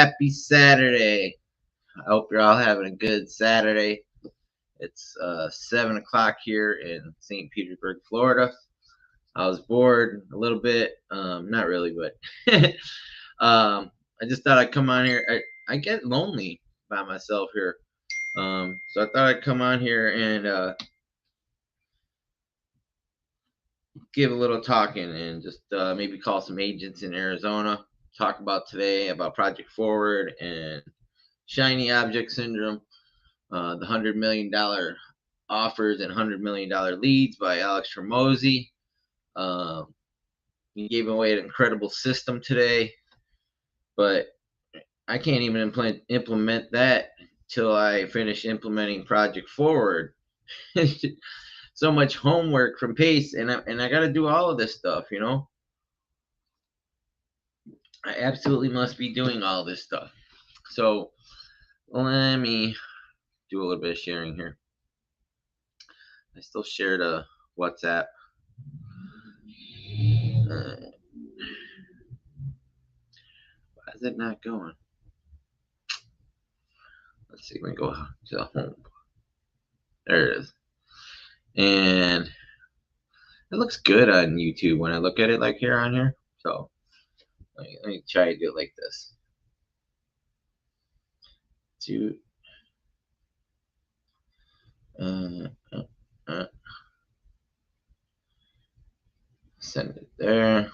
Happy Saturday. I hope you're all having a good Saturday. It's 7 o'clock here in St. Petersburg, Florida. I was bored a little bit. Not really, but I just thought I'd come on here. I get lonely by myself here. So I thought I'd come on here and give a little talking and just maybe call some agents in Arizona. Talk about today about Project Forward and shiny object syndrome, the $100 million offers and $100 million leads by Alex Hormozi. He gave away an incredible system today, but I can't even implement that till I finish implementing Project Forward. So much homework from Pace, and I got to do all of this stuff, you know. I absolutely must be doing all this stuff. So let me do a little bit of sharing here. I still shared a WhatsApp. Why is it not going? Let's see. Let me go to the home. There it is. And it looks good on YouTube when I look at it like here on here. So let me try to do it like this. Send it there.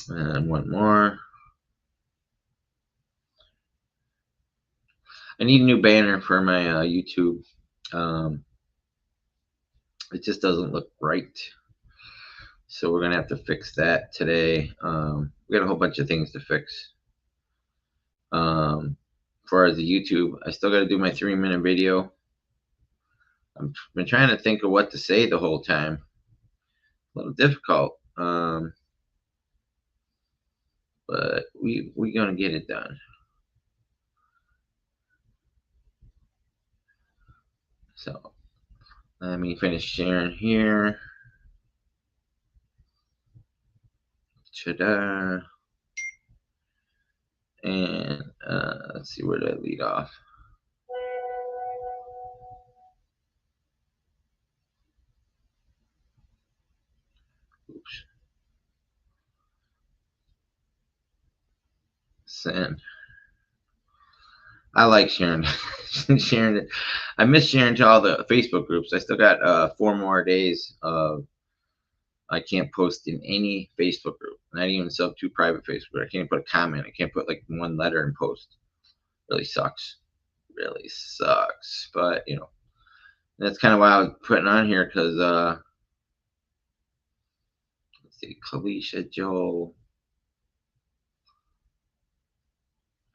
And one more. I need a new banner for my YouTube. It just doesn't look right. So we're going to have to fix that today. We got a whole bunch of things to fix. As far as the YouTube, I still got to do my 3-minute video. I've been trying to think of what to say the whole time. A little difficult. But we're going to get it done. So let me finish sharing here. Ta-da. And let's see, where did I lead off? Oops. Send. I like sharing sharing it. I miss sharing to all the Facebook groups. I still got 4 more days of I can't post in any Facebook group, not even sub to private Facebook. I can't put a comment. I can't put like one letter and post. Really sucks. Really sucks. But you know, that's kind of why I was putting on here because let's see, Kalisha Joel.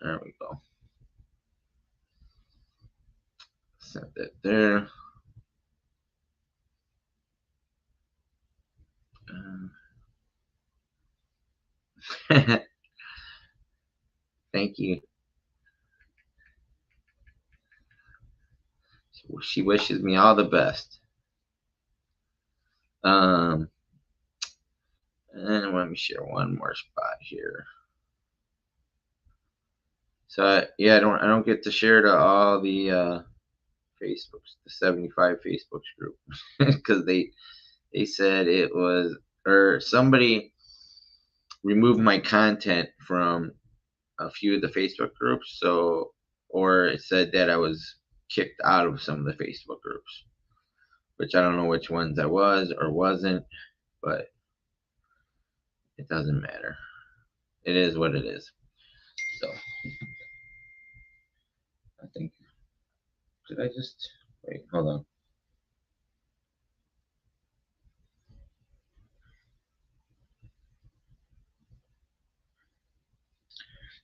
There we go. Set that there. Thank you. She wishes me all the best. And let me share one more spot here. So yeah, I don't get to share to all the Facebooks, the 75 Facebook group, because they said it was, or somebody removed my content from a few of the Facebook groups. So, or it said that I was kicked out of some of the Facebook groups, which I don't know which ones I was or wasn't, but it doesn't matter. It is what it is. So I think, did I just wait? Hold on.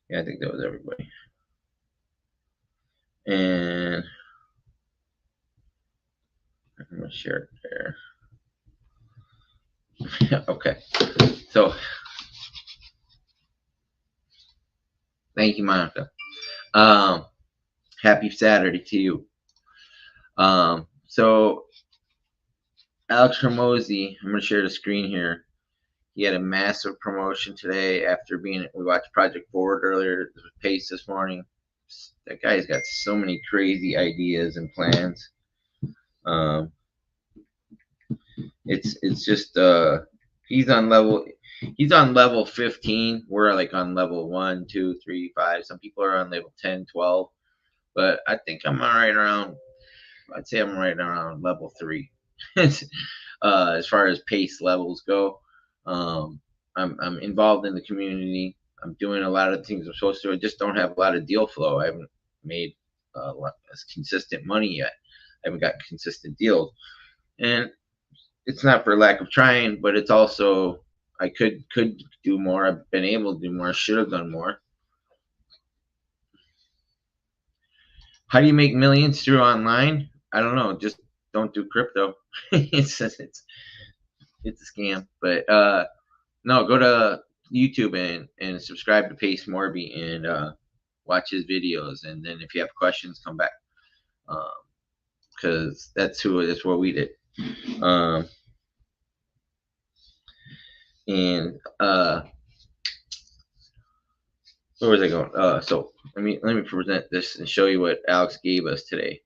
Yeah, I think that was everybody. And I'm gonna share it there. Okay. So thank you, Monica. Happy Saturday to you. So Alex Hormozi, I'm gonna share the screen here. He had a massive promotion today after we watched Project Forward earlier with Pace this morning. That guy's got so many crazy ideas and plans. Um, it's just he's on level 15. We're like on level 1, 2, 3, 5. Some people are on level 10, 12. But I think I'd say I'm right around level 3. As far as pace levels go. I'm involved in the community. I'm doing a lot of things I'm supposed to. I just don't have a lot of deal flow. I haven't made consistent money yet. I haven't got consistent deals, and it's not for lack of trying, but it's also I could do more. I've been able to do more. Should have done more. How do you make millions through online? I don't know. Just don't do crypto. It's a scam. But no, go to YouTube and subscribe to Pace Morby and watch his videos. And then if you have questions, come back. Because that's what we did. And where was I going? So let me present this and show you what Alex gave us today.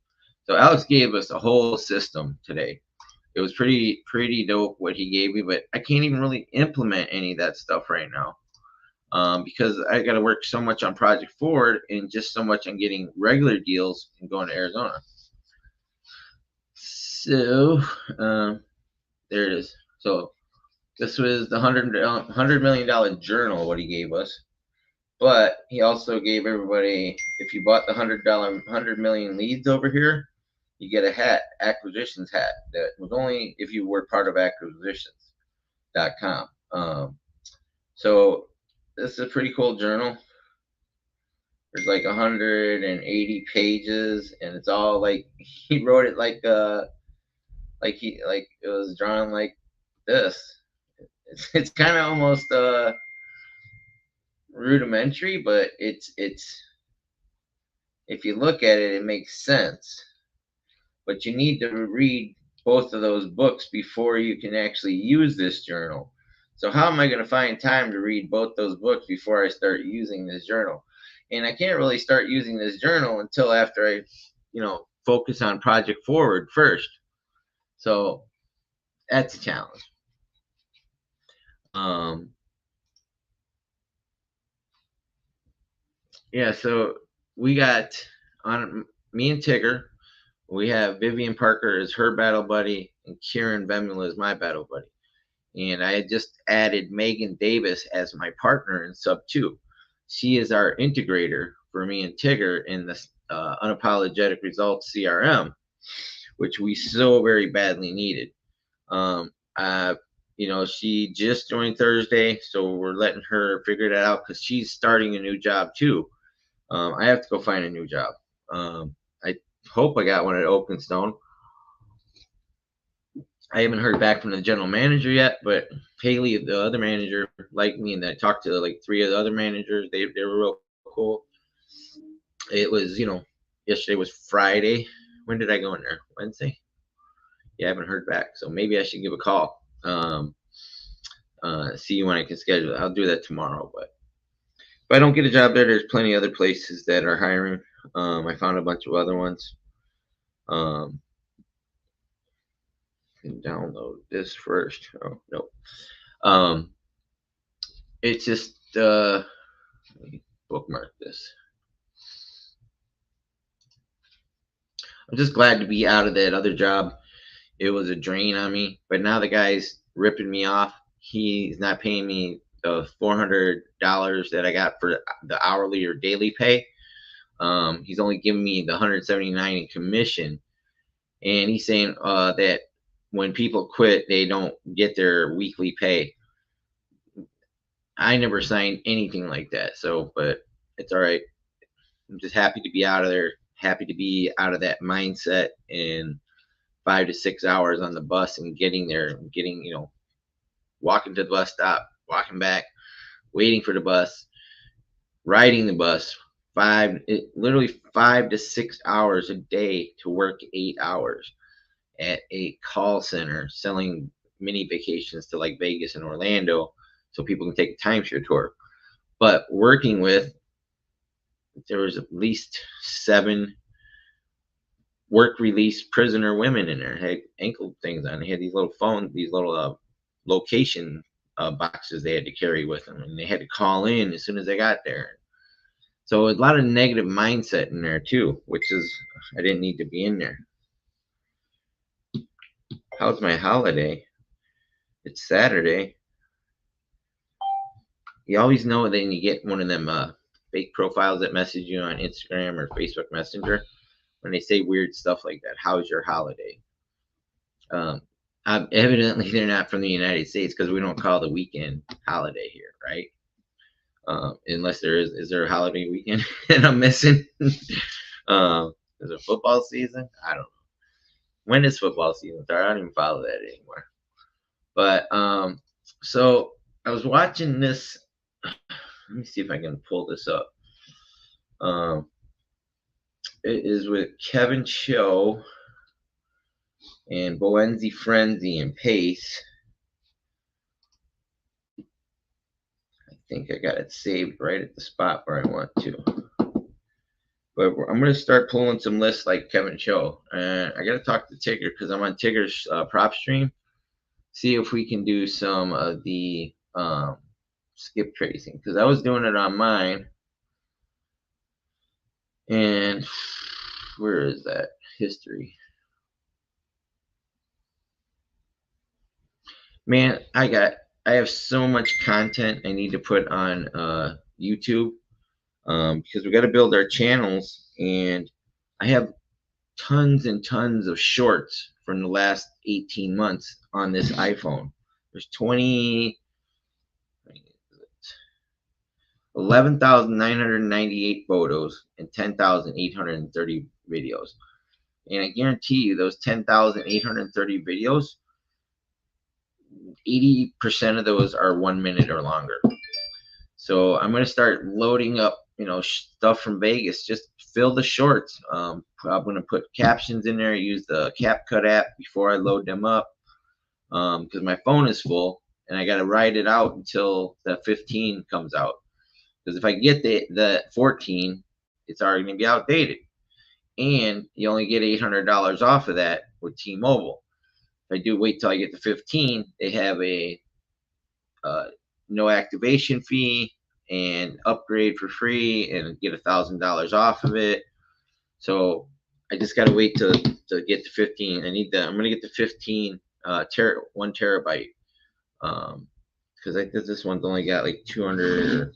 So Alex gave us a whole system today. It was pretty dope what he gave me, but I can't even really implement any of that stuff right now. Because I got to work so much on Project Forward and just so much on getting regular deals and going to Arizona. So there it is. So this was the $100 million journal, what he gave us. But he also gave everybody, if you bought the $100 million leads over here, you get a hat, acquisitions hat, that was only if you were part of acquisitions.com. So this is a pretty cool journal. There's like 180 pages, and it's all like he wrote it like it was drawn like this. It's kind of almost rudimentary, but it's if you look at it, it makes sense. But you need to read both of those books before you can actually use this journal. So how am I going to find time to read both those books before I start using this journal? And I can't really start using this journal until after I, focus on Project Forward first. So that's a challenge. Yeah, so we got on me and Tigger. We have Vivian Parker as her battle buddy, and Kieran Vemula is my battle buddy. And I had just added Megan Davis as my partner in Sub 2. She is our integrator for me and Tigger in this unapologetic results CRM, which we so very badly needed. She just joined Thursday, so we're letting her figure that out because she's starting a new job too. I have to go find a new job. I hope I got one at Oakenstone. I haven't heard back from the general manager yet, but Haley, the other manager, liked me, and I talked to like 3 of the other managers. They were real cool. It was, yesterday was Friday. When did I go in there? Wednesday? Yeah, I haven't heard back, so maybe I should give a call. See when I can schedule it. I'll do that tomorrow, but if I don't get a job there, there's plenty of other places that are hiring. I found a bunch of other ones. Can download this first. Oh no. It's just let me bookmark this. I'm just glad to be out of that other job. It was a drain on me, but now the guy's ripping me off. He's not paying me the $400 that I got for the hourly or daily pay. He's only giving me the $179 in commission, and he's saying that when people quit, they don't get their weekly pay. I never signed anything like that, but it's all right. I'm just happy to be out of there, happy to be out of that mindset, and 5 to 6 hours on the bus and getting there, walking to the bus stop, walking back, waiting for the bus, riding the bus, literally 5 to 6 hours a day to work 8 hours at a call center selling mini vacations to like Vegas and Orlando. so people can take a timeshare tour. But working with, there was at least 7 work release prisoner women in there. Had ankle things on. They had these little phones, these little location boxes they had to carry with them, and they had to call in as soon as they got there. So a lot of negative mindset in there too, which is, I didn't need to be in there. How's my holiday? It's Saturday. You always know then you get one of them fake profiles that message you on Instagram or Facebook Messenger when they say weird stuff like that. How's your holiday? Evidently they're not from the United States, because we don't call the weekend holiday here, right? Unless is there a holiday weekend and I'm missing? Is it football season? I don't know. When is football season start? I don't even follow that anymore. But so I was watching this. Let me see if I can pull this up. It is with Kevin Cho and Boenzi Frenzy and Pace. I think I got it saved right at the spot where I want to. But I'm going to start pulling some lists like Kevin Cho. And I got to talk to Tigger, because I'm on Tigger's prop stream. See if we can do some of the skip tracing, because I was doing it on mine. And where is that history? Man, I have so much content I need to put on YouTube, because we got to build our channels, and I have tons and tons of shorts from the last 18 months on this iPhone. There's 11,998 photos and 10,830 videos. And I guarantee you those 10,830 videos, 80% of those are 1 minute or longer. So I'm going to start loading up, stuff from Vegas. Just fill the shorts. I'm going to put captions in there. Use the CapCut app before I load them up, because my phone is full and I got to ride it out until the 15 comes out. Because if I get the 14, it's already going to be outdated. And you only get $800 off of that with T-Mobile. If I do wait till I get to 15, they have a no activation fee and upgrade for free and get $1,000 off of it. So I just got to wait to get to 15. I'm going to get to 15 1 terabyte, because I think this one's only got like 200 or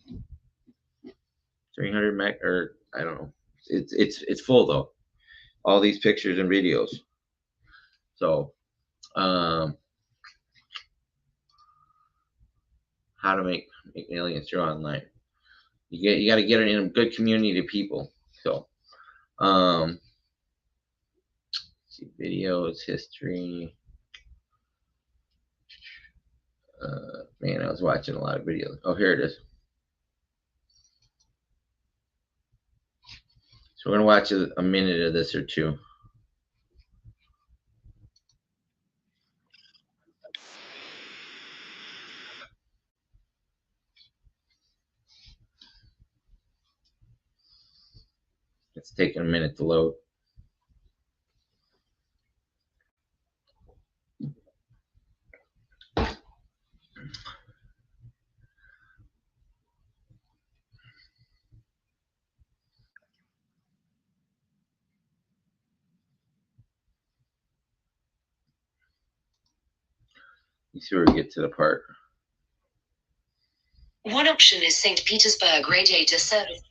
300 meg, or I don't know. It's full though. All these pictures and videos. So how to make aliens through online. You got to get it in a good community of people. So see videos, history. Man, I was watching a lot of videos. Oh, here it is. So we're gonna watch a minute of this or two. It's taking a minute to load. You see where we get to the part. One option is St. Petersburg radiator service.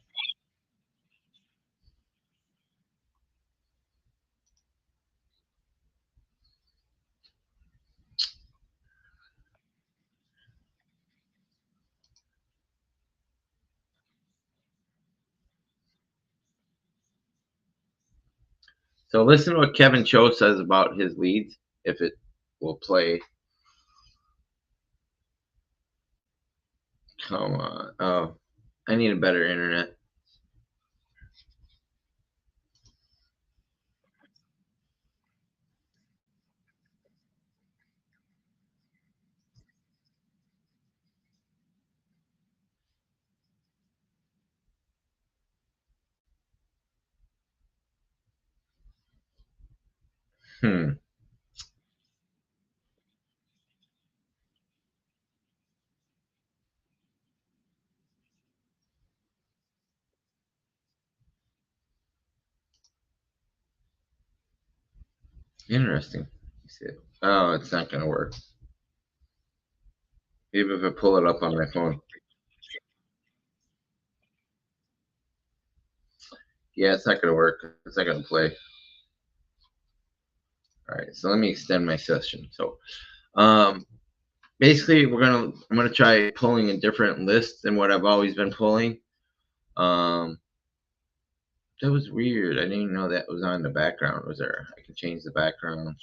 So listen to what Kevin Cho says about his leads, if it will play. Come on. Oh, I need a better internet. Hmm. Interesting. Oh, it's not gonna work. Maybe if I pull it up on my phone. Yeah, it's not gonna work. It's not gonna play. All right, so let me extend my session. So, um, basically, I'm gonna try pulling a different list than what I've always been pulling. Um, that was weird. I didn't know that was on the background. Was there? I can change the background.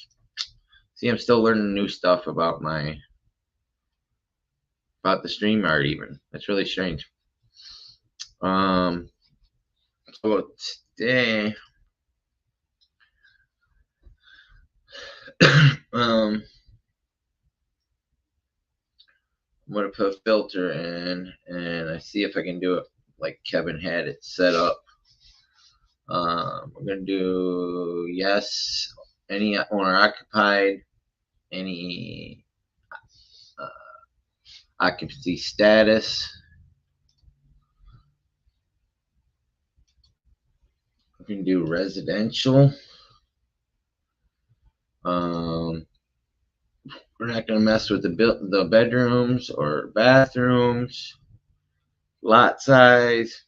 See, I'm still learning new stuff about the StreamYard. Even that's really strange. Um, so today, I'm gonna put a filter in, and I see if I can do it like Kevin had it set up. We're gonna do yes, any owner occupied, any uh, occupancy status. We can do residential. Um, we're not gonna mess with the bedrooms or bathrooms, lot size,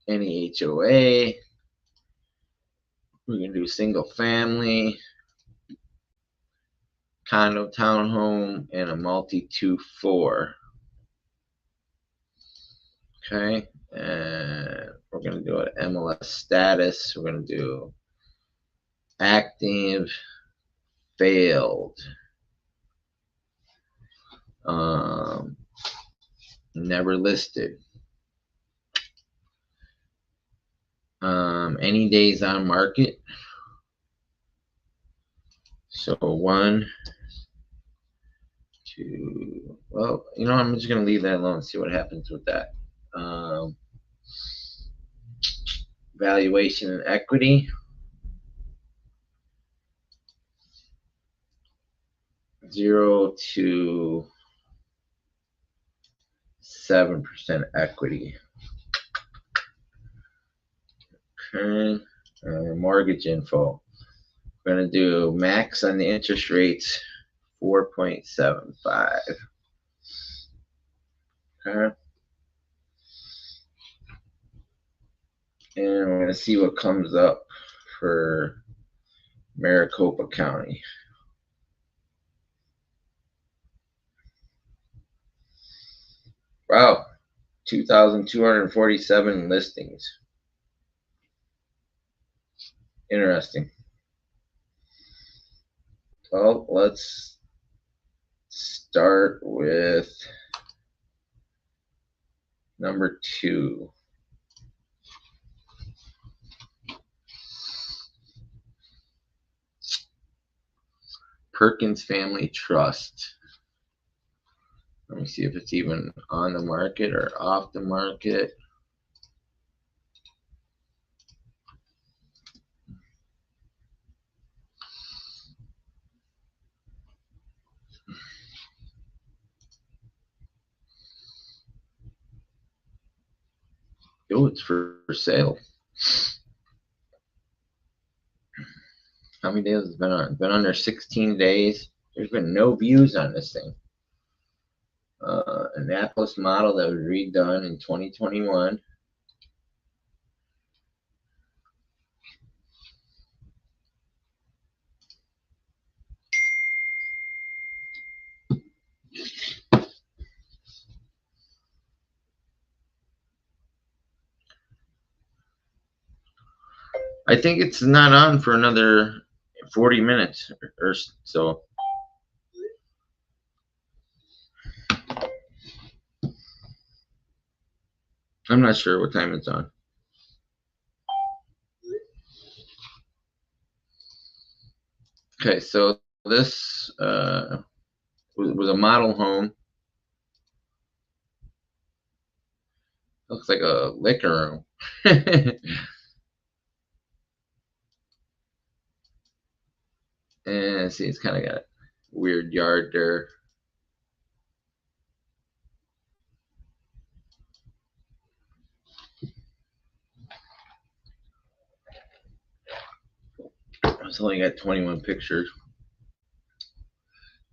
any HOA. We can do single family, condo, townhome, and a multi 2-4. Okay, and we're gonna do an MLS status. We're gonna do active, failed, um, never listed, any days on market. So 1, 2. Well, I'm just gonna leave that alone and see what happens with that. Um, valuation and equity. 0 to 7% equity. Okay. Mortgage info. We're going to do max on the interest rates, 4.75. Okay. And we're going to see what comes up for Maricopa County. Wow, 2,247 listings. Interesting. Well, let's start with number 2. Perkins Family Trust. Let me see if it's even on the market or off the market. Oh, it's for sale. How many days has it been on? It's been under 16 days. There's been no views on this thing. Annapolis model that was redone in 2021. I think it's not on for another 40 minutes or so. I'm not sure what time it's on. Okay, so this was a model home. Looks like a liquor room. And see, it's kind of got a weird yard there. It's only got 21 pictures.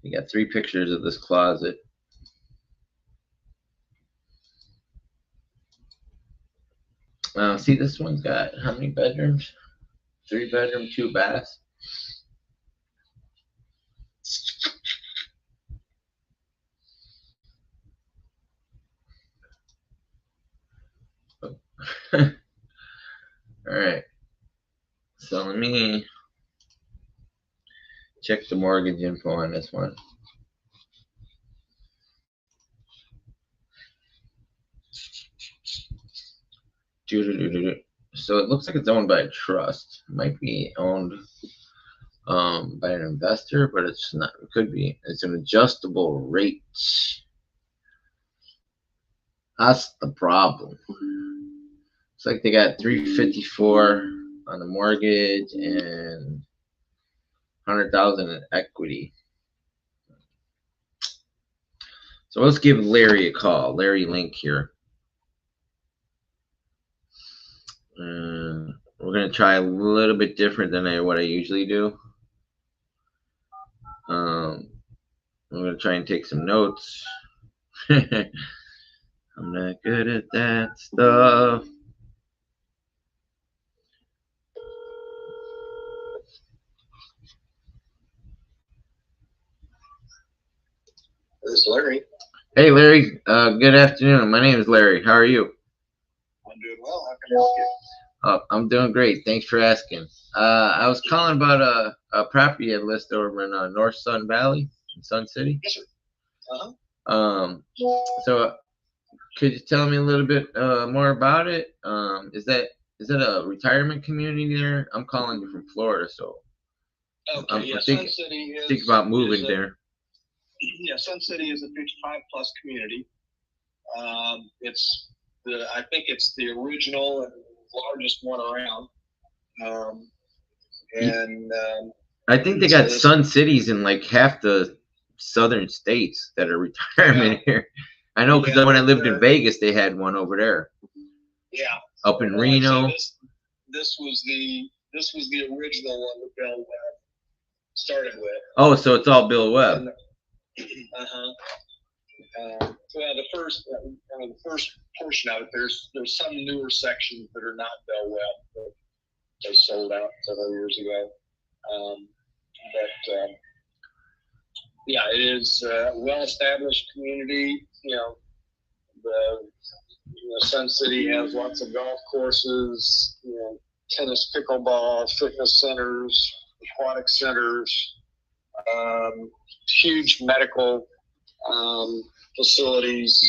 You got 3 pictures of this closet. See, this one's got how many bedrooms? 3 bedroom, 2 baths. All right. So let me check the mortgage info on this one. So it looks like it's owned by a trust. It might be owned by an investor, but it's not. It could be. It's an adjustable rate. That's the problem. It's like they got 354 on the mortgage and 100,000 in equity. So let's give Larry a call. Larry Link here. We're gonna try a little bit different than what I usually do. I'm gonna try and take some notes. I'm not good at that stuff. This is Larry. Hey, Larry. Good afternoon. My name is Larry. How are you? I'm doing well. How can I help you? I'm doing great. Thanks for asking. I was calling about a property I listed over in North Sun Valley in Sun City. Yes, sir. So could you tell me a little bit more about it? Is that a retirement community there? I'm calling you from Florida, so Okay. I'm Sun City is. Think about moving there. Yeah, Sun City is a 55+ community. It's I think it's the original and largest one around. I think they got Sun Cities in like half the southern states that are retirement here. I know because when I lived in Vegas, they had one over there. Yeah. Up in Reno. This was the original one that Bill Webb started with. Oh, so it's all Bill Webb. Well, the first portion of it, there's some newer sections that are not Bill Webb that they sold out several years ago. Yeah, it is a well-established community. The Sun City has lots of golf courses, tennis, pickleball, fitness centers, aquatic centers, huge medical facilities,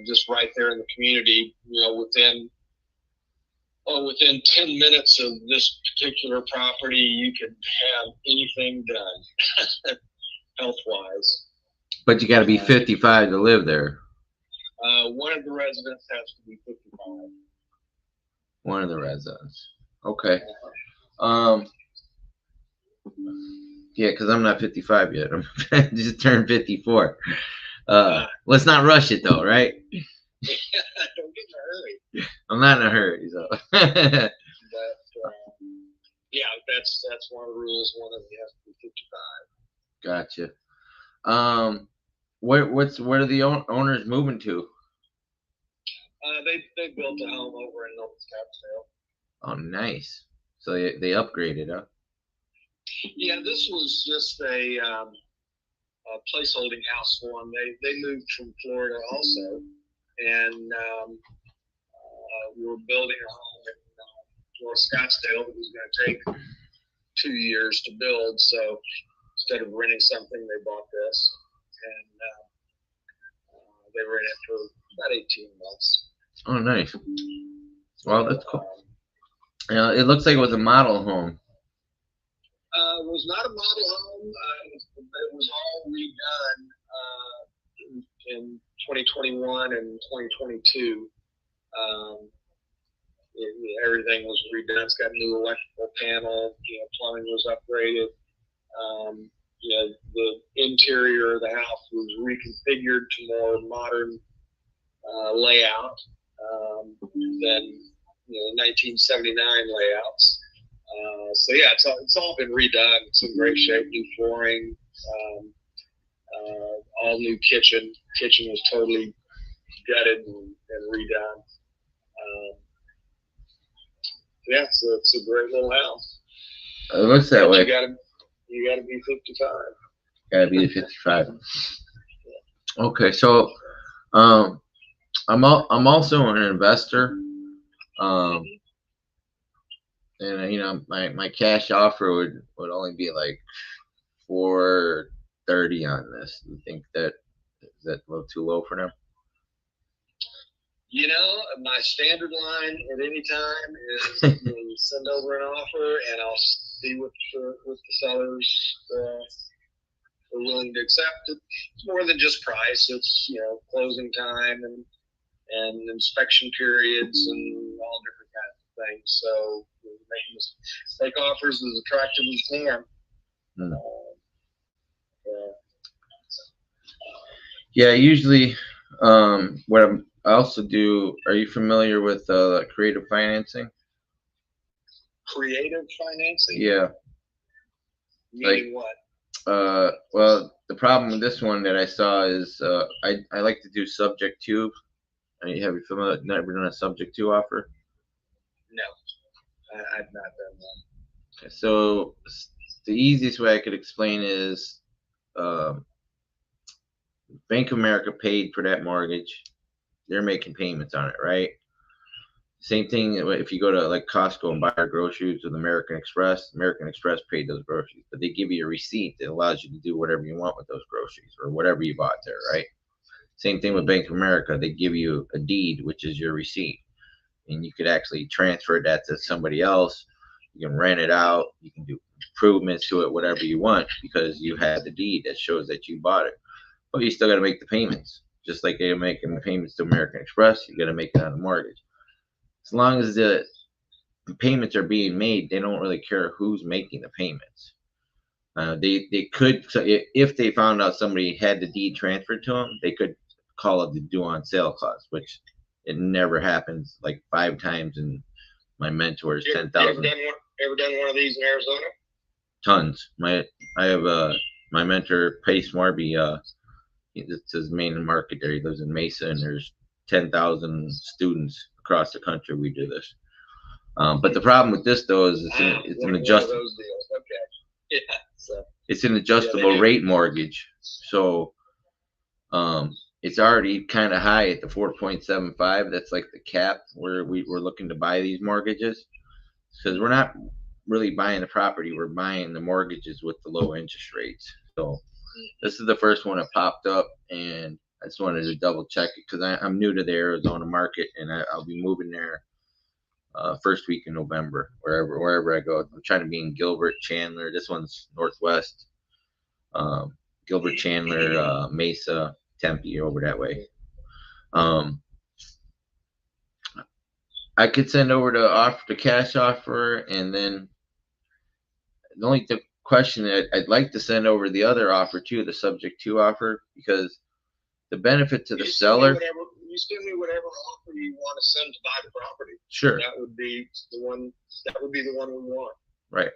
just right there in the community, within 10 minutes of this particular property, you could have anything done health-wise. But you got to be 55 to live there. One of the residents has to be 55. One of the residents. Okay. Yeah, because I'm not 55 yet. I'm just turned 54. Let's not rush it though, right? Don't get in a hurry. I'm not in a hurry, so. But yeah, that's one of the rules. One of them has to be 55. Gotcha. Where are the owners moving to? They built a home over in North Scottsdale. Oh, nice. So they upgraded, huh? Yeah, this was just a placeholding house for them. They moved from Florida also, and we're building a home in North Scottsdale that was going to take 2 years to build. So instead of renting something, they bought this, and they were in it for about 18 months. Oh, nice. Well, that's cool. It looks like it was a model home. It was not a model home. It was all redone in 2021 and 2022. Everything was redone. It's got new electrical panel. Plumbing was upgraded. The interior of the house was reconfigured to more modern layout than 1979 layouts. So yeah, it's all been redone. It's in great shape. New flooring, all new kitchen. Kitchen was totally gutted and redone. Yeah, so it's a great little house. It looks that way. You gotta be 55. Gotta be 55. Okay, so I'm also an investor. And my cash offer would only be like 430 on this. You think is that a little too low for them? My standard line at any time is you send over an offer, and I'll see what the sellers are willing to accept. It's more than just price. It's closing time and inspection periods and all different kinds of things. So make offers as attractive as you can. Yeah, usually I also do. Are you familiar with creative financing? Creative financing? Yeah. Meaning what? Well, the problem with this one that I saw is I like to do subject to. Have you never done a subject to offer? No, I've not done that. Okay, so the easiest way I could explain is Bank of America paid for that mortgage. They're making payments on it, right? Same thing if you go to like Costco and buy your groceries with American Express. American Express paid those groceries, but they give you a receipt that allows you to do whatever you want with those groceries or whatever you bought there, right? Same thing with Bank of America. They give you a deed, which is your receipt, and you could actually transfer that to somebody else. You can rent it out. You can do improvements to it, whatever you want, because you have the deed that shows that you bought it. But you still got to make the payments, just like they're making the payments to American Express. You got to make it on a mortgage. As long as the payments are being made, they don't really care who's making the payments. They could, so if they found out somebody had the deed transferred to them, they could call it the due on sale clause, which it never happens. Like 5 times in my mentor's 10,000. Ever done one of these in Arizona? Tons. I have my mentor Pace Marby. It's his main market there. He lives in Mesa, and there's 10,000 students across the country. We do this. But the problem with this though is it's an adjustable. Okay. Yeah. So, it's an adjustable rate mortgage, so it's already kind of high at the 4.75. That's like the cap where we're looking to buy these mortgages, because we're not really buying the property, we're buying the mortgages with the low interest rates. So this is the first one that popped up, and I just wanted to double check it because I'm new to the Arizona market, and I'll be moving there first week in November, wherever I go. I'm trying to be in Gilbert, Chandler. This one's Northwest. Gilbert, Chandler, Mesa, Tempe, over that way. I could send over the cash offer, and then the question that I'd like to send over the other offer too, the subject to offer, because the benefit to the seller. You send me whatever offer you want to send to buy the property. Sure. That would be the one. That would be the one we want. Right.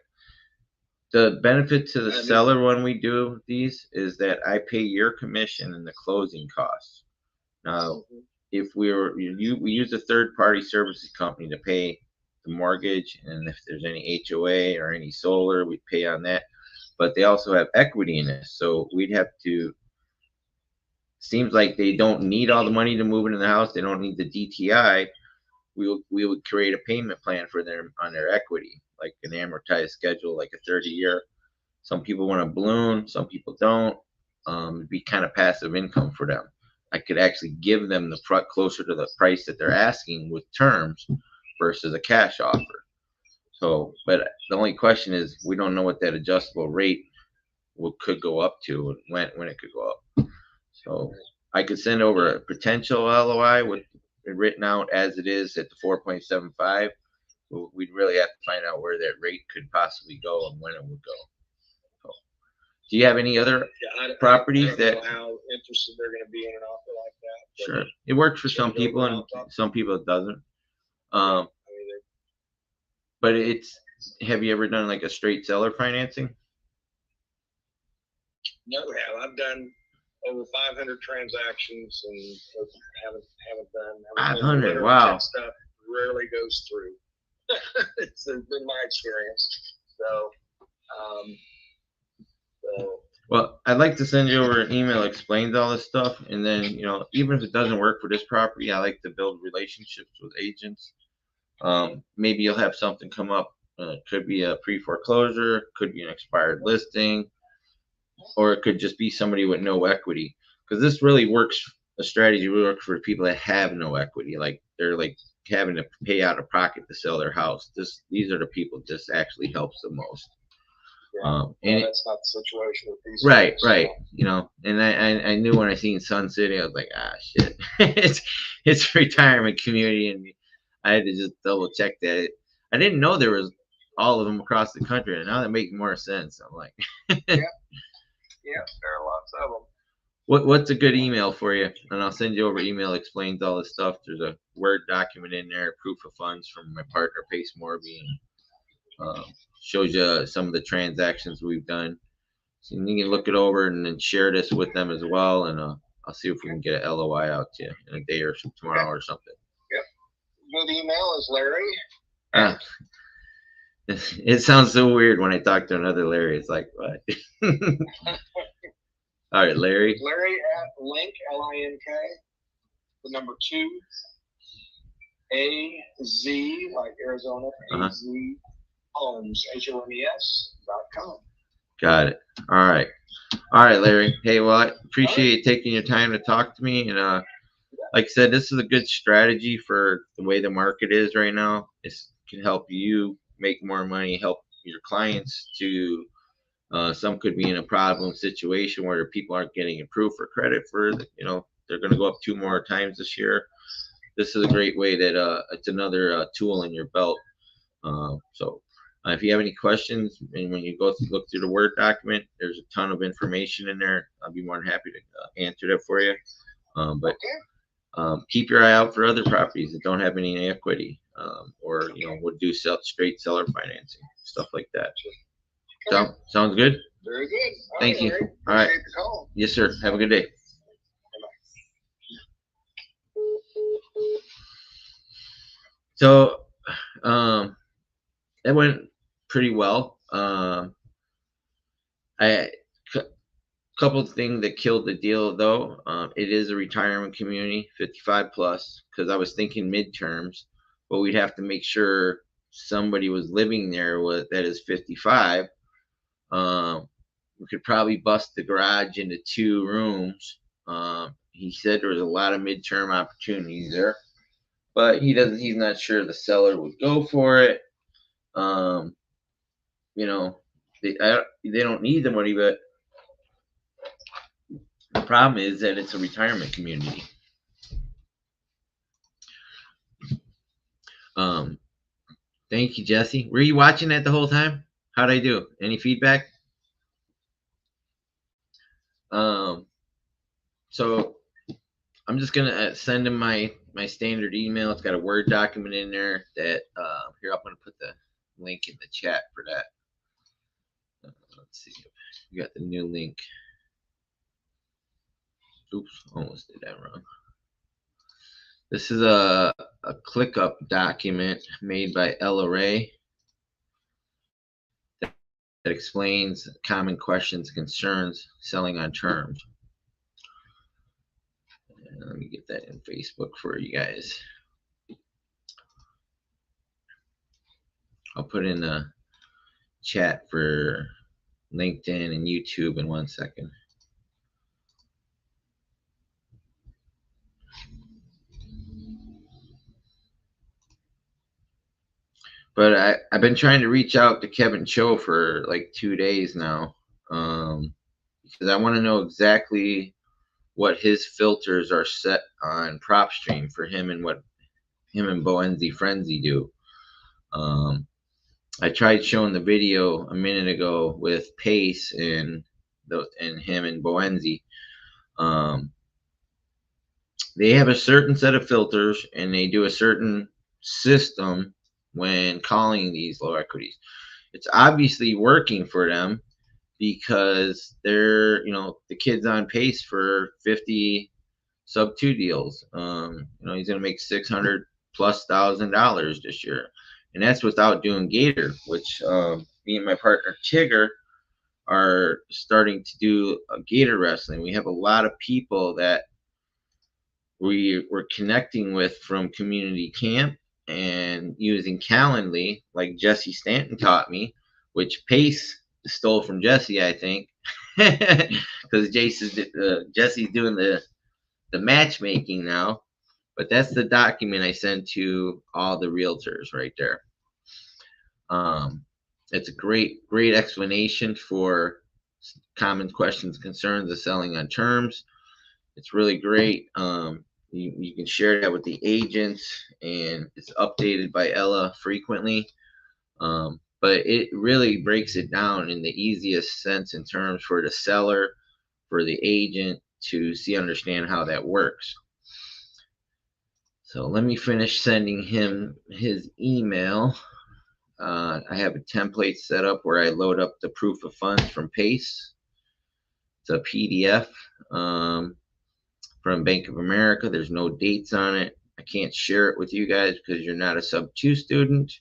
The benefit to the seller when we do these is that I pay your commission and the closing costs. Now, if we use a third-party services company to pay the mortgage, and if there's any HOA or any solar, we pay on that. But they also have equity in this, so we'd have to. Seems like they don't need all the money to move into the house. They don't need the DTI. We would create a payment plan for them on their equity, like an amortized schedule, like a 30-year. Some people want a balloon, some people don't. It'd be kind of passive income for them. I could actually give them the front closer to the price that they're asking with terms versus a cash offer. So, but the only question is we don't know what that adjustable rate could go up to and when it could go up. So I could send over a potential LOI with it written out as it is at the 4.75. We'd really have to find out where that rate could possibly go and when it would go. So Do you have any other properties I don't that? know how interested they're going to be in an offer like that. Sure, it works for some people and some people it doesn't. I mean, But it's. Have you ever done like a straight seller financing? never have. I've done over 500 transactions and haven't done 500. Wow. Stuff rarely goes through. It's been my experience. So, well, I'd like to send you over an email that explains all this stuff, and then even if it doesn't work for this property, I like to build relationships with agents. Maybe you'll have something come up. Could be a pre-foreclosure, could be an expired listing, or it could just be somebody with no equity. Because this really works. The strategy really works for people that have no equity, like they're like having to pay out of pocket to sell their house. These are the people this actually helps the most. Yeah, and that's not the situation with these. Right. And I knew when I seen Sun City, I was like, shit, it's a retirement community, and I had to just double check that. I didn't know there was all of them across the country, and now that makes more sense. I'm like, yeah, there are lots of them. What's a good email for you? And I'll send you over email that explains all this stuff. There's a Word document in there, proof of funds from my partner, Pace Morby, and shows you some of the transactions we've done. So you can look it over and then share this with them as well. And I'll see if we can get an LOI out to you in a day or tomorrow or something. Yep. Good email is Larry. It sounds so weird when I talk to another Larry. It's like, what? All right, Larry. Larry at Link, L-I-N-K, the number 2, A-Z, like Arizona, A-Z, Homes, HOMES.com. Got it. All right, Larry. Hey, well, I appreciate you taking your time to talk to me. And like I said, this is a good strategy for the way the market is right now. It can help you make more money, help your clients to. Some could be in a problem situation where people aren't getting approved for credit for, they're going to go up 2 more times this year. This is a great way that it's another tool in your belt. So if you have any questions, and when you look through the Word document, there's a ton of information in there. I'll be more than happy to answer that for you. But keep your eye out for other properties that don't have any equity, or would do straight seller financing, stuff like that. Sounds good? Very good. Thank you. Larry. All right. Appreciate the call. Yes, sir. Have a good day. So, it went pretty well. Couple of things that killed the deal, though. It is a retirement community, 55 plus, because I was thinking midterms, but we'd have to make sure somebody was living there that is 55. We could probably bust the garage into 2 rooms. He said there was a lot of midterm opportunities there, but he's not sure the seller would go for it. They don't need the money, but the problem is that it's a retirement community. Thank you, Jesse. Were you watching that the whole time? How'd I do? Any feedback? So I'm just gonna send him my standard email. It's got a Word document in there that here, I'm gonna put the link in the chat for that. Let's see, we got the new link. Oops, almost did that wrong. This is a ClickUp document made by Ella Ray that explains common questions, concerns, selling on terms. And let me get that in Facebook for you guys. I'll put in the chat for LinkedIn and YouTube in 1 second. But I've been trying to reach out to Kevin Cho for like 2 days now, because I want to know exactly what his filters are set on PropStream for him and what him and Boenzi Frenzy do. I tried showing the video a minute ago with Pace, and and him and Boenzi. They have a certain set of filters, and they do a certain system when calling these low equities. It's obviously working for them because they're, the kid's on pace for 50 sub 2 deals. He's going to make $600,000+ this year, and that's without doing Gator, which me and my partner Tigger are starting to do Gator wrestling. We have a lot of people that we're connecting with from community camp and using Calendly, like Jesse Stanton taught me, which Pace stole from Jesse, I think, because Jesse's doing the matchmaking now. But that's the document I sent to all the realtors right there. It's a great explanation for common questions, concerns of selling on terms. It's really great. You can share that with the agents, and it's updated by Ella frequently. But it really breaks it down in the easiest sense in terms for the seller, for the agent to understand how that works. So let me finish sending him his email. I have a template set up where I load up the proof of funds from Pace. It's a PDF from Bank of America. There's no dates on it. I can't share it with you guys because you're not a sub 2 student.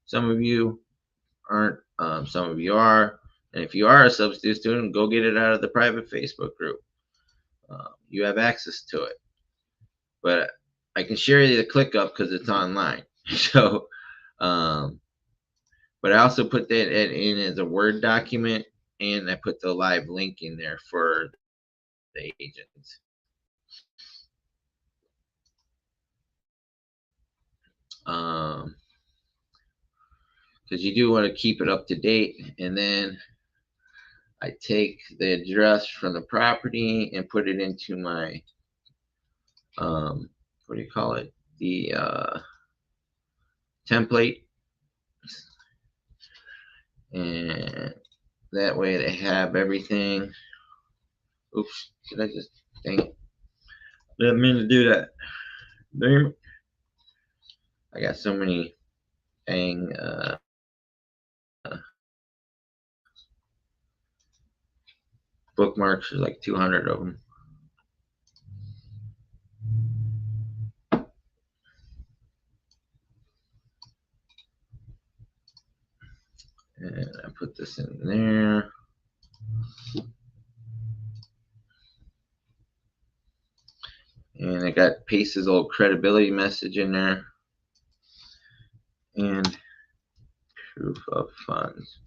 Some of you aren't. Some of you are. And if you are a sub 2 student, go get it out of the private Facebook group. You have access to it. But I can share you the ClickUp because it's online. So, but I also put that in as a Word document, and I put the live link in there for the agents. Because you do want to keep it up to date. And then I take the address from the property and put it into my what do you call it, the template, and that way they have everything. Oops, did I just, dang it, didn't mean to do that. Damn, I got so many dang bookmarks. There's like 200 of them. And I put this in there. And I got Pace's old credibility message in there. And proof of funds.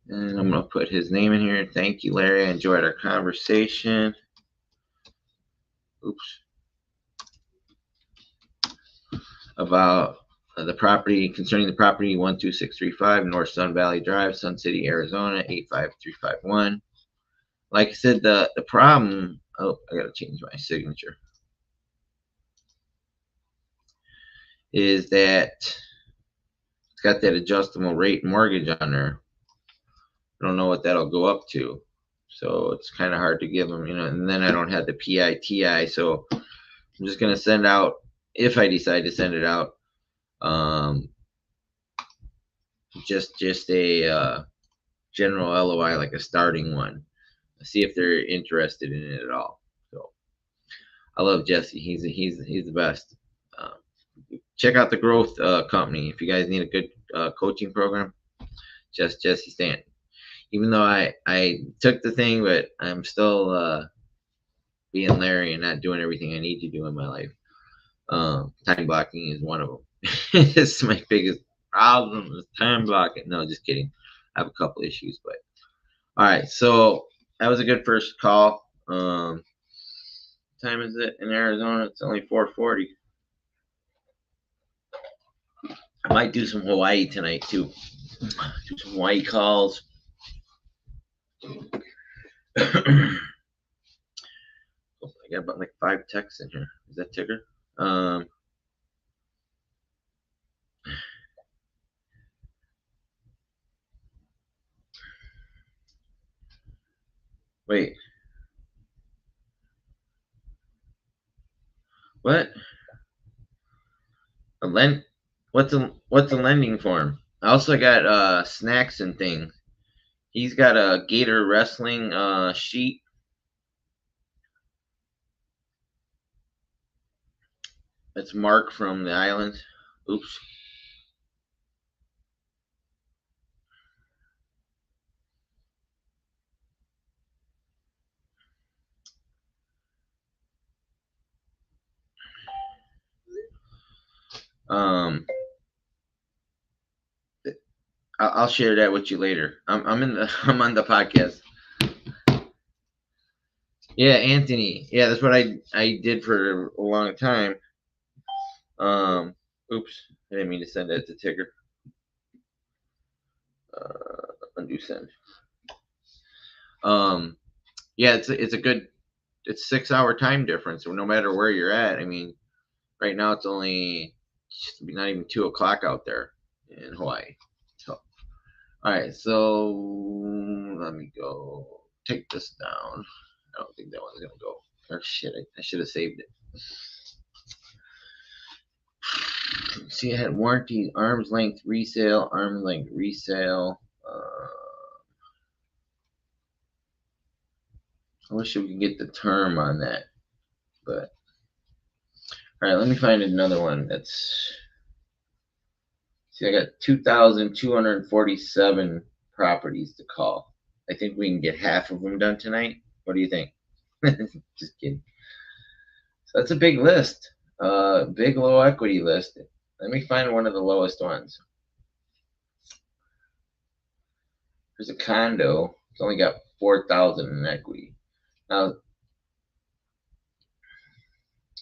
And I'm going to put his name in here. Thank you, Larry. I enjoyed our conversation. Oops. About the property, concerning the property 12635 North Sun Valley Drive, Sun City, Arizona 85351. Like I said, the problem, oh, I got to change my signature, is that it's got that adjustable rate mortgage on there. I don't know what that'll go up to. So it's kind of hard to give them, and then I don't have the PITI. So I'm just going to send out, if I decide to send it out, just a general LOI, like a starting one. See if they're interested in it at all. So I love Jesse. He's the best. Check out the Growth Company if you guys need a good coaching program. Just Jesse Stanton. Even though I took the thing, but I'm still being Larry and not doing everything I need to do in my life. Time blocking is one of them. It's my biggest problem is time blocking. No, just kidding. I have a couple issues, but all right. So that was a good first call. What time is it in Arizona? It's only 4:40. I might do some Hawaii tonight too. Do some Hawaii calls. I got about like 5 texts in here. Is that Tigger? Wait. What? A lend? What's a lending form? I also got snacks and things. He's got a gator wrestling sheet. It's Mark from the island. Oops. Um, I'll share that with you later. I'm in the I'm on the podcast. Yeah, Anthony. Yeah, that's what I did for a long time. Oops, I didn't mean to send that to Tigger. Undo send. Yeah, it's a good. It's 6 hour time difference. So no matter where you're at, I mean, right now it's only not even 2 o'clock out there in Hawaii. So, all right, so let me go take this down. I don't think that one's gonna go. Oh shit! I should have saved it. See, I had warranty, arm's length resale, arm's length resale. I wish we could get the term on that, but all right. Let me find another one. That's see, I got 2,247 properties to call. I think we can get half of them done tonight. What do you think? Just kidding. So that's a big list. Big low equity list. Let me find one of the lowest ones. There's a condo. It's only got 4,000 in equity. Now,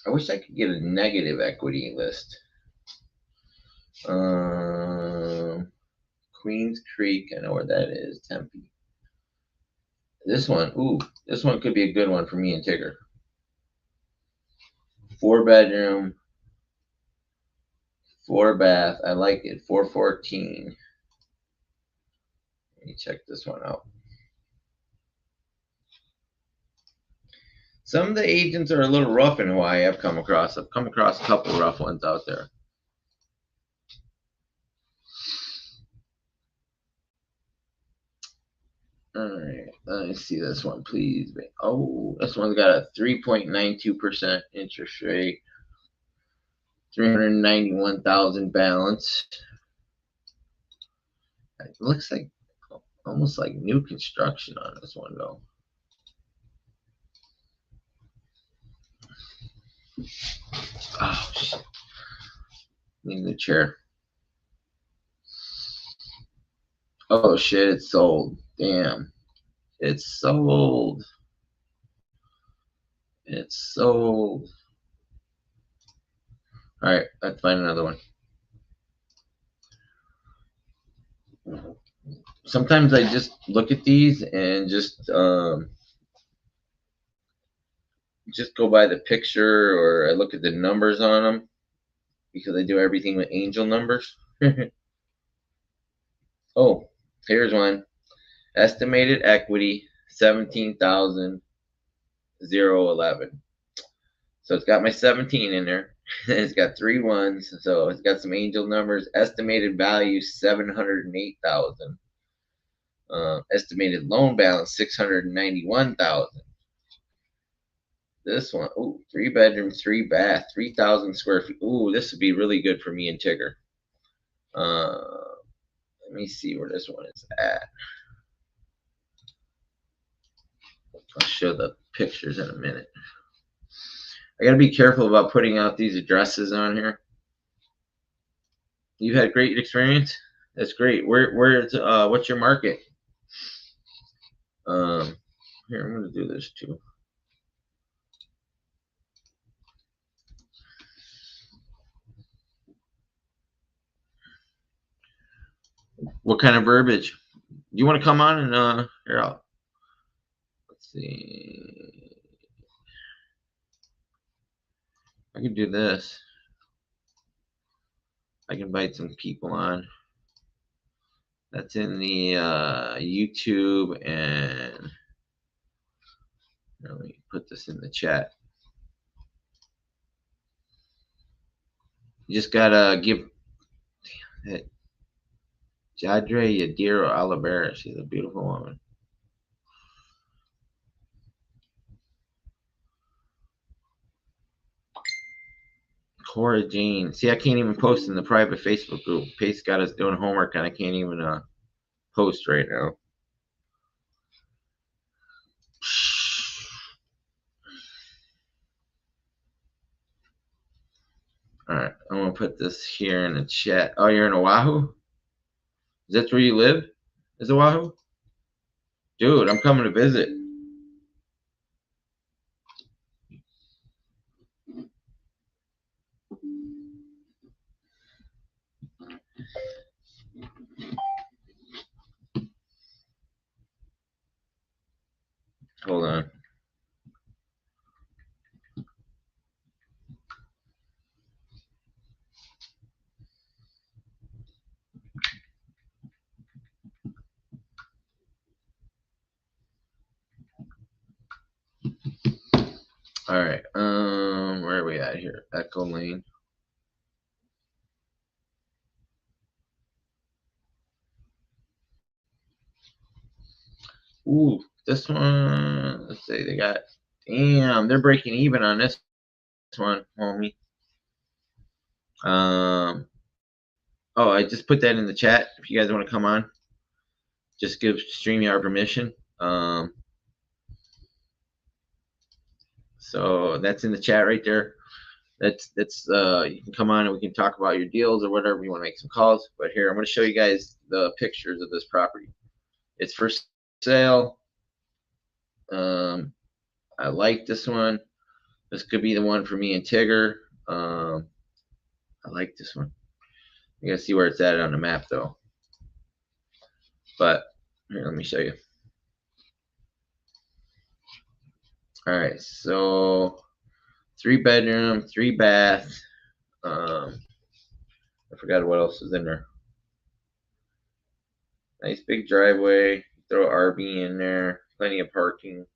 I wish I could get a negative equity list. Queens Creek, I know where that is. Tempe. This one, ooh, this one could be a good one for me and Tigger. 4 bedroom, 4 bath. I like it. 414. Let me check this one out. Some of the agents are a little rough in Hawaii. I've come across a couple rough ones out there. All right, let me see this one, please. Oh, this one's got a 3.92% interest rate, 391,000 balance. It looks like almost like new construction on this one, though. Oh shit! Need a new chair. Oh shit! It's sold. Damn! It's sold. It's sold. All right, let's find another one. Sometimes I just look at these and just go by the picture, or I look at the numbers on them because I do everything with angel numbers. Oh, here's one. Estimated equity 17,011. So it's got my 17 in there. It's got 3 ones, so it's got some angel numbers. Estimated value 708,000. Estimated loan balance 691,000. This one, ooh, 3 bedroom, 3 bath, 3,000 square feet. Ooh, this would be really good for me and Tigger. Let me see where this one is at. I'll show the pictures in a minute. I gotta be careful about putting out these addresses on here. You've had great experience. That's great. Where's what's your market? Here, I'm gonna do this too. What kind of verbiage? You want to come on and here I'll let's see. I can do this. I can invite some people on. That's in the YouTube and put this in the chat. You just gotta give that Jadre Yadiro Olivera. She's a beautiful woman. Cora Jane. See, I can't even post in the private Facebook group. Pace got us doing homework, and I can't even post right now. All right, I'm gonna put this here in the chat. Oh, you're in Oahu? Is that where you live? Is Oahu? Dude, I'm coming to visit. Hold on. All right. Where are we at here? Echo Lane. Ooh, this one. Let's see. They got. Damn, they're breaking even on this one, homie. Oh, I just put that in the chat. If you guys want to come on, just give StreamYard permission. So that's in the chat right there. That's you can come on and we can talk about your deals or whatever. You want to make some calls. But here, I'm going to show you guys the pictures of this property. It's for sale. I like this one. This could be the one for me and Tigger. I like this one. You gotta see where it's at on the map though. But here, let me show you. All right, so 3-bedroom, 3-bath. I forgot what else is in there. Nice big driveway. Throw RV in there. Plenty of parking.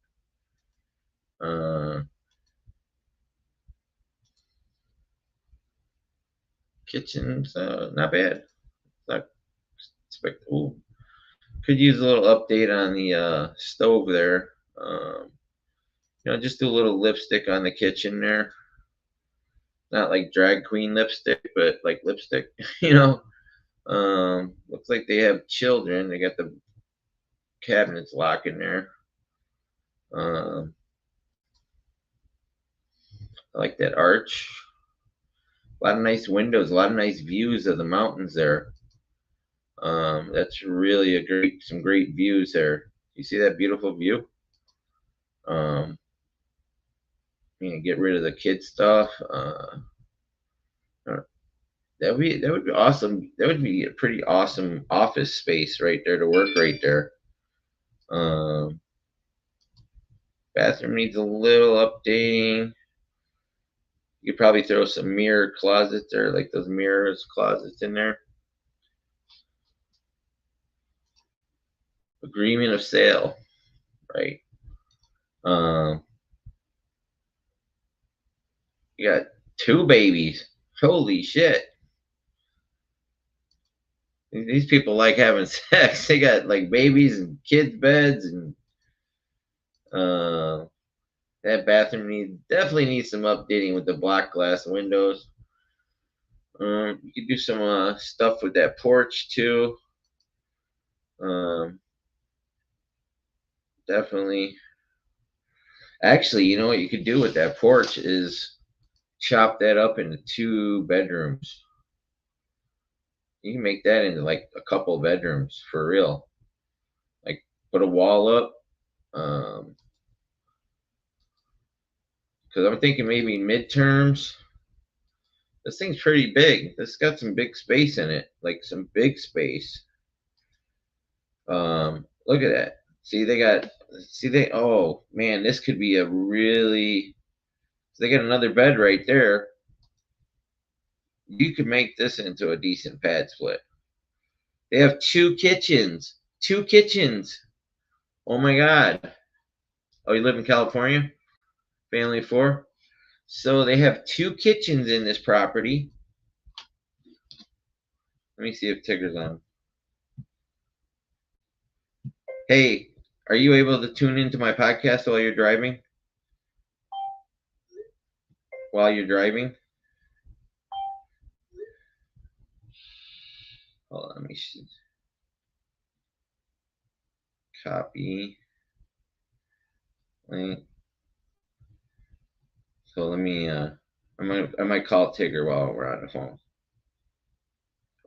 Kitchen's not bad. Not expect. Ooh, could use a little update on the stove there. You know, just do a little lipstick on the kitchen there. Not like drag queen lipstick, but like lipstick. You know, looks like they have children. They got the cabinets locked in there. I like that arch. A lot of nice windows, a lot of nice views of the mountains there. That's really some great views there. You see that beautiful view? You know, get rid of the kid stuff. That would be awesome. That would be a pretty awesome office space right there to work right there. Bathroom needs a little updating. You could probably throw some mirror closets there, like those mirrors closets in there. Agreement of sale, right? You got 2 babies. Holy shit. These people like having sex. They got like babies and kids' beds, and that bathroom definitely needs some updating with the block glass windows. You could do some stuff with that porch too. Definitely. Actually, you know what you could do with that porch is chop that up into 2 bedrooms. You can make that into like a couple of bedrooms for real. Like put a wall up. Because I'm thinking maybe midterms. This thing's pretty big. This got some big space in it, like some big space. Look at that. Oh man, this could be a really, they got another bed right there. You could make this into a decent pad split. They have 2 kitchens. 2 kitchens. Oh my God. Oh, you live in California? Family of 4. So they have 2 kitchens in this property. Let me see if Tigger's on. Hey, are you able to tune into my podcast while you're driving? While you're driving? Hold on, let me see. Copy. Link. So let me I might call Tigger while we're on the phone.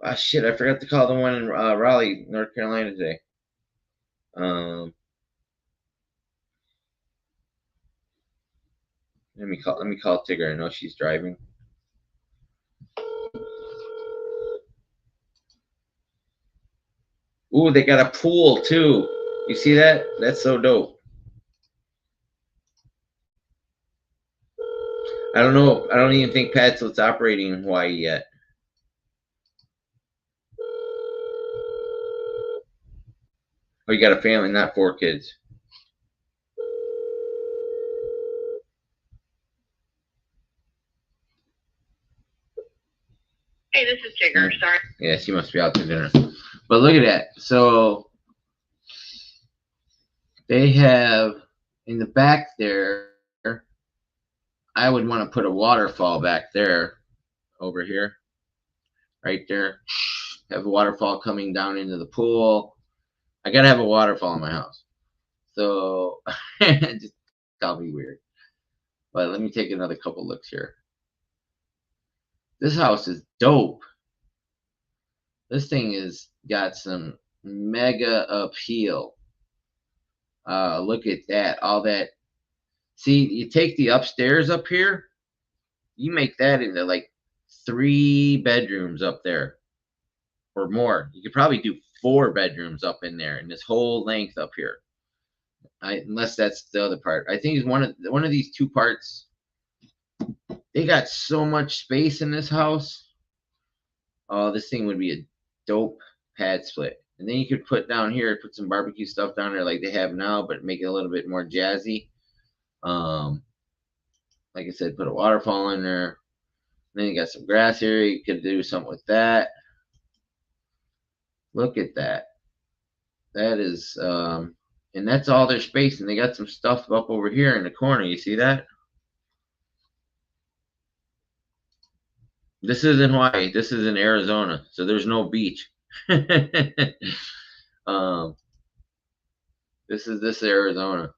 Ah shit, I forgot to call the one in Raleigh, North Carolina today. Let me call Tigger. I know she's driving. Ooh, they got a pool too. You see that? That's so dope. I don't know. I don't even think Padslet's operating in Hawaii yet. Oh, you got a family, not 4 kids. Hey, this is Tigger. Sorry. Yeah, she must be out to dinner. But look at that. So they have in the back there, I would want to put a waterfall back there, over here, right there. Have a waterfall coming down into the pool. I gotta have a waterfall in my house. So just that'll be weird. But let me take another couple looks here. This house is dope. This thing is got some mega appeal. Look at that. All that. See, you take the upstairs up here, you make that into like 3 bedrooms up there or more. You could probably do 4 bedrooms up in there in this whole length up here. Unless that's the other part. I think it's one of these 2 parts. They got so much space in this house. Oh, this thing would be a dope pad split. And then you could put down here, put some barbecue stuff down there like they have now, but make it a little bit more jazzy. Like I said, put a waterfall in there. Then you got some grass here. You could do something with that. Look at that. That is, and that's all their space. And they got some stuff up over here in the corner. You see that? This is in Hawaii. This is in Arizona. So there's no beach. This is Arizona.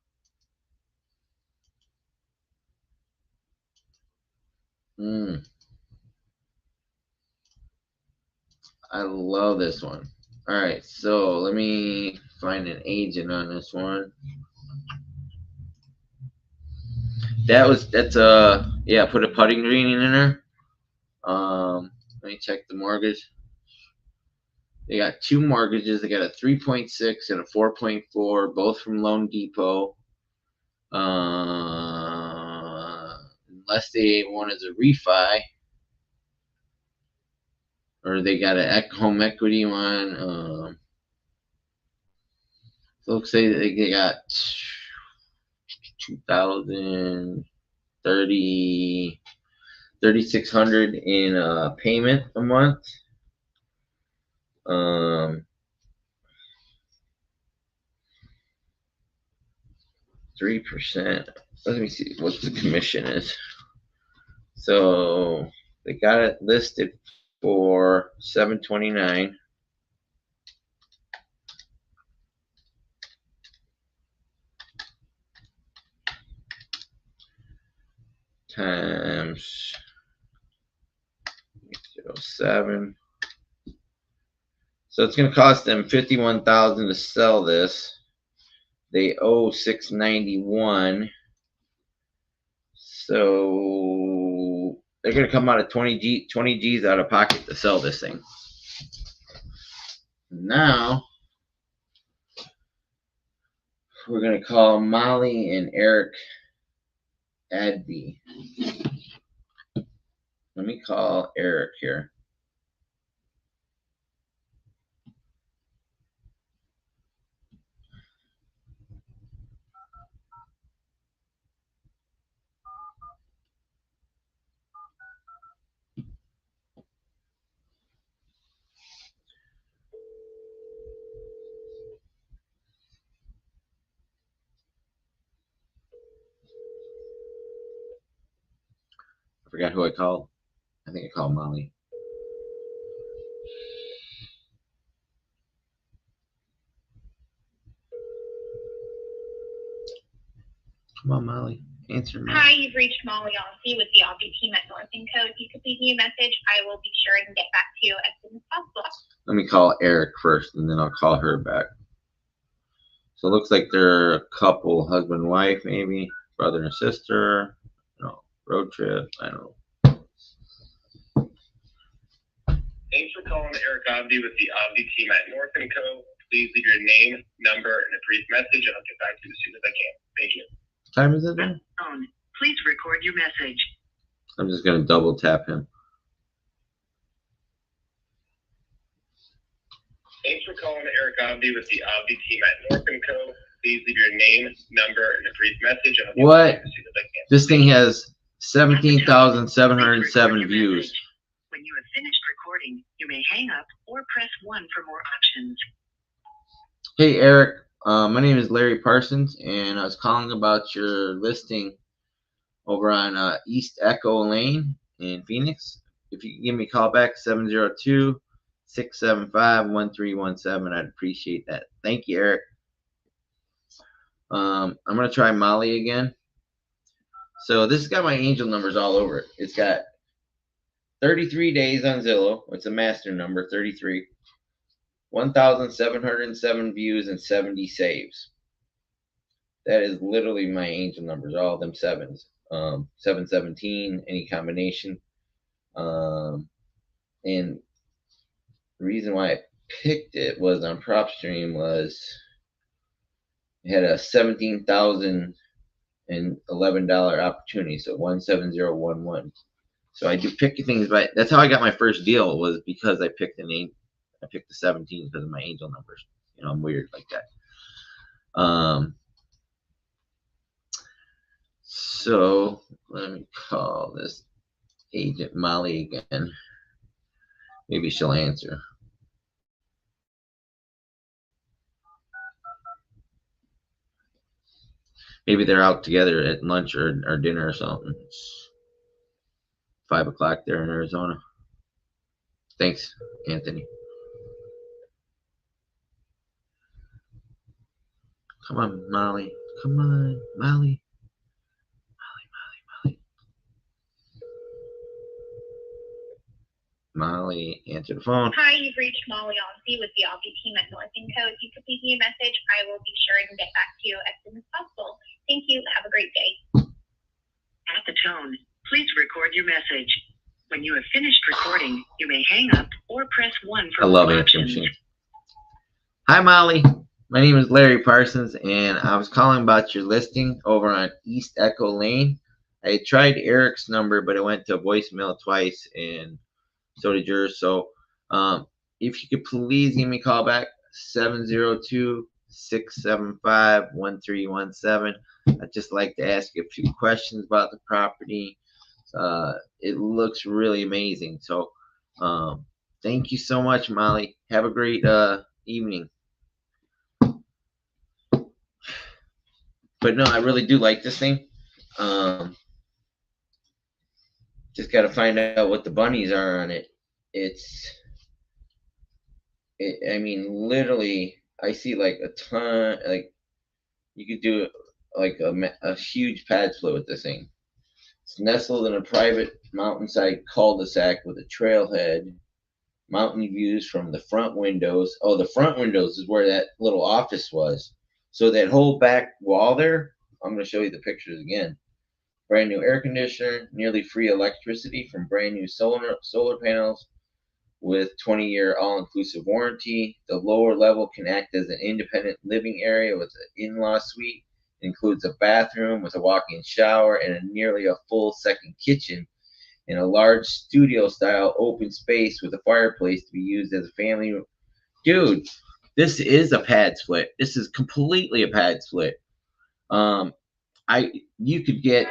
I love this one. All right, so let me find an agent on this one. That's yeah, put a putting green in there. Let me check the mortgage. They got 2 mortgages. They got a 3.6 and a 4.4, both from Loan Depot. Unless they want as a refi, or they got a home equity one. So looks like they got 2,030, 3,600 in payment a month. 3%. Let me see what the commission is. So they got it listed for $729. Times 0.07. So it's going to cost them $51,000 to sell this. They owe $691. So they're going to come out of 20 G's out of pocket to sell this thing. Now we're going to call Molly and Eric Adby. Let me call Eric here. Forgot who I called. I think I called Molly. Come on, Molly. Answer me. Hi, you've reached Molly Ossie with the Aussie team at North & Co. If you could leave me a message, I will be sure and get back to you as soon as possible. Let me call Eric first, and then I'll call her back. So it looks like they're a couple, husband and wife, maybe, brother and sister, road trip, I don't know. Thanks for calling Eric Obdi with the Obdi team at North & Co. Please leave your name, number, and a brief message, and I'll get back to you as soon as I can. Thank you. What time is it now? Please record your message. I'm just going to double tap him. Thanks for calling Eric Obdi with the Obdi team at North & Co. Please leave your name, number, and a brief message, and I'll get back to you as soon as I can. This thing has 17,707 views. When you have finished recording, you may hang up or press 1 for more options. Hey, Eric. My name is Larry Parsons, and I was calling about your listing over on East Echo Lane in Phoenix. If you can give me a call back, 702-675-1317, I'd appreciate that. Thank you, Eric. I'm going to try Molly again. So this has got my angel numbers all over it. It's got 33 days on Zillow. It's a master number, 33. 1,707 views and 70 saves. That is literally my angel numbers, all of them sevens. 717, any combination. And the reason why I picked it was on PropStream was it had a $17,011 opportunity, so 17011. So I do pick things, but that's how I got my first deal, was because I picked the name. I picked the 17 because of my angel numbers. I'm weird like that. So let me call this agent Molly again. Maybe she'll answer. Maybe they're out together at lunch or dinner or something. It's 5 o'clock there in Arizona. Thanks, Anthony. Come on, Molly. Come on, Molly. Molly, answer the phone. Hi, you've reached Molly Ossie with the Aussie team at North & Co. If you could leave me a message, I will be sure and get back to you as soon as possible. Thank you. Have a great day. At the tone, please record your message. When you have finished recording, you may hang up or press 1 for more options. Hi, Molly. My name is Larry Parsons, and I was calling about your listing over on East Echo Lane. I tried Eric's number, but it went to voicemail twice, and so did yours. So if you could please give me a call back, 702-675-1317. I'd just like to ask you a few questions about the property. It looks really amazing. So thank you so much, Molly. Have a great evening. But no, I really do like this thing. Just got to find out what the bunnies are on it. I mean, literally, I see like a ton, like you could do like a huge pad split with this thing. It's nestled in a private mountainside cul-de-sac with a trailhead, mountain views from the front windows. Oh, the front windows is where that little office was. So that whole back wall there, I'm going to show you the pictures again. Brand new air conditioner, nearly free electricity from brand new solar panels with 20-year all-inclusive warranty. The lower level can act as an independent living area with an in-law suite. It includes a bathroom with a walk-in shower and nearly a full second kitchen, and a large studio-style open space with a fireplace to be used as a family room. Dude, this is a pad split. This is completely a pad split. You could get.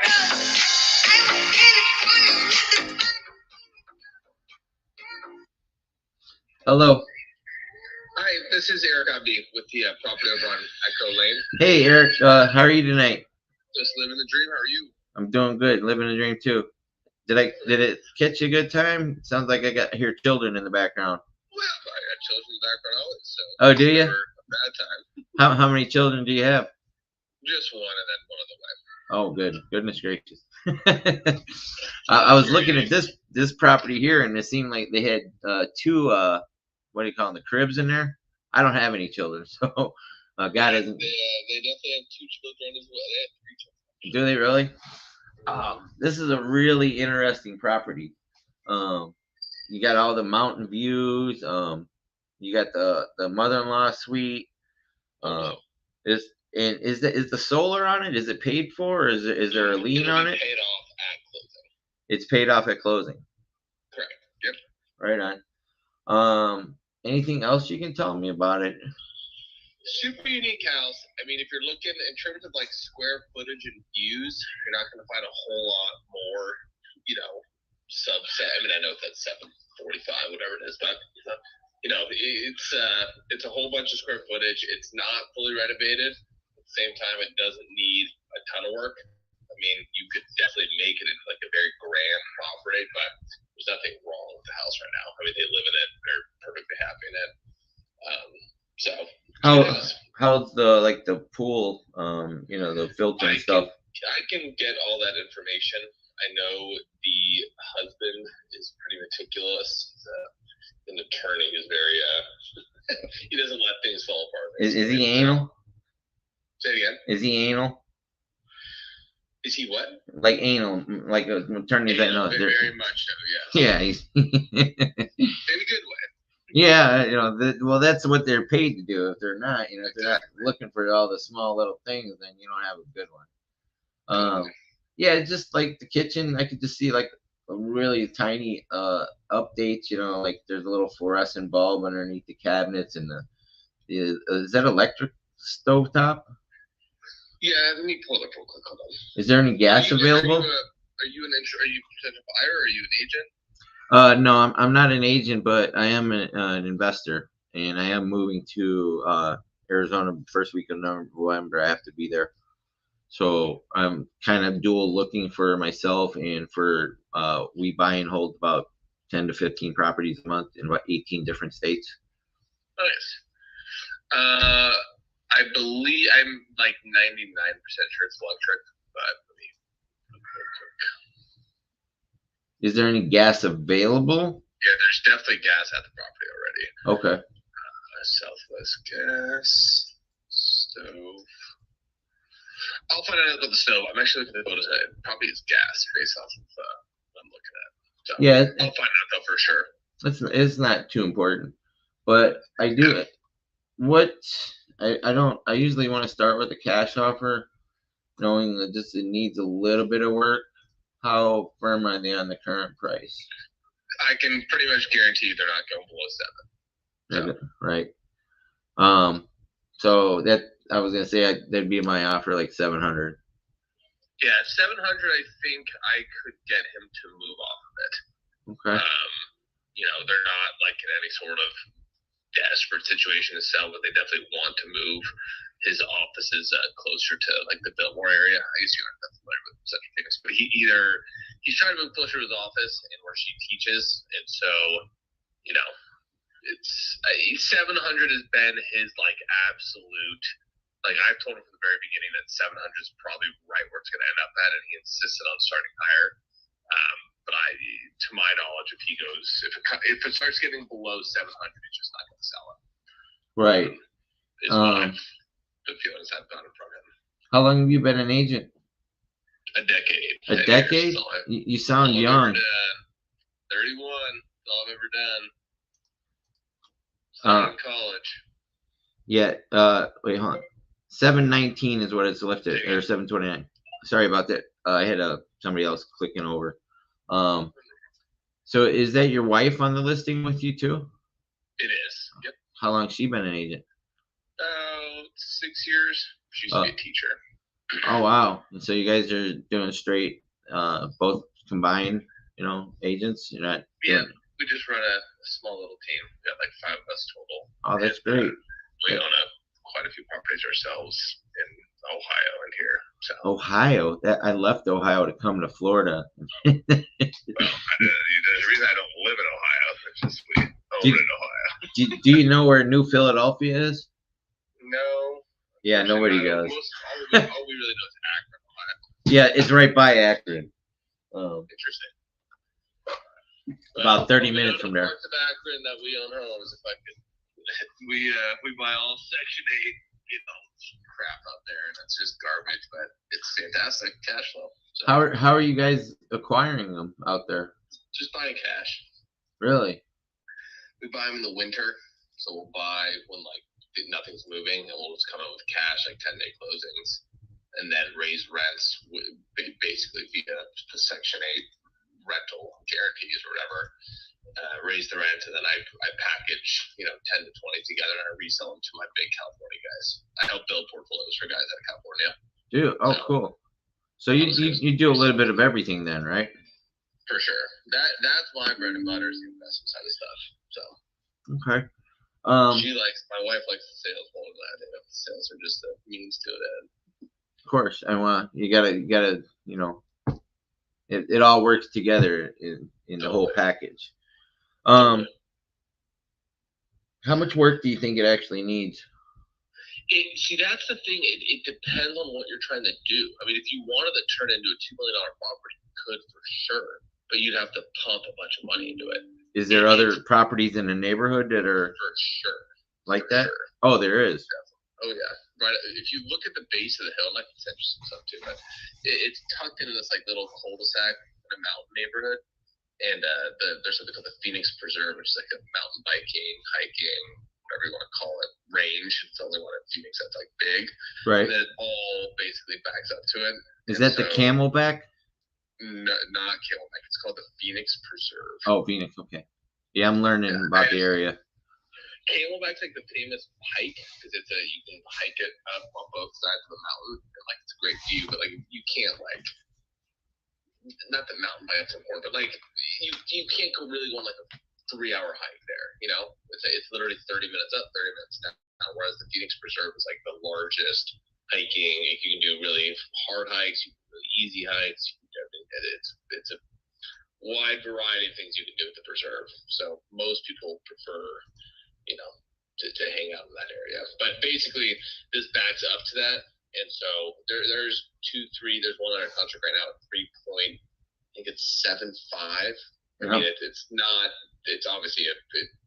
Hello. Hi, this is Eric Obdi with the property over on Echo Lane. Hey, Eric. How are you tonight? Just living the dream. How are you? I'm doing good. Living the dream too. Did it catch you a good time? Sounds like I hear children in the background. Well, I got children in the background always, so Oh, do you? never a bad time. How many children do you have? Just one, and then one of the wife. Oh, good. Goodness gracious. I was looking at this property here, and it seemed like they had two what do you call them, the cribs in there. I don't have any children, so God doesn't. They definitely have 2 children as well. They have 3 children. Do they really? This is a really interesting property. You got all the mountain views. You got the mother-in-law suite. Is the solar on it? Is it paid for? Or is there a lien on it? Paid off at closing. It's paid off at closing. Correct. Yep. Right on. Anything else you can tell me about it? Super unique house. I mean, if you're looking in terms of like square footage and views, you're not going to find a whole lot more, subset. I mean, I know that's 745, whatever it is, but it's a whole bunch of square footage. It's not fully renovated. At the same time, it doesn't need a ton of work. I mean, you could definitely make it into like a very grand property, but there's nothing wrong with the house right now. I mean, they live in it; they're perfectly happy in it. How's the pool? The filter and stuff. I can get all that information. I know the husband is pretty meticulous. An attorney is very he doesn't let things fall apart. Is he anal? Say it again. Is he anal? Is he what? Like anal, like attorneys that know. Very much so, yes. Yeah, he's in a good way. Yeah, well, that's what they're paid to do. If they're not, if they're not looking for all the small little things, then you don't have a good one. Yeah, just like the kitchen, I could just see like a really tiny updates. Like there's a little fluorescent bulb underneath the cabinets, and is that electric stovetop? Yeah, let me pull it up real quick. Hold on. Is there any gas available? Are you a potential buyer, or are you an agent? No, I'm not an agent, but I am an investor, and I am moving to Arizona first week of November. I have to be there, so I'm kind of dual looking for myself and for we buy and hold about 10 to 15 properties a month in about 18 different states. Nice. I believe I'm like 99% sure it's electric, but let me look real quick. Is there any gas available? Yeah, there's definitely gas at the property already. Okay. Southwest gas stove. I'll find out about the stove. I'm actually looking at the photos. It probably is gas based off of what I'm looking at. So yeah, I'll find out though for sure. It's not too important, but I do. I usually want to start with a cash offer, knowing that it needs a little bit of work. How firm are they on the current price? I can pretty much guarantee you they're not going below 7. So. Right. So that I was gonna say that'd be my offer, like 700. Yeah, 700. I think I could get him to move off of it. Okay. They're not like in any sort of desperate situation to sell, but they definitely want to move. His office is closer to like the Biltmore area. I guess you aren't that familiar with such things, but he's trying to move closer to his office and where she teaches, and so it's 700 has been his like absolute. Like I've told him from the very beginning that 700 is probably right where it's going to end up at, and he insisted on starting higher. But to my knowledge, if it starts getting below 700, he's just not going to sell it. Right. Is what the feelings I've gotten from him. How long have you been an agent? A decade. A decade? You sound young. 31. That's all I've ever done. In college. Yeah. Wait, hold on. 719 is what it's listed, or 729. Sorry about that. I had somebody else clicking over. So is that your wife on the listing with you too? It is. Yep. How long has she been an agent? 6 years. She used to be a teacher. Oh wow! And so you guys are doing straight, both combined, agents. You're not. Yeah, we just run a small little team. We got like 5 of us total. Oh, that's great. We own quite a few properties ourselves in Ohio in here. So. Ohio? That I left Ohio to come to Florida. Well, there's a reason I don't live in Ohio. It's just we own in Ohio. Do you know where New Philadelphia is? No. Yeah, nobody does. All we really know is Akron, Ohio. Yeah, it's right by Akron. Interesting. About 30 minutes from there. Parts of Akron that we own homes. If I could, we buy all Section 8, crap up there, and it's just garbage. But it's fantastic cash flow. So, how are you guys acquiring them out there? just buying cash. Really? We buy them in the winter, so we'll buy when nothing's moving, and we'll just come out with cash, like 10-day closings, and then raise rents basically via the Section 8 rental guarantees or whatever. Raise the rent, and then I package 10 to 20 together, and I resell them to my big California guys. I help build portfolios for guys out of California. Dude, oh, cool. So you do a little bit of everything then, right? For sure. That's my bread and butter is the investment side of stuff. So. Okay. My wife likes the sales more than I think. The sales are just the means to it. Of course, and you gotta it all works together in the whole package. How much work do you think it actually needs? See, that's the thing. It depends on what you're trying to do. I mean, if you wanted to turn it into a $2 million property, you could for sure, but you'd have to pump a bunch of money into it. Is there other properties in the neighborhood that are for sure like that? Sure. Oh, there is. Oh yeah, right. If you look at the base of the hill, and I can send you some stuff too, but it's tucked into this little cul-de-sac in a mountain neighborhood, and there's something called the Phoenix Preserve, which is like a mountain biking, hiking, whatever you want to call it, range. It's the only one in Phoenix that's big. Right. And it all basically backs up to it. Is that the Camelback? No, not Camelback. It's called the Phoenix Preserve. Oh, Phoenix. Okay. Yeah, I'm learning about the area. Camelback's the famous hike because you can hike it up on both sides of the mountain, and it's a great view. But you can't not that mountain bike's important, but you can't go really go on a 3-hour hike there. It's literally 30 minutes up, 30 minutes down. Whereas the Phoenix Preserve is the largest hiking. You can do really hard hikes, you can do really easy hikes. It's a wide variety of things you can do at the preserve. So most people prefer, to hang out in that area. But basically, this backs up to that. And so there's there's one under contract right now at 3 point, I think it's 7.5. I mean, it's not, it's obviously a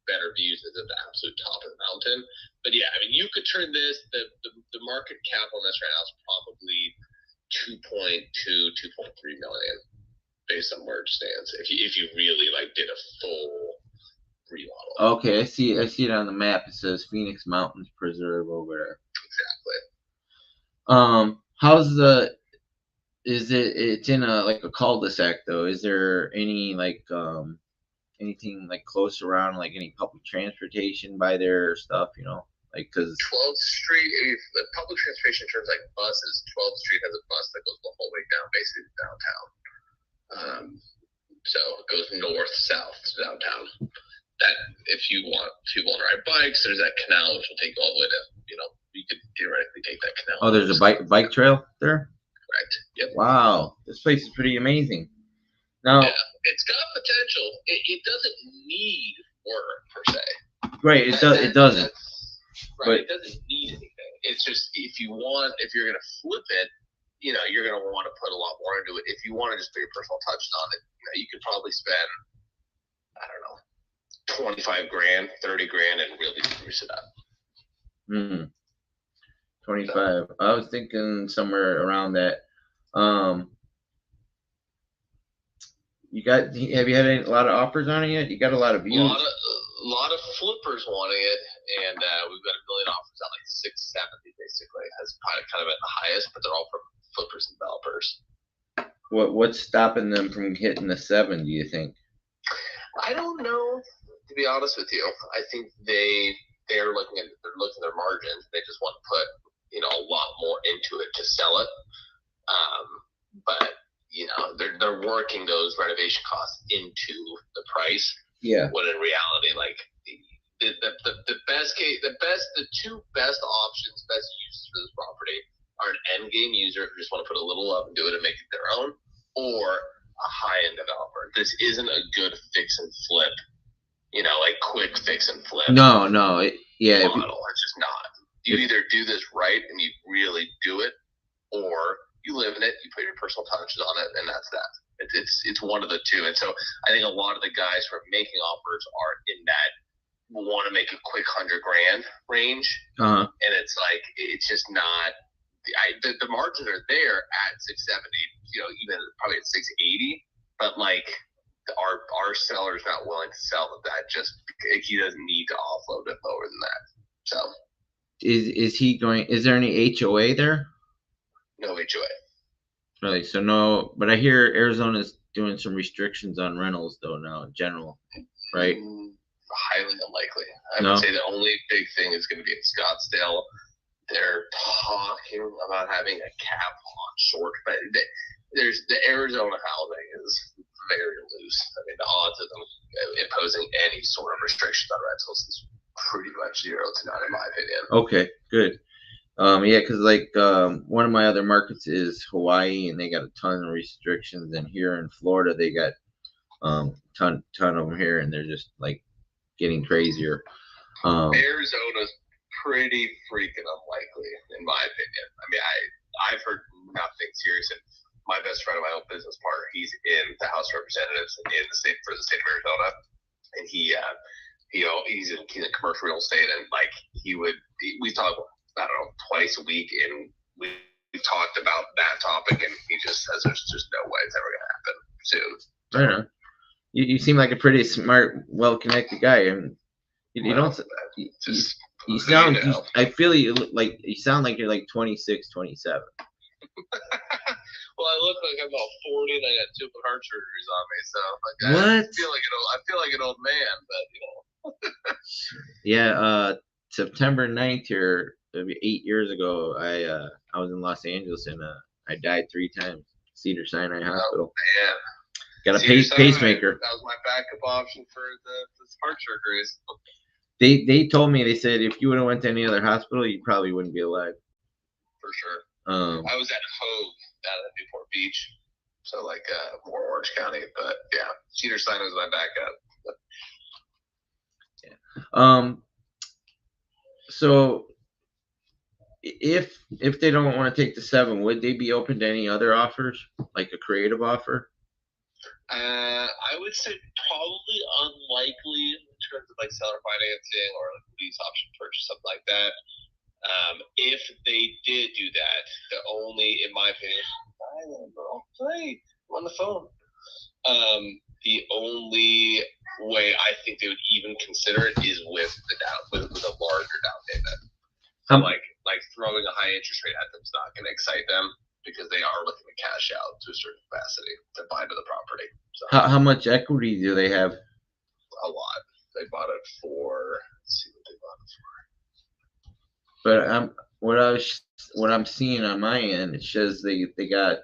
better views at the absolute top of the mountain. But yeah, I mean, you could turn this, the market cap on this right now is probably 2.2, 2.3 million based on where it stands. If you really did a full remodel. Okay, I see it on the map. It says Phoenix Mountains Preserve over there. Exactly. How's it's in a cul-de-sac though? Is there any anything close around, any public transportation by there or stuff, because 12th Street, if the public transportation in terms buses, 12th Street has a bus that goes the whole way down basically downtown. So it goes north, south to downtown. That if you want people to ride bikes, there's that canal which will take you all the way to, you could theoretically take that canal. Oh, there's a bike trail there? Correct. Yep. Wow. This place is pretty amazing. Now, yeah, it's got potential. It doesn't need work per se. Right, it doesn't. Right, but it doesn't need anything. It's just if you're gonna flip it, you're gonna want to put a lot more into it. If you want to just put your personal touch on it, you could probably spend, I don't know, 25 grand, 30 grand, and really spruce it up. 25. I was thinking somewhere around that. Have you had a lot of offers on it yet? You got a lot of views. A lot of flippers wanting it, and we've got 1 million offers at 670 basically. Has kind of at the highest, but they're all from flippers and developers. What's stopping them from hitting the 7? Do you think? I don't know. To be honest with you, I think they're looking at their margins. They just want to put a lot more into it to sell it. But they're working those renovation costs into the price. Yeah. When in reality, the two best options, best uses for this property are an end game user who just want to put a little up and do it and make it their own, or a high-end developer. This isn't a good fix and flip, like quick fix and flip. No, model. It's just not. You either do this right and you really do it, or you live in it, you put your personal touches on it, and that's that. It's one of the two. And so I think a lot of the guys who are making offers are in that want to make a quick $100,000 range, and it's just not. The margins are there at 670, even probably at 680, but like our seller's not willing to sell at that. Just he doesn't need to offload it lower than that. So is he going? Is there any HOA there? No HOA. Really? So no, but I hear Arizona's doing some restrictions on rentals though now in general, right? Highly unlikely. I would say the only big thing is going to be in Scottsdale. They're talking about having a cap on short, but there's the Arizona housing is very loose. I mean, the odds of them imposing any sort of restrictions on rentals is pretty much 0 to none, in my opinion. Okay, good. Yeah, because like one of my other markets is Hawaii, and they got a ton of restrictions, and here in Florida they got ton of them here, and they're just like getting crazier. Arizona's pretty freaking unlikely, in my opinion. I mean, I've heard nothing serious. And my best friend, my old business partner, he's in the House of Representatives for the state of Arizona, and he's in commercial real estate, and like we talk, I don't know, twice a week, and we've talked about that topic, and he just says there's just no way it's ever gonna happen soon. I don't know. You seem like a pretty smart, well-connected guy, and you don't. You sound. I feel you sound like you're like 26, 27. Well, I look like I'm about 40, and I got 2 heart surgeries on me, so like, what? I feel like an old man, but Yeah. September 9th here, 8 years ago, I was in Los Angeles, and I died 3 times. Cedars-Sinai Hospital. Oh, man. Got a pacemaker. That was my backup option for the heart surgeries. They told me, they said if you would have went to any other hospital, you probably wouldn't be alive. For sure. I was at Hove down at Newport Beach, so like more Orange County, but yeah, Cedars-Sinai was my backup. Yeah. So if they don't want to take the 7, would they be open to any other offers, like a creative offer? I would say probably unlikely in terms of like seller financing or like lease option purchase, something like that. If they did do that, the only, in my opinion, I'm on the phone. The only way I think they would even consider it is with a larger down payment. So like throwing a high interest rate at them is not going to excite them, because they are looking to cash out to a certain capacity to buy into the property. So, how much equity do they have? A lot. They bought it for. Let's see what they bought But it for. what I'm seeing on my end, it shows they got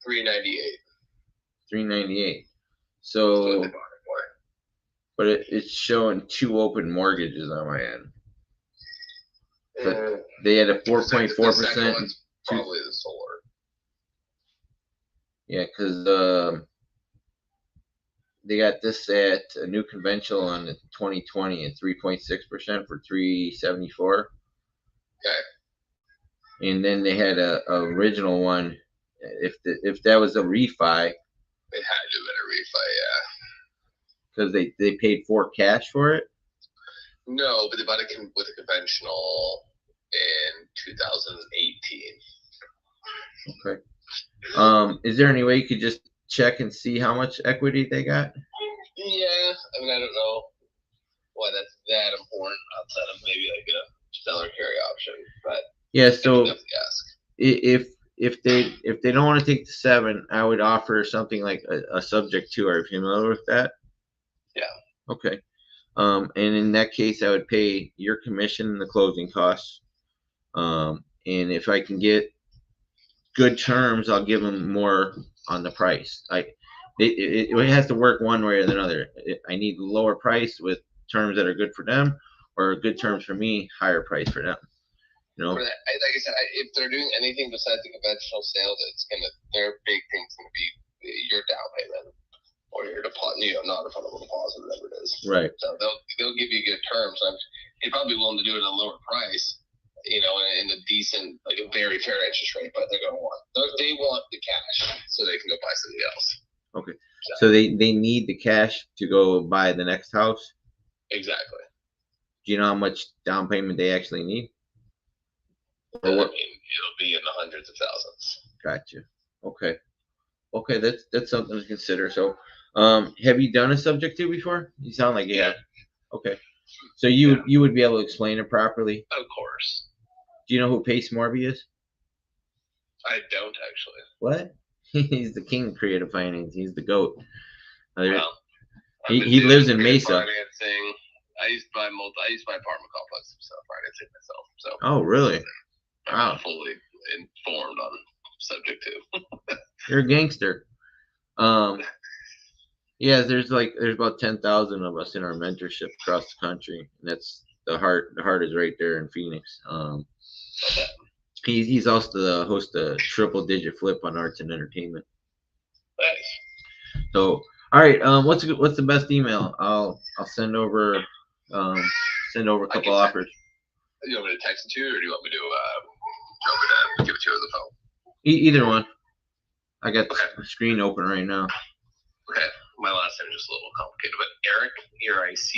$398. So, but it's showing 2 open mortgages on my end. But they had a 4.4%. Probably the solar. Yeah, because they got this at a new conventional on the 2020 at 3.6% for $374. Okay. And then they had a original one. If that was a refi, it had to have been a refi, yeah. Because they paid for cash for it. No, but they bought it with a conventional in 2018. Okay. Is there any way you could just check and see how much equity they got? Yeah, I mean, I don't know why that's that important outside of maybe like a seller carry option, but yeah. So ask. If they don't want to take the 7, I would offer something like a subject to. Are you familiar with that? Yeah. Okay. And in that case, I would pay your commission and the closing costs. And if I can get good terms, I'll give them more on the price. It has to work one way or the other. I need lower price with terms that are good for them, or good terms for me, higher price for them. You know, like I said, if they're doing anything besides the conventional sales, their big thing's gonna be your down payment or your deposit, non-refundable deposit, whatever it is. right? So they'll give you good terms. You're probably willing to do it at a lower price, in a decent, like a very fair interest rate, but they want the cash so they can go buy something else. Okay, so they need the cash to go buy the next house. Exactly. Do you know how much down payment they actually need? Or what? I mean, it'll be in the hundreds of thousands. Gotcha. Okay, that's something to consider. So, have you done a subject to before? You sound like you have. Okay, so you would be able to explain it properly. Of course. Do you know who Pace Morby is? I don't actually. What? He's the king of creative finance. He's the GOAT. Well, he lives in Mesa. Financing. I used to buy apartment complex and stuff financing myself. So. Oh, really? I'm fully informed on subject to. You're a gangster. Yeah, there's about 10,000 of us in our mentorship across the country, and that's the heart. The heart is right there in Phoenix. He's also the host of Triple Digit Flip on Arts and Entertainment. Nice. So, all right. What's the best email? I'll send over a couple offers. You want me to text it to you, or do you want me to give it to you over the phone? Either one. I got the screen open right now. Okay. My last name is just a little complicated, but Eric, ERIC,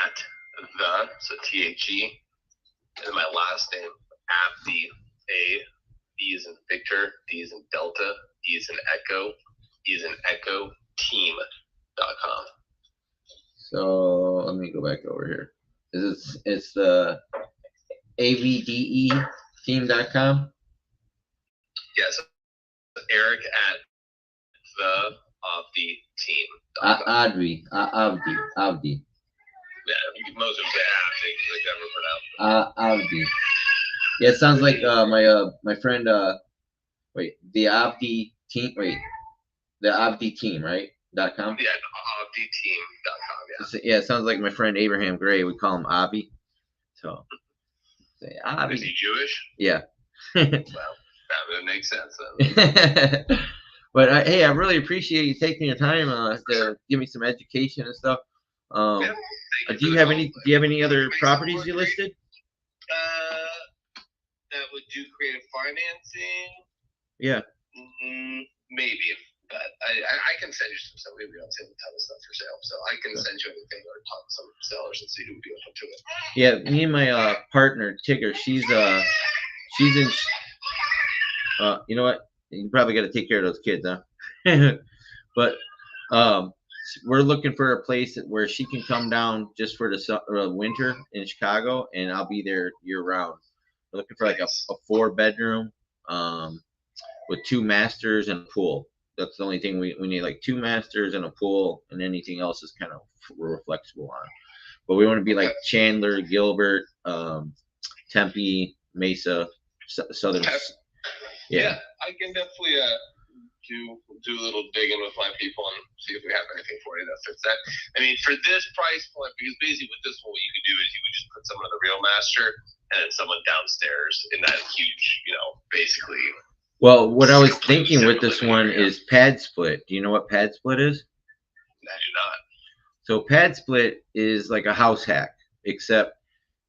at the, so THE, and my last name, Abdi, A, B is in Victor, D is in Delta, E is in Echo, E is in Echo, team.com. So let me go back over here. It's the AVDE team.com? Yes. Eric at the of the team. Abdi. Yeah, most of them say Abdi because they never pronounce it. Abdi. Yeah, it sounds like my friend the Abdi team the Abdi team, right? .com? Yeah, abditeam.com, yeah, it sounds like my friend Abraham Gray. We call him Abby. So say Abby. Is he Jewish? Yeah. Well, that would make sense then. But hey, I really appreciate you taking your time to give me some education and stuff. Do you have any other properties you listed? That would do creative financing. Yeah. Maybe, but I can send you some stuff. We don't have a ton of stuff for sale, so I can send you anything or talk to some sellers and see who would be open to it. Yeah, me and my partner Tigger, she's in. You know what? You probably got to take care of those kids, huh? But we're looking for a place where she can come down just for the winter in Chicago, and I'll be there year round. We're looking for like a 4-bedroom with 2 masters and a pool. That's the only thing we need, like 2 masters and a pool, and anything else is kind of we're flexible on. But we want to be like Chandler, Gilbert, Tempe, Mesa, Southern. Yeah, I can definitely do a little digging with my people and see if we have anything for you that fits that. I mean, for this price point, because basically with this one, what you could do is you would just put someone in the real master and then someone downstairs in that huge, basically. Well, what I was thinking with this one is pad split. Do you know what pad split is? I do not. So pad split is like a house hack, except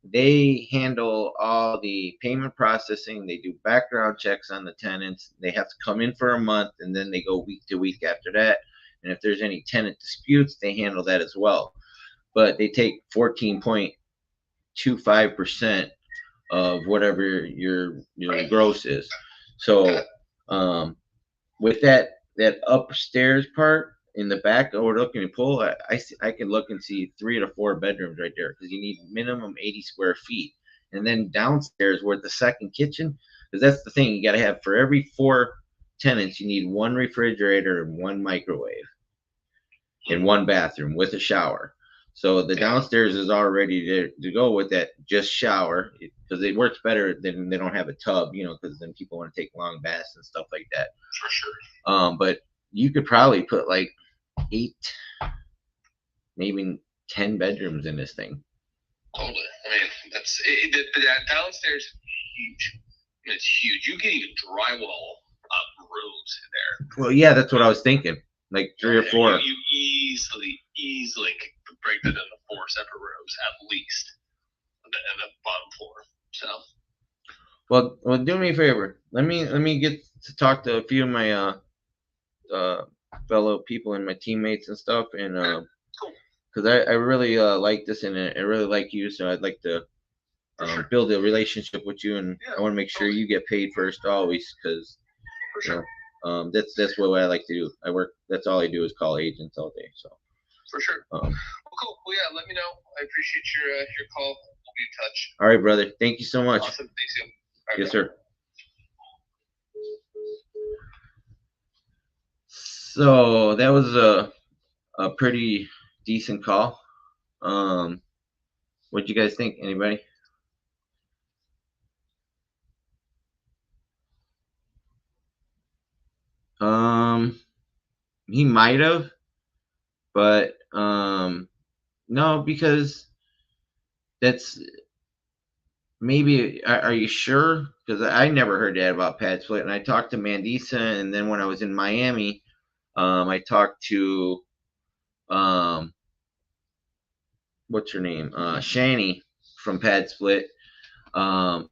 they handle all the payment processing. They do background checks on the tenants. They have to come in for a month, and then they go week to week after that. And if there's any tenant disputes, they handle that as well. But they take 14.25% of whatever your gross is. So with that upstairs part in the back overlooking the pool, I can look and see 3 to 4 bedrooms right there, because you need minimum 80 square feet. And then downstairs with the second kitchen, because that's the thing, you got to have for every 4 tenants, you need 1 refrigerator and 1 microwave and 1 bathroom with a shower. So the downstairs is all ready to go with that just shower, because it works better than they don't have a tub, because then people want to take long baths and stuff like that. For sure. But you could probably put like 8, maybe 10 bedrooms in this thing. Totally. I mean, that downstairs is huge. I mean, it's huge. You can even drywall up rooms in there. Well, yeah, that's what I was thinking. Like 3 or 4. You easily could break that into 4 separate rooms at least, and the bottom floor. So. Well, do me a favor. Let me get to talk to a few of my fellow people and my teammates and stuff, and because I really like this and I really like you, so I'd like to build a relationship with you, and I want to make sure you get paid first always, because you know, that's what I like to do. That's all I do is call agents all day. So for sure. Well, cool. Well, yeah. Let me know. I appreciate your call. We'll be in touch. All right, brother. Thank you so much. Awesome. Thanks, you. Right, yes, sir. So that was a pretty decent call. What'd you guys think? Anybody? He might have, but no, because that's maybe. Are you sure? Because I never heard that about pad split, and I talked to Mandisa, and then when I was in Miami, I talked to what's her name, Shani from Pad Split. I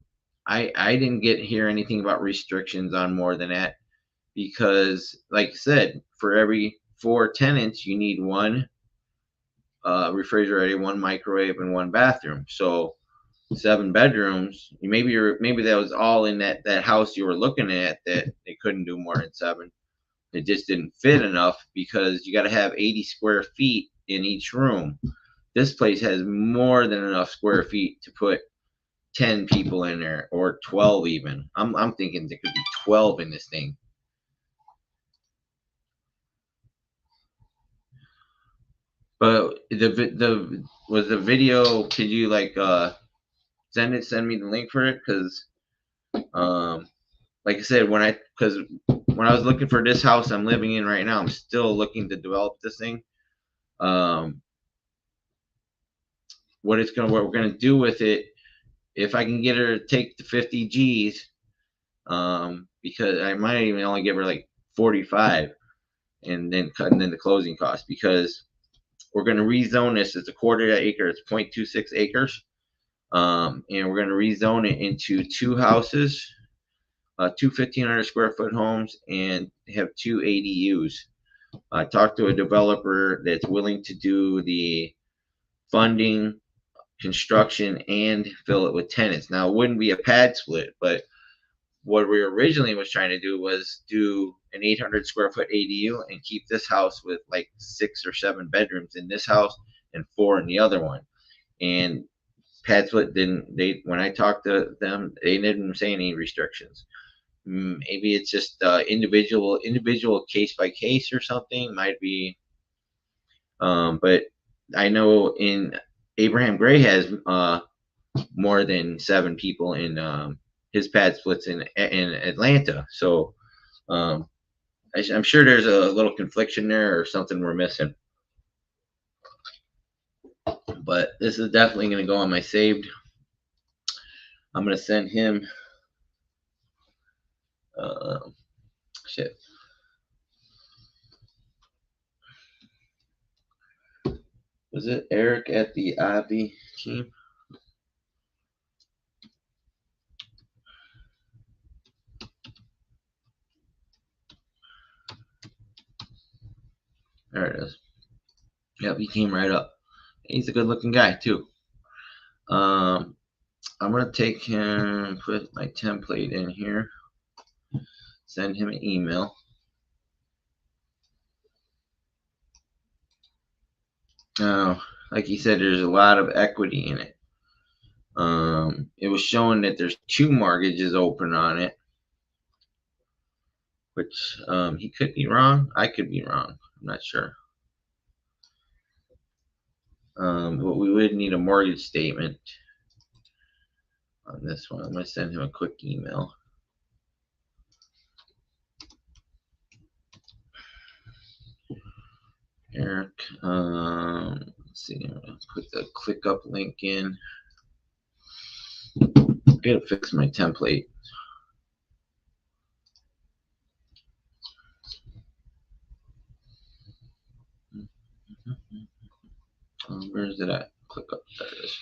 didn't hear anything about restrictions on more than that, because like I said, for every 4 tenants you need 1 refrigerator, 1 microwave, and 1 bathroom. So 7 bedrooms. Maybe that was all in that house you were looking at, that they couldn't do more than 7. It just didn't fit enough, because you got to have 80 square feet in each room. This place has more than enough square feet to put 10 people in there, or 12 even. I'm thinking there could be 12 in this thing. But the video, could you like send me the link for it? Because like I said, when I was looking for this house I'm living in right now, I'm still looking to develop this thing. What we're gonna do with it, if I can get her to take the 50 G's, because I might even only give her like 45, and then the closing costs, because we're going to rezone this. It's a 1/4 acre. It's 0.26 acres. And we're going to rezone it into 2 houses, 2 1,500 square foot homes, and have 2 ADUs. I talked to a developer that's willing to do the funding, construction, and fill it with tenants. Now, it wouldn't be a pad split, but what we originally was trying to do was do an 800 square foot ADU and keep this house with like 6 or 7 bedrooms in this house and 4 in the other one. And pad split when I talked to them, they didn't say any restrictions. Maybe it's just individual case by case or something, might be. But I know in Abraham Gray has more than 7 people in his pad splits in Atlanta. So I'm sure there's a little confliction there or something we're missing. But this is definitely going to go on my saved. I'm going to send him shit. Was it Eric at the Ivy team? There it is. Yep, he came right up. He's a good looking guy too. I'm gonna take him, put my template in here, send him an email. Now, like he said, there's a lot of equity in it. It was showing that there's 2 mortgages open on it, which he could be wrong. I could be wrong. I'm not sure. But we would need a mortgage statement on this one. I'm going to send him a quick email. Eric, let's let's see. I'm gonna put the ClickUp link in. I gotta fix my template. Where's it at? ClickUp. There it is.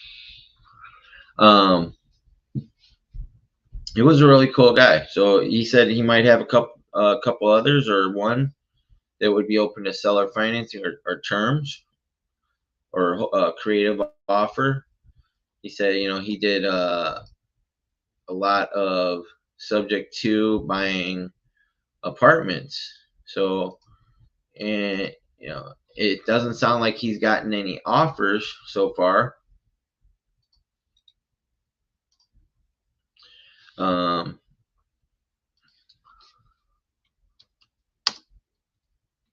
He was a really cool guy. So he said he might have a couple others, or one that would be open to seller financing or terms or creative offer. He said, you know, he did a lot of subject to buying apartments. So, and you know, it doesn't sound like he's gotten any offers so far.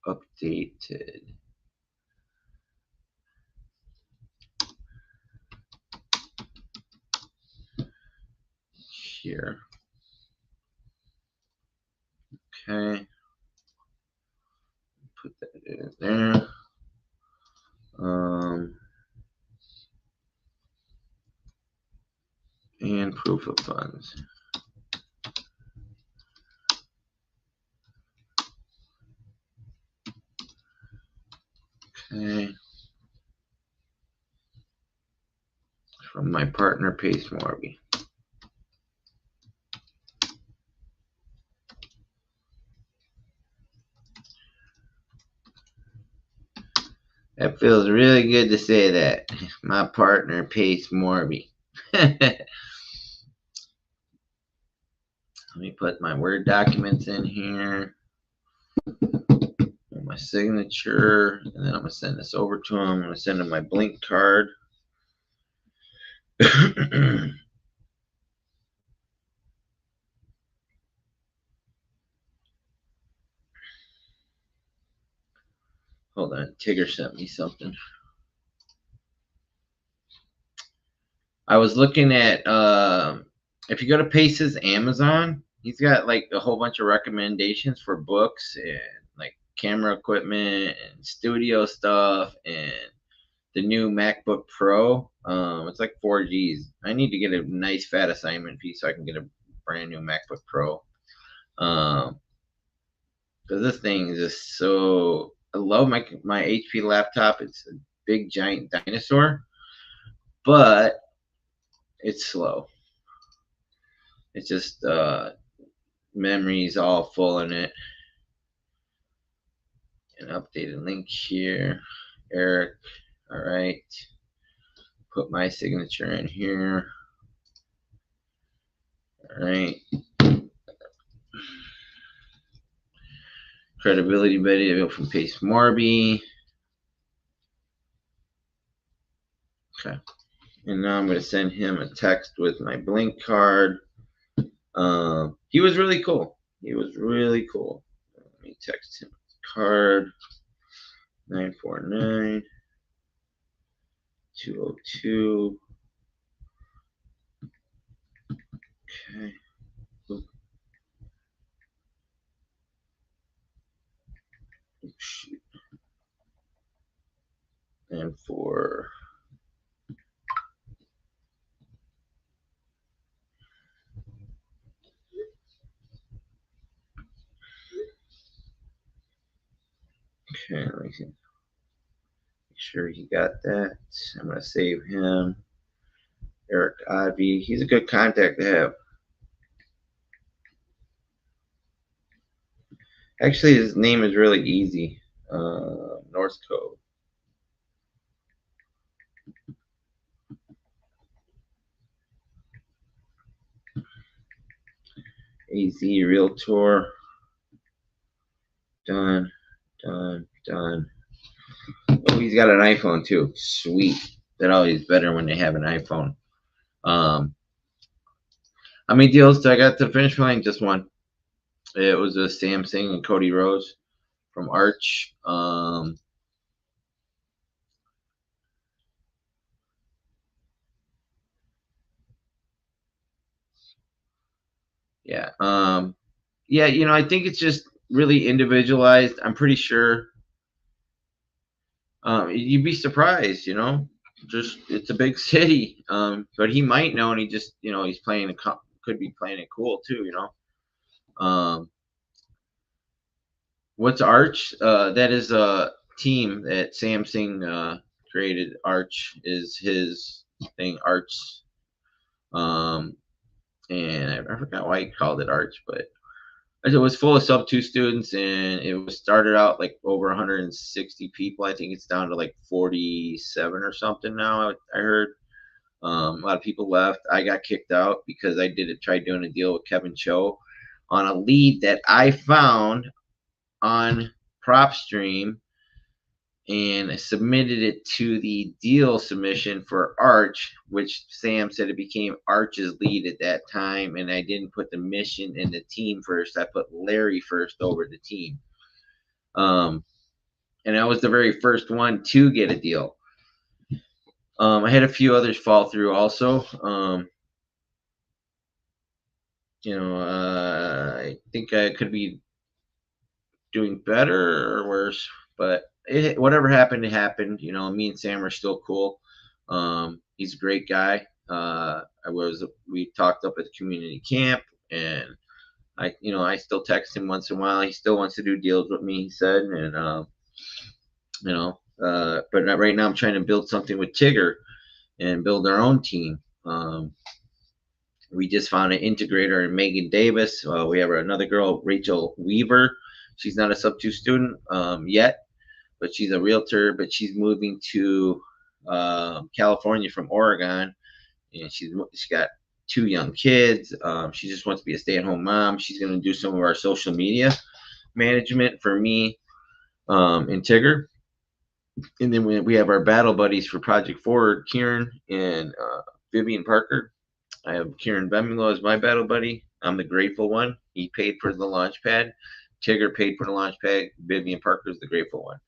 Updated. Here. Okay. Put that in there. And proof of funds. Okay. From my partner, Pace Morby. That feels really good to say that. My partner, Pace Morby. Let me put my Word documents in here. My signature. And then I'm going to send this over to him. I'm going to send him my Blink card. Hold on. Tigger sent me something. I was looking at, if you go to Pace's Amazon, he's got like a whole bunch of recommendations for books and like camera equipment and studio stuff and the new MacBook Pro. It's like 4Gs. I need to get a nice fat assignment piece so I can get a brand new MacBook Pro. Because this thing is just so. I love my HP laptop. It's a big giant dinosaur, but it's slow. It's just memory's all full in it. An updated link here, Eric. All right, put my signature in here. All right. Credibility video from Pace Morby. Okay. And now I'm going to send him a text with my Blink card. He was really cool. He was really cool. Let me text him card 949 202. Okay. Oops, shoot. And for okay, let me see. Make sure he got that. I'm gonna save him. Eric Ivy. He's a good contact to have. Actually, his name is really easy. North Cove. AZ Realtor. Done. Oh, he's got an iPhone too. Sweet. That always better when they have an iPhone. How many deals did I got to finish line? Just one. It was a Samsung and Cody Rose from Arch. Yeah. Yeah, you know, I think it's just really individualized. I'm pretty sure You'd be surprised, you know. Just it's a big city, but he might know, and he just, you know, he's playing could be playing it cool too, you know. What's Arch? That is a team that Samsung created. Arch is his thing, Arch. And I forgot why he called it Arch, but it was full of sub 2 students, and it was started out like over 160 people. I think it's down to like 47 or something now. I heard a lot of people left. I got kicked out because I tried doing a deal with Kevin Cho on a lead that I found on PropStream, and I submitted it to the deal submission for Arch, which Sam said it became Arch's lead at that time, and I didn't put the mission and the team first. I put Larry first over the team. And I was the very first one to get a deal. I had a few others fall through also. I think I could be doing better or worse, but whatever happened, it happened. You know, me and Sam are still cool. He's a great guy. We talked up at the community camp, and I still text him once in a while. He still wants to do deals with me, he said, and but right now I'm trying to build something with Tigger and build our own team. We just found an integrator in Megan Davis. We have another girl, Rachel Weaver. She's not a sub 2 student yet, but she's a realtor, but she's moving to California from Oregon, and she got 2 young kids. She just wants to be a stay-at-home mom. She's going to do some of our social media management for me and Tigger. And then we have our battle buddies for Project Forward, Kieran and Vivian Parker. I have Kieran Bemulo as my battle buddy. I'm the grateful one. He paid for the launch pad. Tigger paid for the launch pad. Vivian Parker is the grateful one.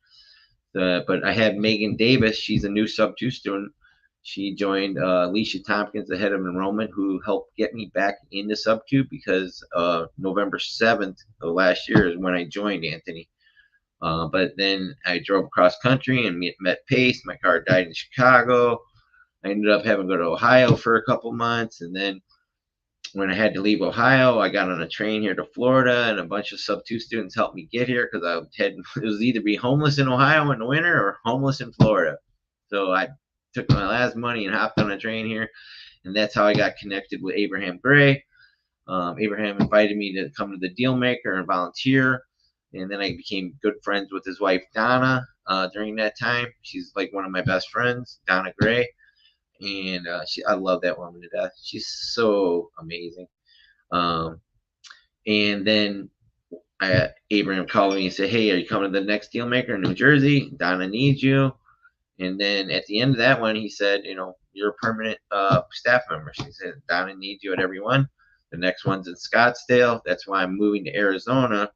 But I have Megan Davis. She's a new sub 2 student. She joined Alicia Tompkins, the head of enrollment, who helped get me back into sub 2 because November 7th of last year is when I joined Anthony. But then I drove across country and met Pace. My car died in Chicago. I ended up having to go to Ohio for a couple months. And then when I had to leave Ohio, I got on a train here to Florida, and a bunch of sub 2 students helped me get here because it was either be homeless in Ohio in the winter or homeless in Florida. So I took my last money and hopped on a train here. And that's how I got connected with Abraham Gray. Abraham invited me to come to the Dealmaker and volunteer. And then I became good friends with his wife, Donna, during that time. She's like one of my best friends, Donna Gray. And I love that woman to death. She's so amazing. And then Abraham called me and said, "Hey, are you coming to the next Dealmaker in New Jersey? Donna needs you." And then at the end of that one, he said, "You're a permanent staff member." He said, "Donna needs you at every one. The next one's in Scottsdale. That's why I'm moving to Arizona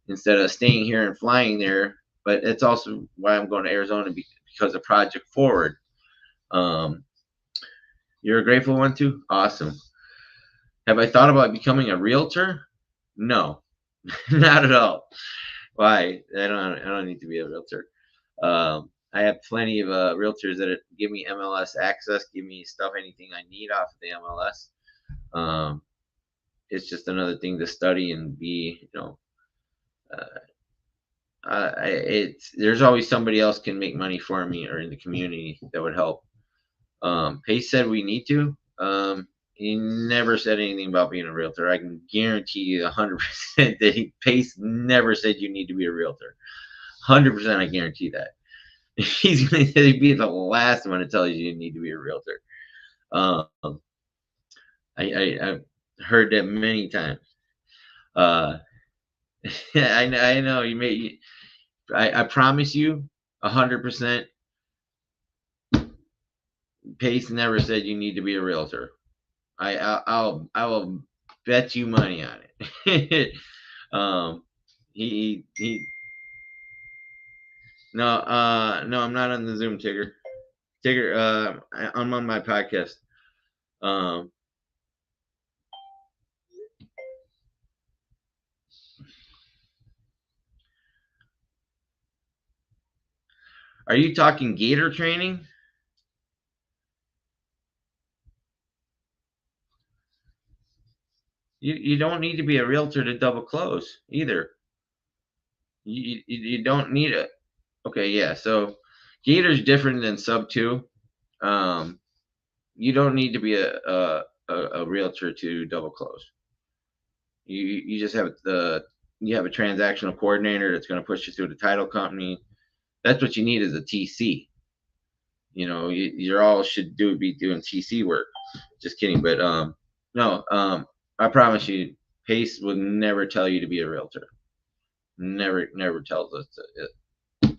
instead of staying here and flying there. But it's also why I'm going to Arizona because of Project Forward." You're a grateful one too? Awesome. Have I thought about becoming a realtor? No, not at all. Why? I don't need to be a realtor. I have plenty of realtors that give me MLS access, give me stuff, anything I need off of the MLS. It's just another thing to study and be, there's always somebody else can make money for me or in the community that would help. Pace said we need to. He never said anything about being a realtor. I can guarantee you 100% that Pace never said you need to be a realtor. 100% I guarantee that. He's going to be the last one to tell you need to be a realtor. I've heard that many times. I know you may. I promise you 100%. Pace never said you need to be a realtor. I will bet you money on it. He no, I'm not on the Zoom, Tigger. I'm on my podcast. All Are you talking gator training? You don't need to be a realtor to double close either. You don't need it. Okay, yeah. So gator's different than sub 2. You don't need to be a realtor to double close. You just have you have a transactional coordinator that's going to push you through the title company. That's what you need is a TC. You know, you're all should be doing TC work. Just kidding, but no, I promise you, Pace will never tell you to be a realtor. Never tells us it.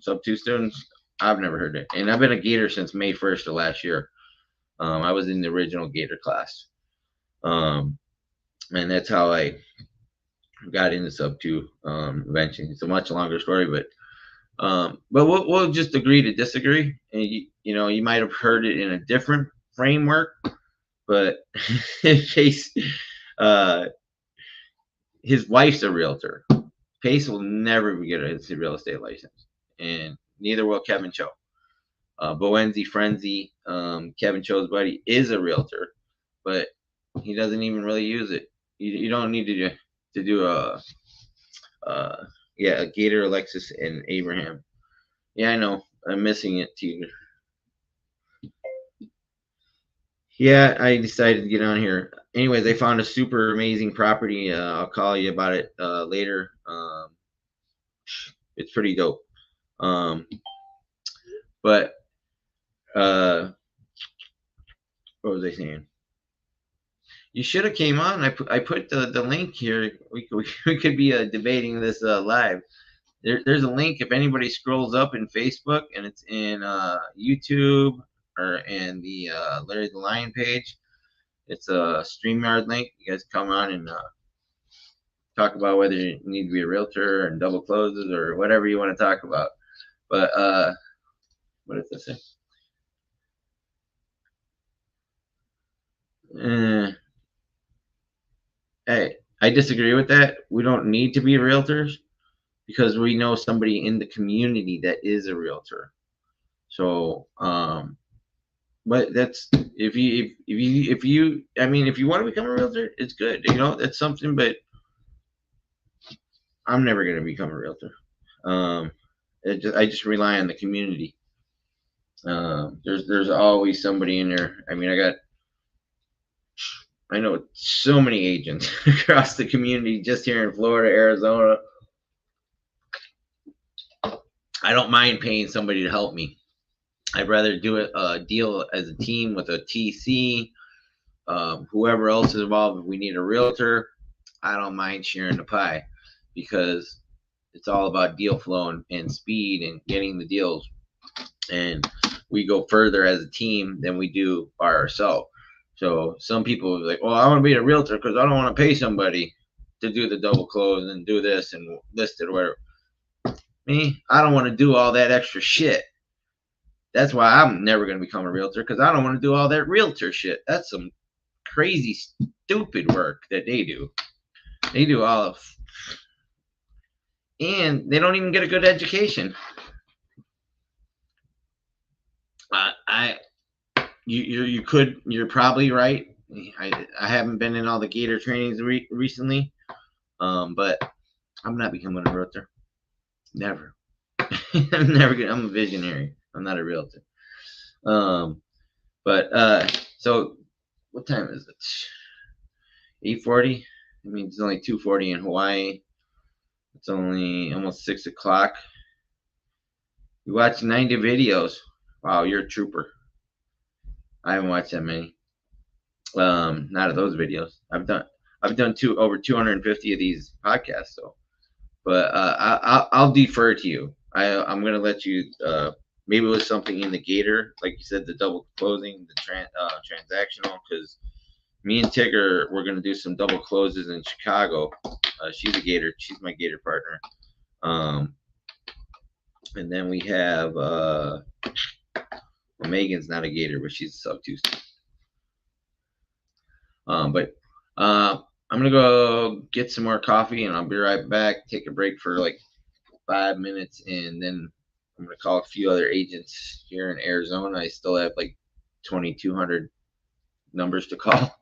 Sub 2 students, I've never heard it, and I've been a Gator since May 1st of last year. I was in the original Gator class, and that's how I got into sub 2 eventually. It's a much longer story, but we'll just agree to disagree. And you know, you might have heard it in a different framework, but Pace, his wife's a realtor. Pace will never get a real estate license, and neither will Kevin Cho. Boenzi Frenzy, Kevin Cho's buddy, is a realtor, but he doesn't even really use it. You don't need to do a Gator, Alexis, and Abraham. Yeah, I know. I'm missing it, Tigger. Yeah, I decided to get on here. Anyways, I found a super amazing property. I'll call you about it later. It's pretty dope. But what was I saying? You should have came on. I put the link here. We could be debating this live. There's a link if anybody scrolls up in Facebook, and it's in YouTube or in the Larry the Lion page. It's a StreamYard link. You guys come on and talk about whether you need to be a realtor and double closes or whatever you want to talk about. But what does this say? Hey, I disagree with that. We don't need to be realtors because we know somebody in the community that is a realtor. So, but that's if you I mean, if you want to become a realtor, it's good. You know, that's something. But I'm never gonna become a realtor. I just rely on the community. There's always somebody in there. I mean, I know so many agents across the community just here in Florida, Arizona. I don't mind paying somebody to help me. I'd rather do a deal as a team with a TC, whoever else is involved. If we need a realtor, I don't mind sharing the pie because it's all about deal flow and speed and getting the deals. And we go further as a team than we do by ourselves. So some people are like, well, I want to be a realtor because I don't want to pay somebody to do the double close and do this and list it or whatever. Me, I don't want to do all that extra shit. That's why I'm never going to become a realtor because I don't want to do all that realtor shit. That's some crazy, stupid work that they do. They do all of, and they don't even get a good education. You're probably right. I haven't been in all the Gator trainings recently, but I'm not becoming a realtor. Never. I'm a visionary. I'm not a realtor. So what time is it? 8:40. I mean, it's only 2:40 in Hawaii. It's only almost 6 o'clock. You watched 90 videos. Wow, you're a trooper. I haven't watched that many. Not of those videos. I've done over 250 of these podcasts. So, but I'll defer to you. I'm gonna let you. Maybe it was something in the Gator, like you said, the double closing, the transactional. Because me and Tigger, we're gonna do some double closes in Chicago. She's a Gator. She's my Gator partner. And then we have Megan's not a Gator, but she's a sub 2. But I'm gonna go get some more coffee, and I'll be right back. Take a break for like 5 minutes, and then I'm gonna call a few other agents here in Arizona. I still have like 2,200 numbers to call,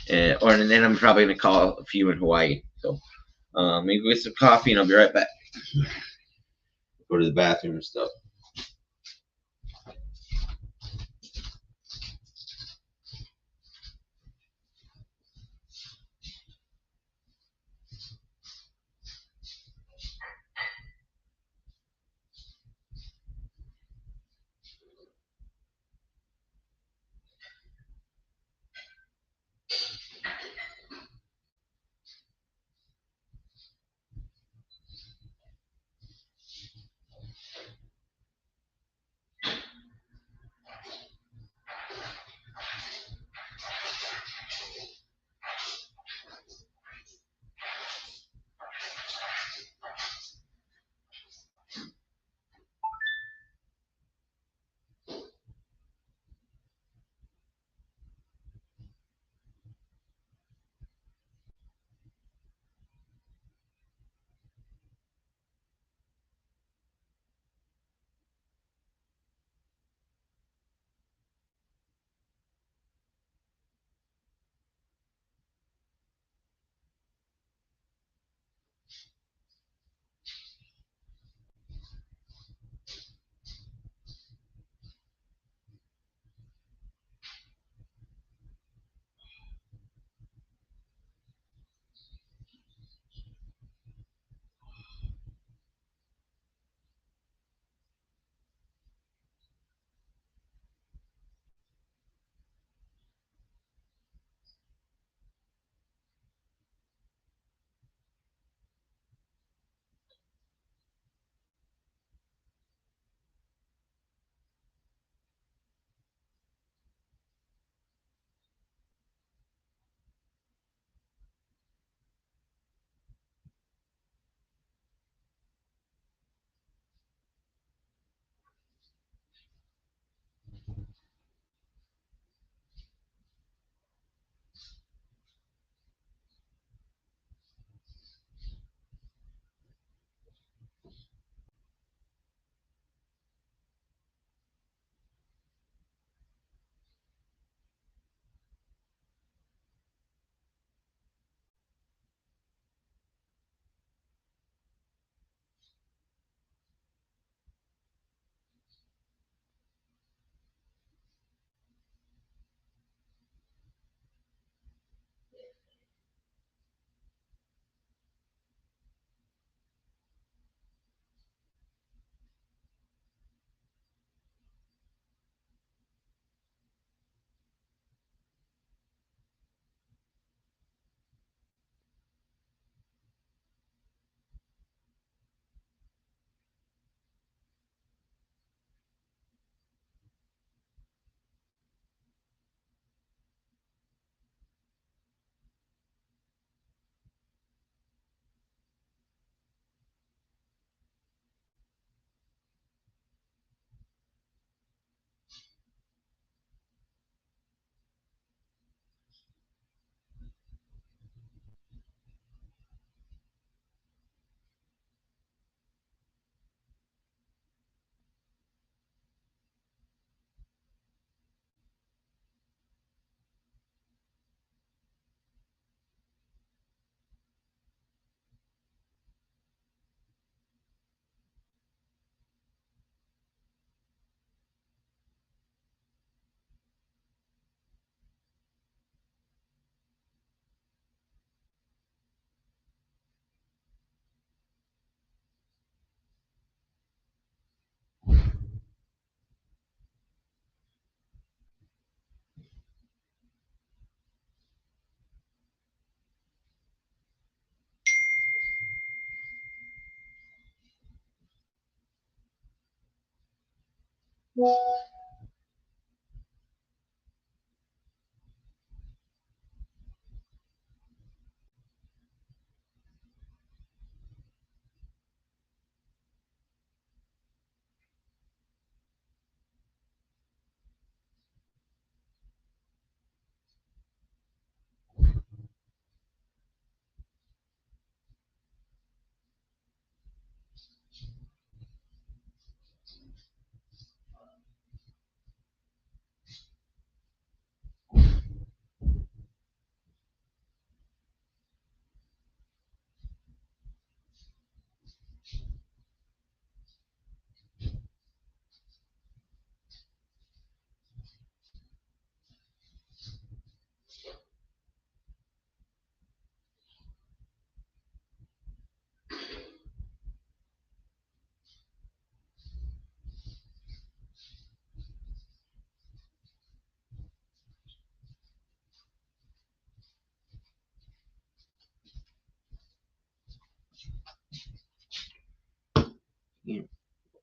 and then I'm probably gonna call a few in Hawaii. So maybe get some coffee, and I'll be right back. Go to the bathroom and stuff.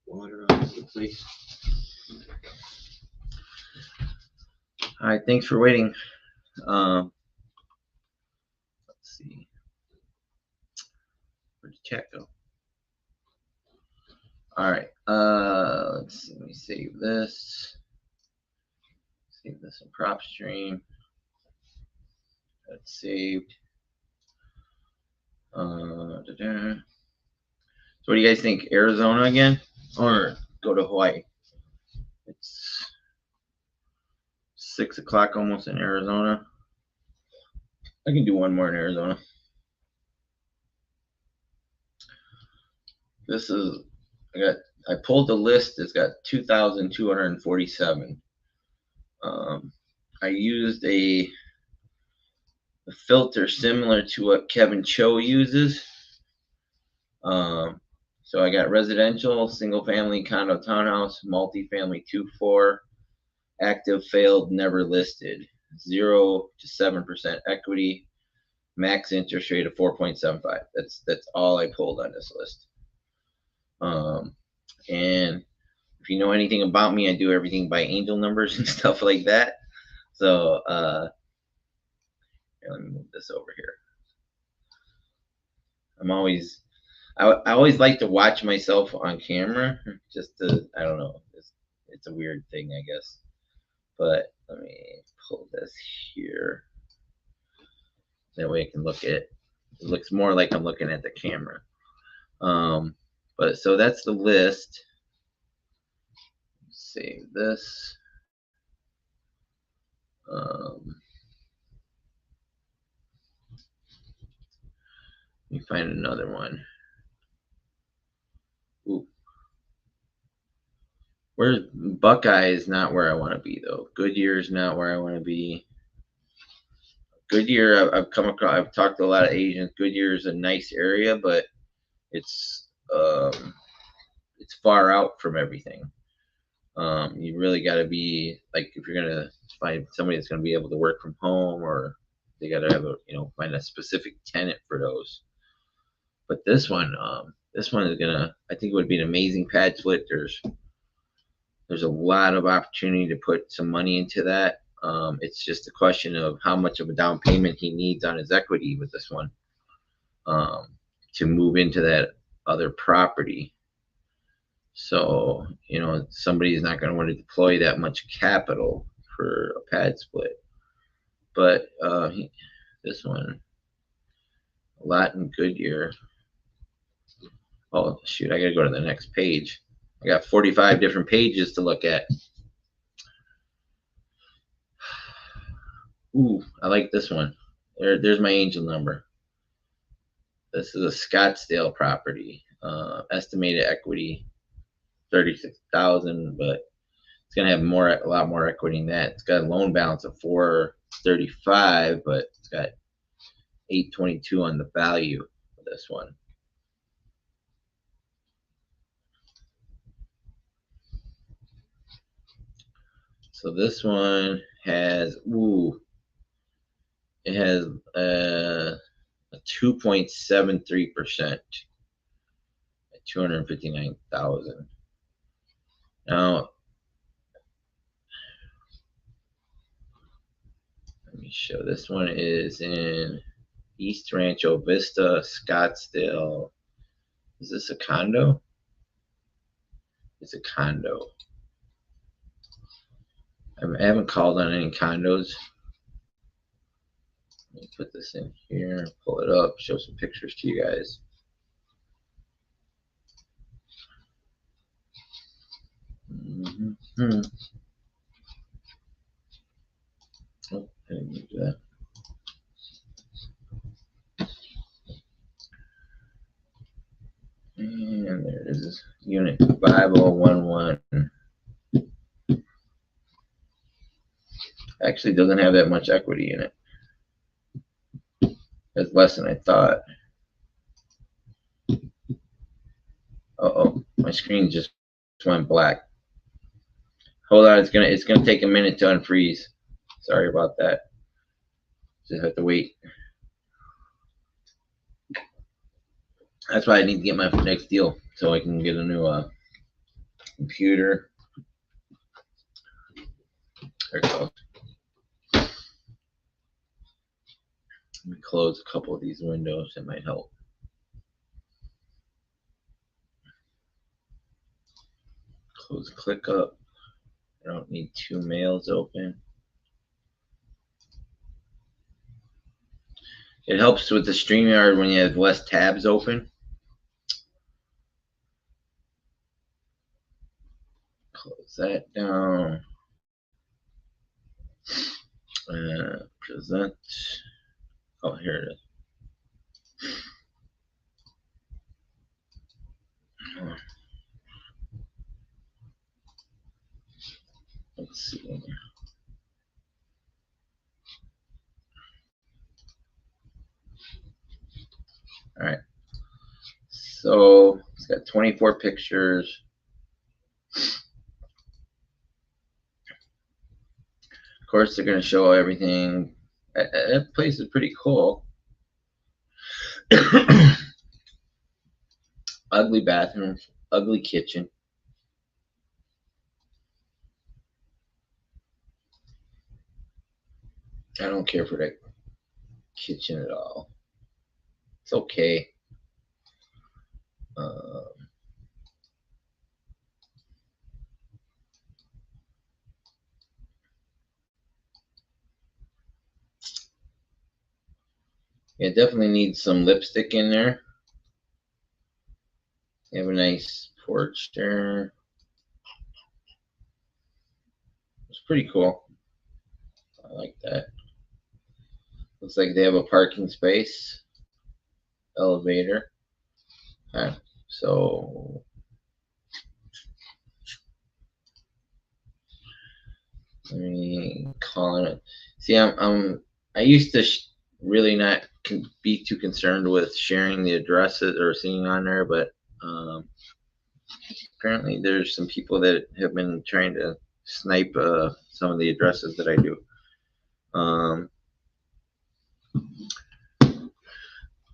Water all over the place. All right, thanks for waiting. Let's see. Where'd the chat go? All right. Let's see. Let me save this. Save this in prop stream. That's saved. So what do you guys think? Arizona again, or go to Hawaii? It's 6 o'clock almost in Arizona. I can do one more in Arizona. This is, I pulled the list. It's got 2,247. I used a filter similar to what Kevin Cho uses. So I got residential, single family, condo, townhouse, multifamily, 2-4, active, failed, never listed, 0 to 7% equity, max interest rate of 4.75. That's all I pulled on this list. And if you know anything about me, I do everything by angel numbers and stuff like that. So here, let me move this over here. I always like to watch myself on camera, just to, I don't know, it's a weird thing, I guess. But let me pull this here. That way I can look at it. It looks more like I'm looking at the camera. But so that's the list. Save this. Let me find another one. Ooh. Where's Buckeye is not where I want to be though. Goodyear is not where I want to be. Goodyear, I've come across. I've talked to a lot of agents. Goodyear is a nice area, but it's far out from everything. You really got to be like, if you're gonna find somebody that's gonna be able to work from home, or they got to have a, find a specific tenant for those. But this one is gonna, I think it would be an amazing pad split. There's a lot of opportunity to put some money into that. It's just a question of how much of a down payment he needs on his equity with this one to move into that other property. So, somebody's not going to want to deploy that much capital for a pad split. But this one, a lot in Goodyear. Oh, shoot, I got to go to the next page. I got 45 different pages to look at. Ooh, I like this one. There's my angel number. This is a Scottsdale property. Estimated equity 36,000, but it's gonna have a lot more equity than that. It's got a loan balance of 435, but it's got 822 on the value of this one. So this one has it has a 2.73% at 259,000. Now, let me show. This one is in East Rancho Vista, Scottsdale. Is this a condo? It's a condo. I haven't called on any condos. Let me put this in here, pull it up, show some pictures to you guys. Oh, I didn't do that. And there it is, unit 5011. Actually doesn't have that much equity in it. It's less than I thought. Uh-oh, my screen just went black. Hold on, it's gonna take a minute to unfreeze. Sorry about that. Just have to wait. That's why I need to get my next deal so I can get a new computer. There it goes. Let me close a couple of these windows. That might help. Close ClickUp. I don't need two mails open. It helps with the StreamYard when you have less tabs open. Close that down. Present. Oh, here it is. Let's see. All right. So it's got 24 pictures. Of course, they're going to show everything. That place is pretty cool. Ugly bathroom, ugly kitchen. I don't care for that kitchen at all. It's okay. It definitely needs some lipstick in there. You have a nice porch there. It's pretty cool. I like that. Looks like they have a parking space, elevator. All right, so let me call it. See, I used to really not be too concerned with sharing the addresses or seeing on there, but apparently there's some people that have been trying to snipe some of the addresses that I do.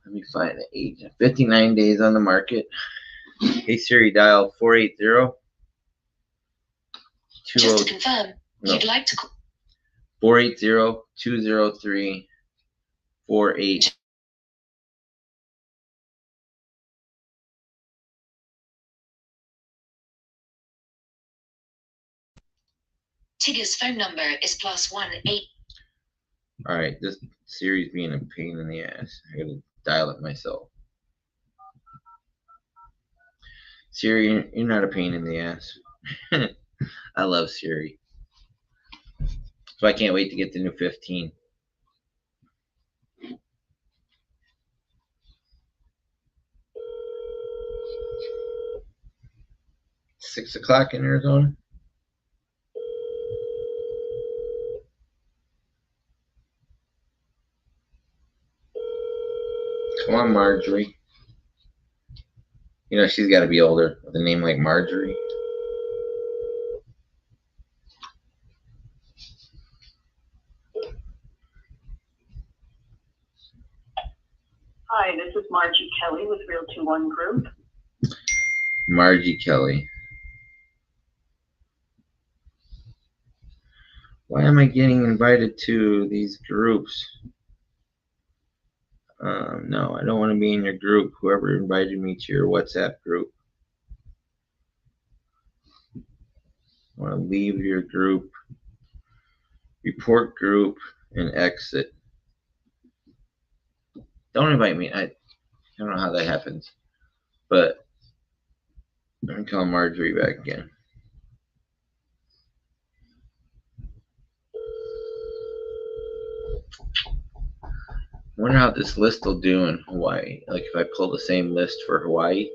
Let me find the agent. 59 days on the market. Hey Siri, dial 480. Just to confirm, you'd like to call 480-203-48. Tigger's phone number is +18. All right, this Siri's being a pain in the ass. I gotta dial it myself. Siri, you're not a pain in the ass. I love Siri. So I can't wait to get the new 15. $6 o'clock in Arizona. Come on, Marjorie. You know, she's got to be older with a name like Marjorie. Hi, this is Margie Kelly with Realty One Group. Margie Kelly. Why am I getting invited to these groups? No, I don't want to be in your group. Whoever invited me to your WhatsApp group. I want to leave your group, report group, and exit. Don't invite me. I don't know how that happens, but let me call Marjorie back again. I wonder how this list will do in Hawaii. Like if I pull the same list for Hawaii.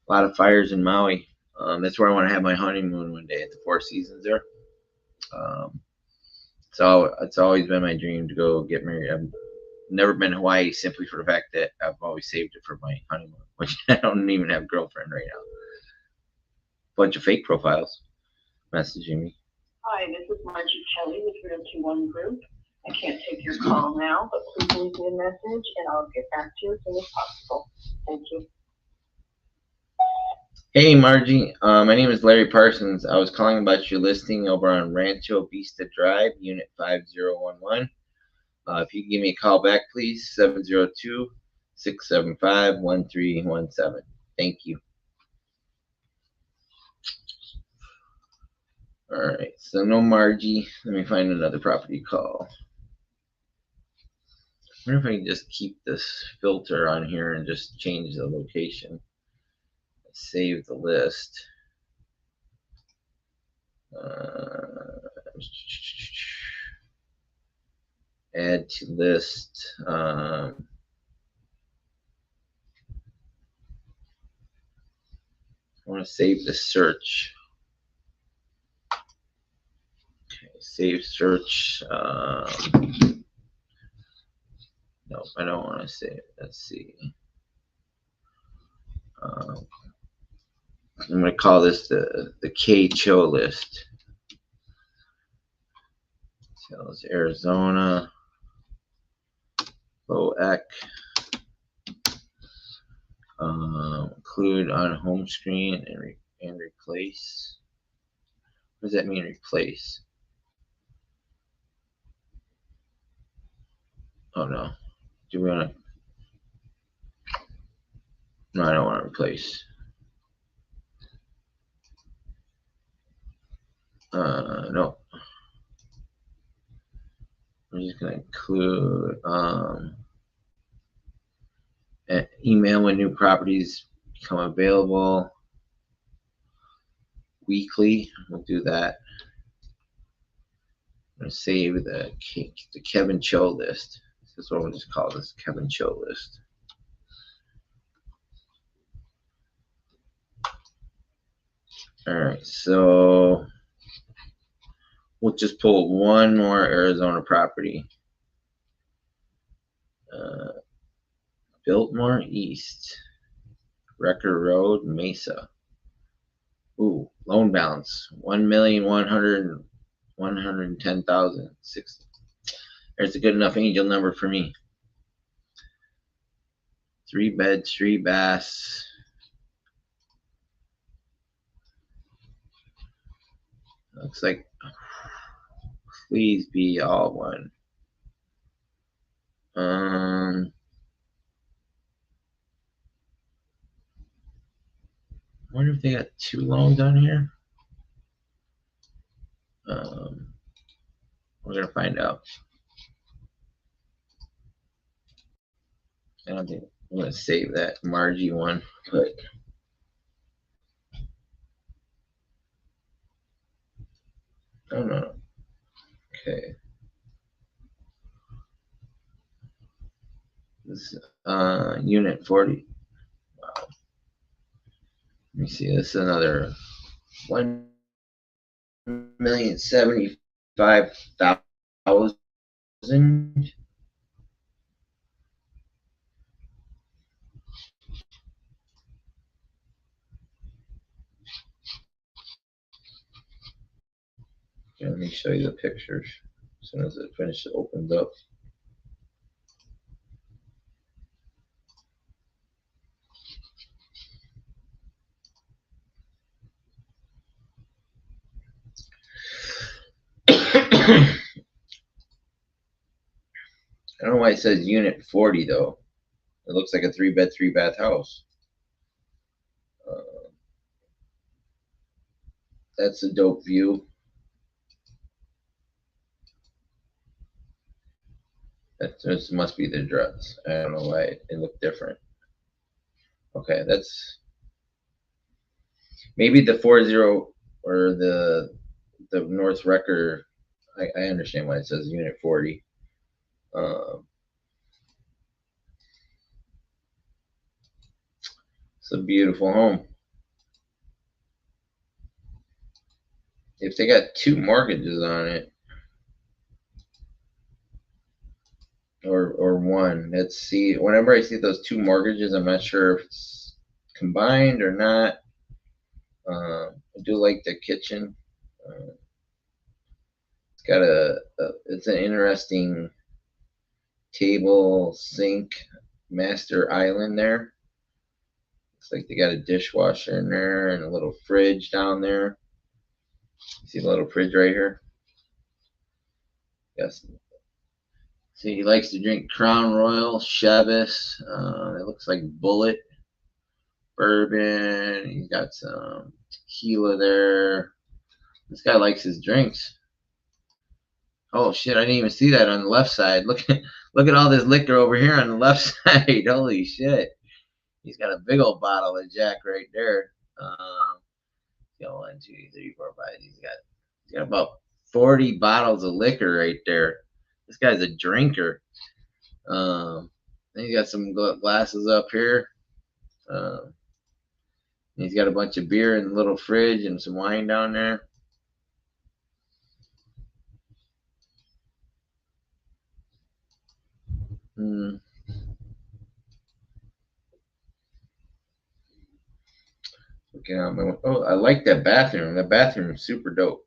A lot of fires in Maui. That's where I want to have my honeymoon one day at the Four Seasons there. So it's always been my dream to go get married. I've never been to Hawaii simply for the fact that I've always saved it for my honeymoon, which I don't even have a girlfriend right now. Bunch of fake profiles messaging me. Hi, this is Margie Kelly with Realty One Group. I can't take your call now, but please leave me a message and I'll get back to you as soon as possible. Thank you. Hey Margie, my name is Larry Parsons. I was calling about your listing over on Rancho Vista Drive, Unit 5011. If you can give me a call back, please, 702-675-1317. Thank you. All right, so no Margie. Let me find another property call. I wonder if I can just keep this filter on here and just change the location. Save the list. Add to list. I want to save the search. Okay, save search. No, I don't want to save it. Let's see. I'm going to call this the K-Cho list. Tells Arizona, Loec, include on home screen and replace. What does that mean, replace? Oh no. Do we want to? No, I don't want to replace. No. I'm just going to include an email when new properties become available. Weekly. We'll do that. I'm going to save the Kevin Cho list. This is what we'll just call this, Kevin Cho list. All right, so we'll just pull one more Arizona property. Biltmore East, Record Road, Mesa. Ooh, loan balance, 1,110,060. There's a good enough angel number for me. 3 beds, 3 baths. Looks like, please be all one. I wonder if they got 2 loans on here. We're gonna find out. I don't think I'm gonna save that Margie one, but I don't know. Okay. This unit 40. Wow. Let me see. This is another 1,075,000. Okay, let me show you the pictures. As soon as it finishes, it opens up. I don't know why it says unit 40 though. It looks like a 3-bed, 3-bath house. That's a dope view. This must be the address. I don't know why it looked different. Okay, that's maybe the 40 or the North Record. I understand why it says unit 40. It's a beautiful home. If they got 2 mortgages on it, or 1, let's see. Whenever I see those 2 mortgages, I'm not sure if it's combined or not. I do like the kitchen. got it's an interesting table, sink, master island there. Looks like they got a dishwasher in there and a little fridge down there. See the little fridge right here? Yes. See, he likes to drink Crown Royal, Chivas. It looks like Bullet, bourbon. He's got some tequila there. This guy likes his drinks. Oh shit! I didn't even see that on the left side. Look at all this liquor over here on the left side. Holy shit! He's got a big old bottle of Jack right there. 1, 2, 3, 4, 5. He's got about 40 bottles of liquor right there. This guy's a drinker. Then he's got some glasses up here. He's got a bunch of beer in the little fridge and some wine down there. Oh, I like that bathroom. That bathroom is super dope,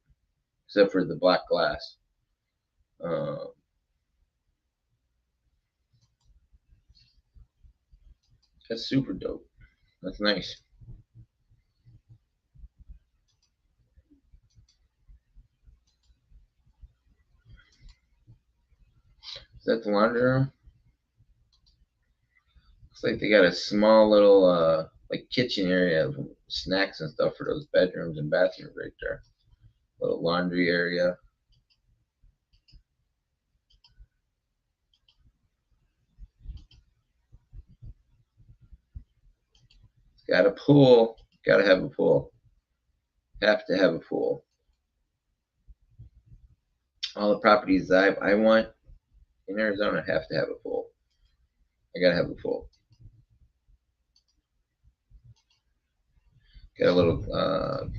except for the black glass. That's super dope. That's nice. Is that the laundry room? Looks like they got a small little like kitchen area of snacks and stuff for those bedrooms and bathrooms right there. Little laundry area. It's got a pool. Gotta have a pool. Have to have a pool. All the properties I want in Arizona have to have a pool. I gotta have a pool. Got a little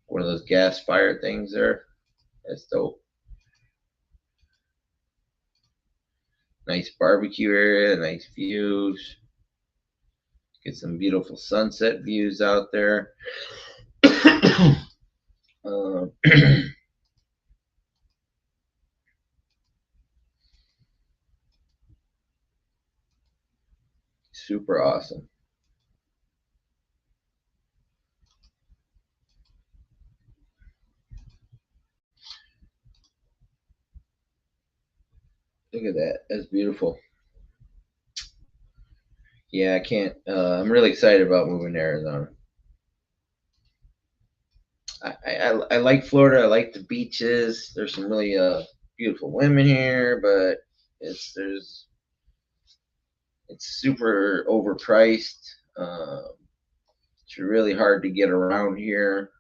one of those gas fire things there. That's dope. Nice barbecue area, nice views. Get some beautiful sunset views out there. Super awesome. Look at that. That's beautiful. Yeah, I can't. I'm really excited about moving to Arizona. I like Florida. I like the beaches. There's some really beautiful women here, but it's super overpriced. It's really hard to get around here.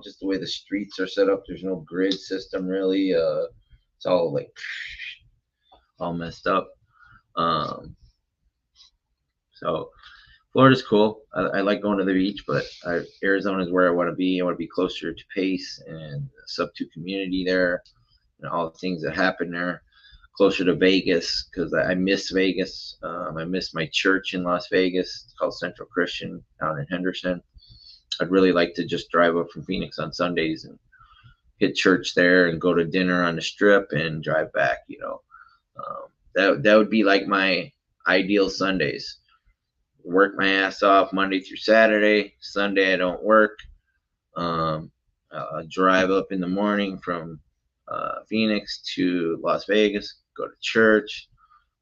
Just the way the streets are set up, there's no grid system really. It's all like all messed up. So Florida's cool. I like going to the beach, but Arizona is where I want to be. I want to be closer to Pace and the Sub-2 community there, and all the things that happen there. Closer to Vegas because I miss Vegas. I miss my church in Las Vegas. It's called Central Christian down in Henderson. I'd really like to just drive up from Phoenix on Sundays and hit church there and go to dinner on the Strip and drive back. That would be like my ideal Sundays. Work my ass off Monday through Saturday. Sunday I don't work. I'll drive up in the morning from Phoenix to Las Vegas, go to church,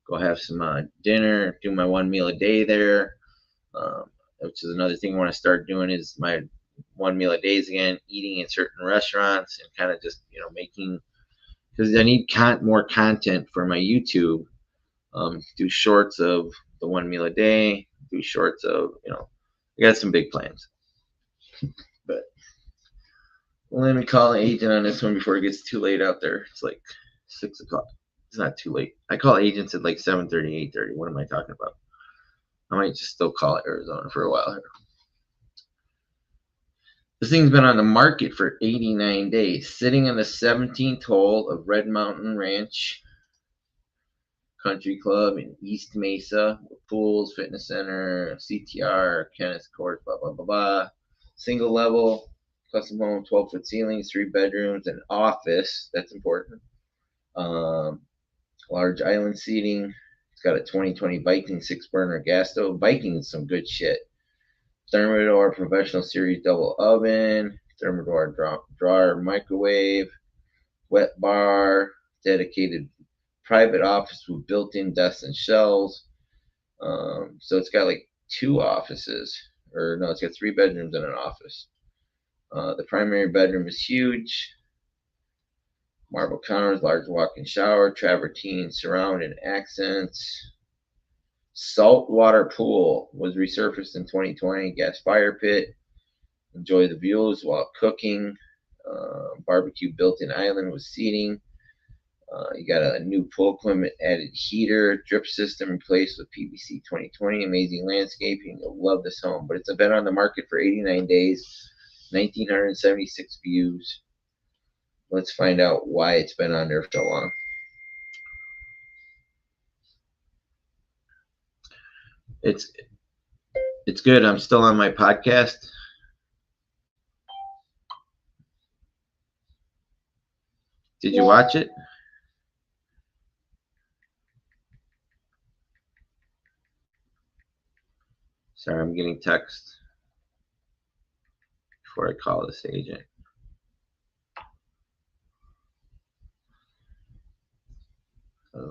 go have some dinner, do my one meal a day there, which is another thing I want to start doing is my one meal a days again, eating in certain restaurants and kind of just, making, because I need more content for my YouTube, do shorts of the one meal a day, do shorts of, I got some big plans. But let me call an agent on this one before it gets too late out there. It's like 6 o'clock. It's not too late. I call agents at like 7:30, 8:30. What am I talking about? I might just still call Arizona for a while here. This thing's been on the market for 89 days, sitting on the 17th hole of Red Mountain Ranch Country Club in East Mesa, with pools, fitness center, CTR, tennis court, blah, blah, blah, blah. Single level, custom home, 12-foot ceilings, 3 bedrooms, an office. That's important. Large island seating. It's got a 2020 Viking 6-burner gas stove. Viking is some good shit. Thermador Professional Series double oven. Thermador drawer microwave. Wet bar. Dedicated private office with built-in desks and shelves. So it's got like 2 offices. Or no, it's got 3 bedrooms and an office. The primary bedroom is huge. Marble counters, large walk-in shower, travertine surround and accents. Saltwater pool was resurfaced in 2020. Gas fire pit. Enjoy the views while cooking. Barbecue built-in island with seating. You got a new pool equipment, added heater, drip system replaced with PVC 2020. Amazing landscaping. You'll love this home. But it's been on the market for 89 days. 1,976 views. Let's find out why it's been on there for so long. It's good. I'm still on my podcast. Did you watch it? Sorry, I'm getting text before I call this agent.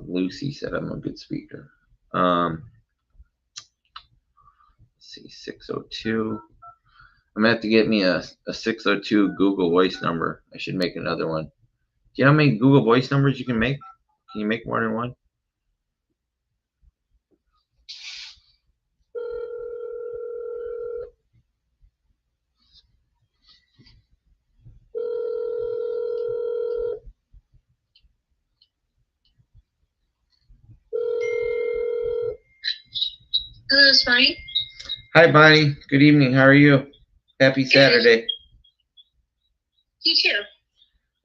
Lucy said I'm a good speaker. Let's see, 602. I'm gonna have to get me a 602 Google Voice number. I should make another one. Do you know how many Google Voice numbers you can make? Can you make more than one? Hello, it's Bonnie. Hi, Bonnie. Good evening. How are you? Happy Saturday. You too.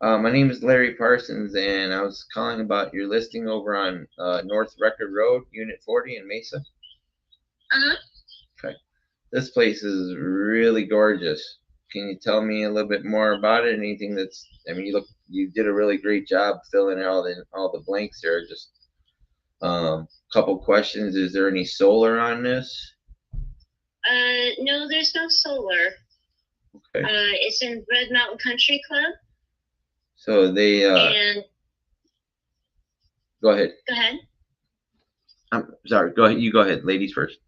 My name is Larry Parsons, and I was calling about your listing over on North Record Road, Unit 40 in Mesa. Uh-huh. Okay. This place is really gorgeous. Can you tell me a little bit more about it? Anything that's, I mean, you did a really great job filling in all the blanks there. Just couple questions. Is there any solar on this? No, there's no solar. Okay. It's in Red Mountain Country Club. So they and go ahead. Go ahead. I'm sorry. Go ahead. You go ahead. Ladies first.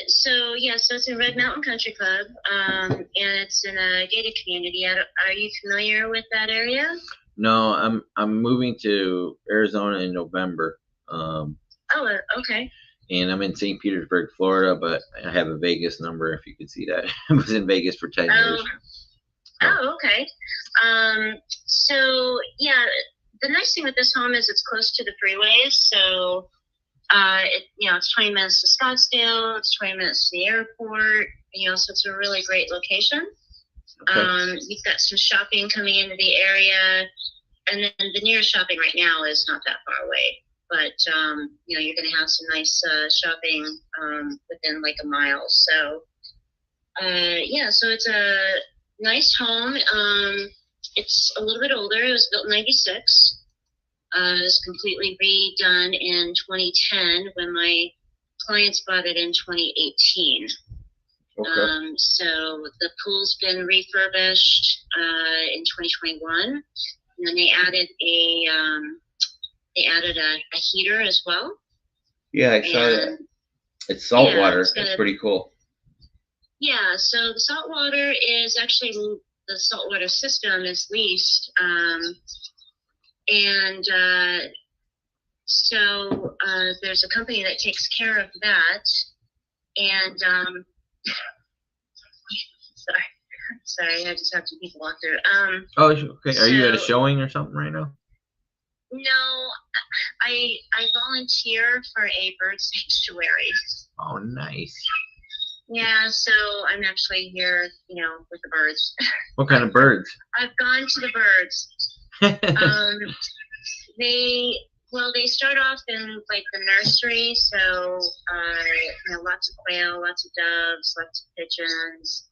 So it's in Red Mountain Country Club, and it's in a gated community. Are you familiar with that area? No, I'm moving to Arizona in November. Okay. And I'm in St. Petersburg, Florida, but I have a Vegas number. If you could see that, I was in Vegas for 10 years. Oh, okay. So yeah, the nice thing with this home is it's close to the freeways. So, it's 20 minutes to Scottsdale. It's 20 minutes to the airport. So it's a really great location. Okay. You've got some shopping coming into the area, and then the nearest shopping right now is not that far away. But you're going to have some nice shopping within like a mile. So, so it's a nice home. It's a little bit older. It was built in 96. It was completely redone in 2010 when my clients bought it in 2018. Okay. So the pool's been refurbished in 2021, and then they added a heater as well. Yeah, I saw that. It's saltwater. Yeah, it's pretty cool. Yeah, so the saltwater is actually, the saltwater system is leased. So there's a company that takes care of that. And sorry, I just have to people walk through. Okay. Are you at a showing or something right now? No, I volunteer for a bird sanctuary. Oh, nice. Yeah, so I'm actually here, with the birds. What kind of birds? I've gone to the birds. They start off in like the nursery, so lots of quail, lots of doves, lots of pigeons.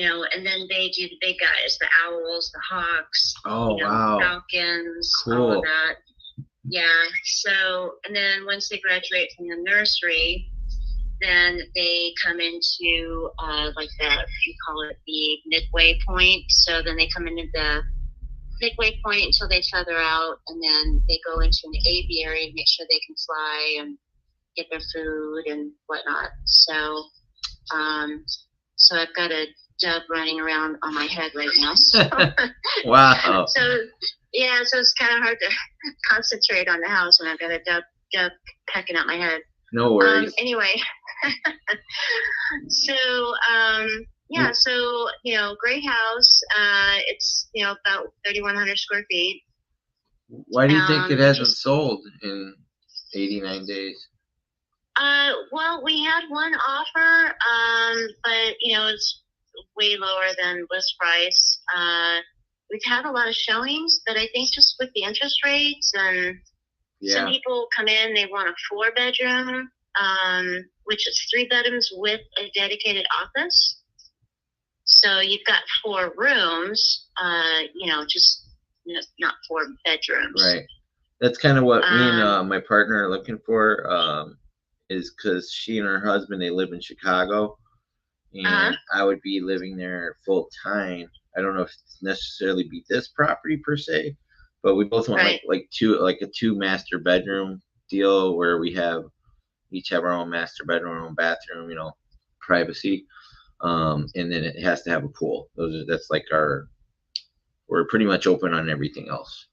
and then they do the big guys, the owls, the hawks, Oh, wow. falcons, all Cool. of that. Yeah. So, and then once they graduate from the nursery, then they come into like that, you call it the midway point. So then they come into the midway point until they feather out, and then they go into an aviary to make sure they can fly and get their food and whatnot. So, so I've got a dove running around on my head right now. So, Wow. so yeah, so it's kind of hard to concentrate on the house when I've got a dove pecking at my head. No worries. Anyway, so yeah, so great house. It's about 3,100 square feet. Why do you think it hasn't sold in 89 days? Well, we had one offer, but it's way lower than list price. We've had a lot of showings, but I think just with the interest rates and some people come in, they want a 4-bedroom, which is 3 bedrooms with a dedicated office. So you've got 4 rooms, just not 4 bedrooms. Right. That's kind of what me and my partner are looking for. Is because she and her husband, they live in Chicago, and I would be living there full time. I don't know if it's necessarily be this property per se, but we both want like a 2 master bedroom deal where we each have our own master bedroom, our own bathroom, privacy. And then it has to have a pool. That's like we're pretty much open on everything else.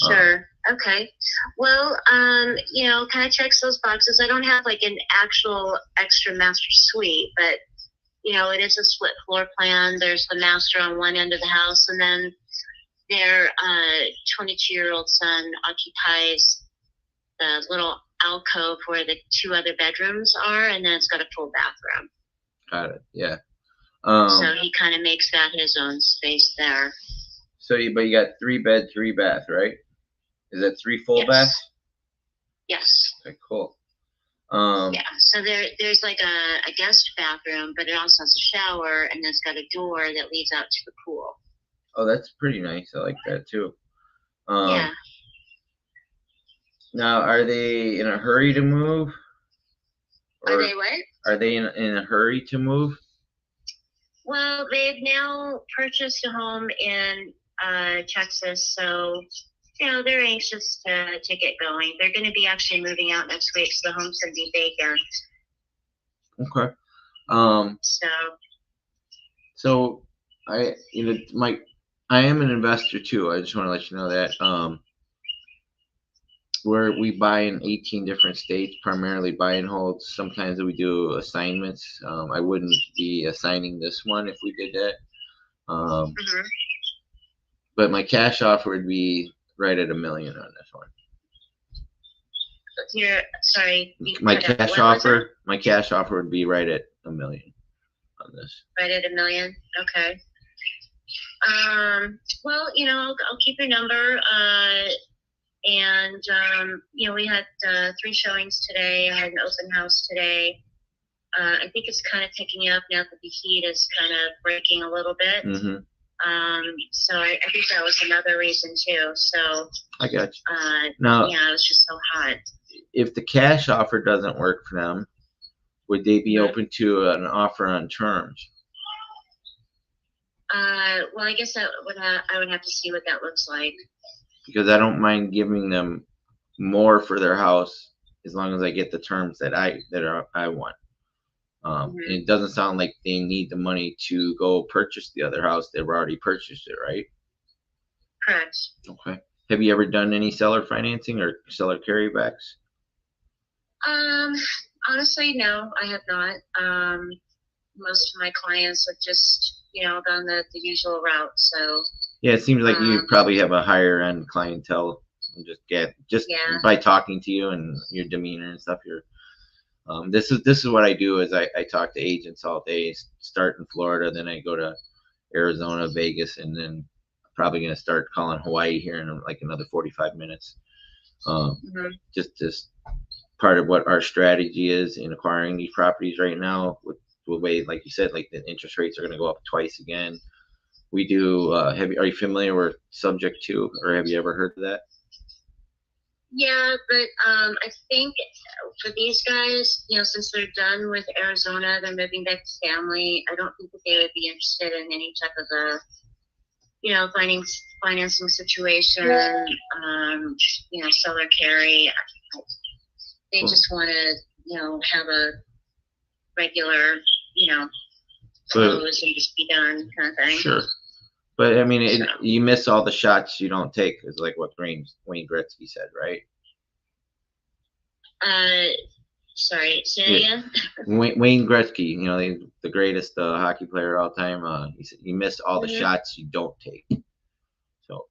Sure. Okay. Well, kind of checks those boxes. I don't have like an actual extra master suite, but it is a split floor plan. There's the master on one end of the house, and then their 22-year-old son occupies the little alcove where the 2 other bedrooms are, and then it's got a full bathroom. Got it. Yeah. So he kind of makes that his own space there. So, but you got 3 bed, 3 bath, right? Is that 3 full baths? Yes. Okay, cool. Yeah. So there's like a guest bathroom, but it also has a shower, and it's got a door that leads out to the pool. Oh, that's pretty nice. I like that too. Yeah. Now, are they in a hurry to move? Are they what? Are they in a hurry to move? Well, they've now purchased a home in Texas, so they're anxious to get going. They're going to be actually moving out next week, so the home's going to be vacant. Okay. So I am an investor too. I just want to let you know that. Where we buy in 18 different states, primarily buy and holds. Sometimes we do assignments. I wouldn't be assigning this one if we did that. But my cash offer would be right at $1 million on this one. Sorry. My cash offer would be right at $1 million on this. Right at $1 million. Okay. Well, I'll keep your number. And we had 3 showings today. I had an open house today. I think it's kind of picking up now that the heat is kind of breaking a little bit. So I think that was another reason too. So I got you. Now, it was just so hot. If the cash offer doesn't work for them, would they be open to an offer on terms? Well, I guess I would have to see what that looks like. Because I don't mind giving them more for their house as long as I get the terms that I want. And it doesn't sound like they need the money to go purchase the other house. They've already purchased it, right? Correct. Okay. Have you ever done any seller financing or seller carrybacks? Honestly, no, I have not. Most of my clients have just, done the usual route. So. Yeah, it seems like you probably have a higher end clientele. By talking to you and your demeanor and stuff. This is what I do is I talk to agents all day. Start in Florida, then I go to Arizona, Vegas, and then probably gonna start calling Hawaii here in like another 45 minutes. Just part of what our strategy is in acquiring these properties right now with the way, like you said, like the interest rates are going to go up twice again. We do. Are you familiar with subject to, or have you ever heard of that? Yeah, but I think for these guys, since they're done with Arizona, they're moving back to family. I don't think that they would be interested in any type of a, financing situation, seller carry. They just want to, have a regular, close and just be done kind of thing. Sure. But I mean, you miss all the shots you don't take, is like what Wayne Gretzky said, right? Sorry, say it again. Wayne Gretzky, the greatest hockey player of all time. He said you miss all the shots you don't take. So,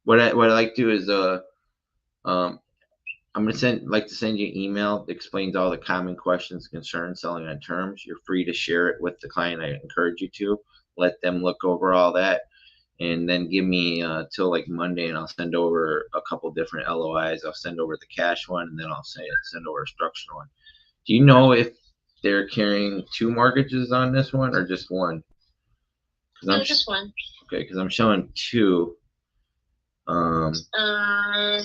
what I like to do is I'm gonna send you an email that explains all the common questions, concerns, selling on terms. You're free to share it with the client. I encourage you to let them look over all that, and then give me till like Monday, and I'll send over a couple different LOIs. I'll send over the cash one, and then I'll send over a structural one. Do you know if they're carrying 2 mortgages on this one or just one? No, just one. Okay, because I'm showing 2. No, I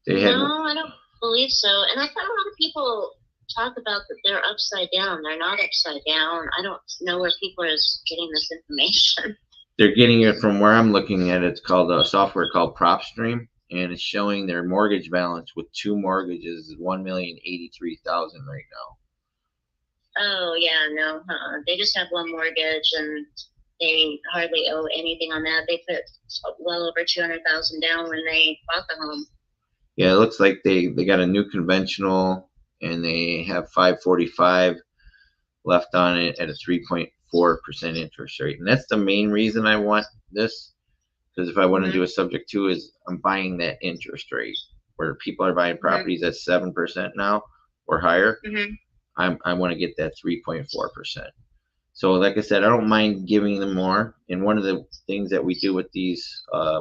don't believe so. And I've had a lot of people talk about that they're upside down. They're not upside down. I don't know where people are getting this information. They're getting it from where I'm looking at. It's called a software called PropStream, and it's showing their mortgage balance with 2 mortgages is $1,083,000 right now. Oh yeah, no, they just have 1 mortgage and they hardly owe anything on that. They put well over $200,000 down when they bought the home. Yeah, it looks like they got a new conventional, and they have 545 left on it at a 3.4% interest rate. And that's the main reason I want this, because if I want to do a subject to, is I'm buying that interest rate where people are buying properties at 7% now or higher. I want to get that 3.4%. So like I said, I don't mind giving them more. And one of the things that we do with these,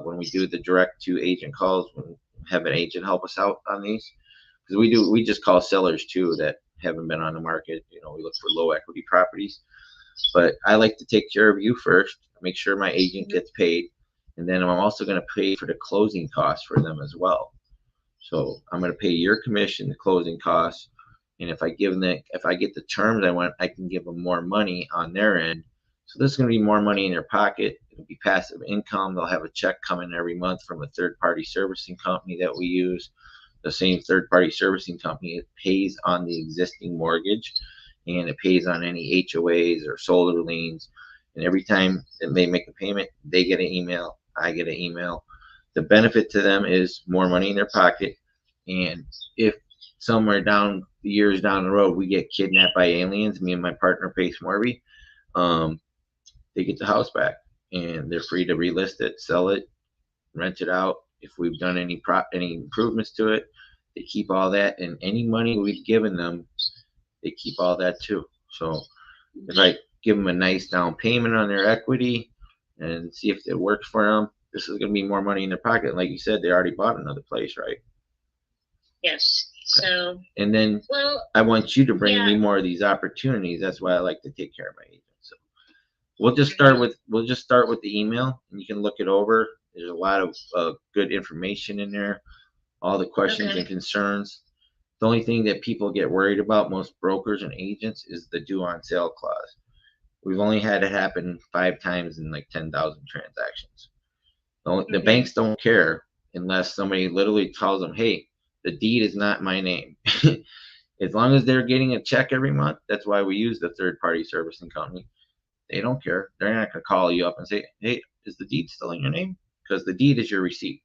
when we do the direct to agent calls, when we have an agent help us out on these, because we just call sellers too that haven't been on the market. We look for low equity properties, but I like to take care of you first, make sure my agent gets paid, and then I'm also going to pay for the closing costs for them as well. So I'm going to pay your commission, the closing costs, and if I get the terms I want, I can give them more money on their end. So this is going to be more money in their pocket. It'll be passive income. They'll have a check coming every month from a third-party servicing company that we use. The same third-party servicing company, it pays on the existing mortgage, and it pays on any HOAs or solar liens. And every time that they make a payment, they get an email, I get an email. The benefit to them is more money in their pocket. And if somewhere years down the road we get kidnapped by aliens, me and my partner Pace Morby, they get the house back, and they're free to relist it, sell it, rent it out. If we've done any improvements to it, they keep all that, and any money we've given them, they keep all that too. So if I give them a nice down payment on their equity and see if it works for them, this is going to be more money in their pocket. Like you said, they already bought another place, right? Yes. So. And then I want you to bring me more of these opportunities. That's why I like to take care of my agents. So we'll just start with the email, and you can look it over. There's a lot of good information in there, all the questions and concerns. The only thing that people get worried about, most brokers and agents, is the due on sale clause. We've only had it happen 5 times in like 10,000 transactions. The banks don't care unless somebody literally tells them, hey, the deed is not my name. As long as they're getting a check every month, that's why we use the third-party servicing company. They don't care. They're not going to call you up and say, hey, is the deed still in your name? Because the deed is your receipt.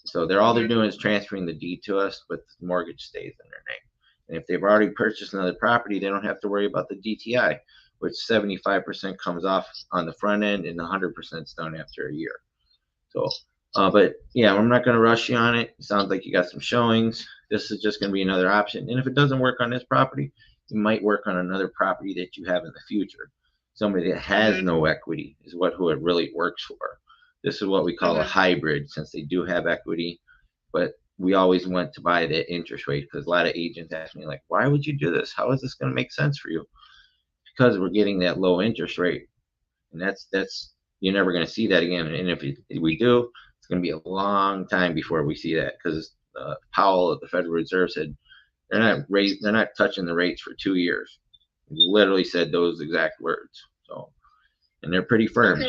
So all they're doing is transferring the deed to us, but the mortgage stays in their name. And if they've already purchased another property, they don't have to worry about the DTI, which 75% comes off on the front end and 100% is done after a year. So, but yeah, I'm not going to rush you on it. It sounds like you got some showings. This is just going to be another option. And if it doesn't work on this property, it might work on another property that you have in the future. Somebody that has no equity is who it really works for. This is what we call a hybrid, since they do have equity, but we always went to buy the interest rate, because a lot of agents ask me, like, why would you do this? How is this going to make sense for you? Because we're getting that low interest rate, and that's you're never going to see that again. And if we do, it's going to be a long time before we see that, because Powell at the Federal Reserve said they're not touching the rates for 2 years. He literally said those exact words. So, and they're pretty firm.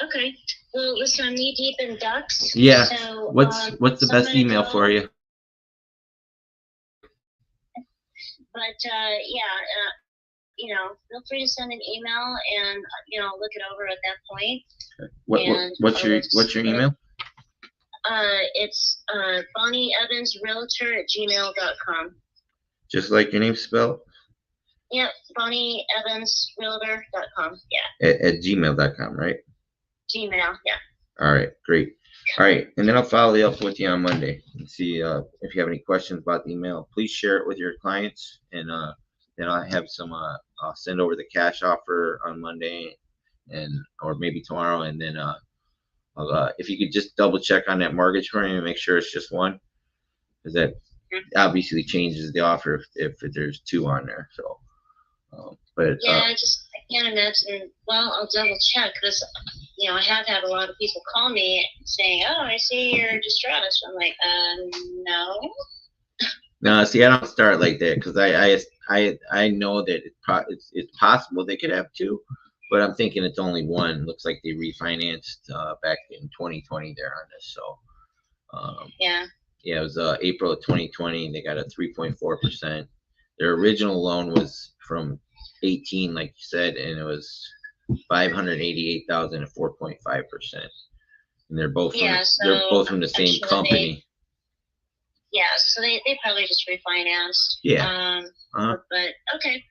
Okay. Well, listen, I'm knee deep in ducks. Yeah. So, What's the best email for you? But feel free to send an email, and look it over at that point. What's your email? It's BonnieEvansRealtor@gmail.com. Just like your name spelled? Yep, BonnieEvansRealtor.com. Yeah. At gmail.com, right? Gmail, yeah. All right, great. All right, and then I'll follow up with you on Monday and see if you have any questions about the email. Please share it with your clients, and then I'll have some. I'll send over the cash offer on Monday, or maybe tomorrow, and then if you could just double check on that mortgage for me and make sure it's just one, because that obviously changes the offer if there's two on there. So, but I can't imagine. Well, I'll double check, because I have had a lot of people call me saying, "Oh, I see you're distressed." I'm like, no. No, see, I don't start like that, because I know that it's possible they could have two, but I'm thinking it's only one. Looks like they refinanced back in 2020 there on this. So yeah, it was April of 2020. They got a 3.4%. Their original loan was from 18, like you said, and it was 588,000 at 4.5%. And they're both from the same company. So they probably just refinanced. Yeah. But okay.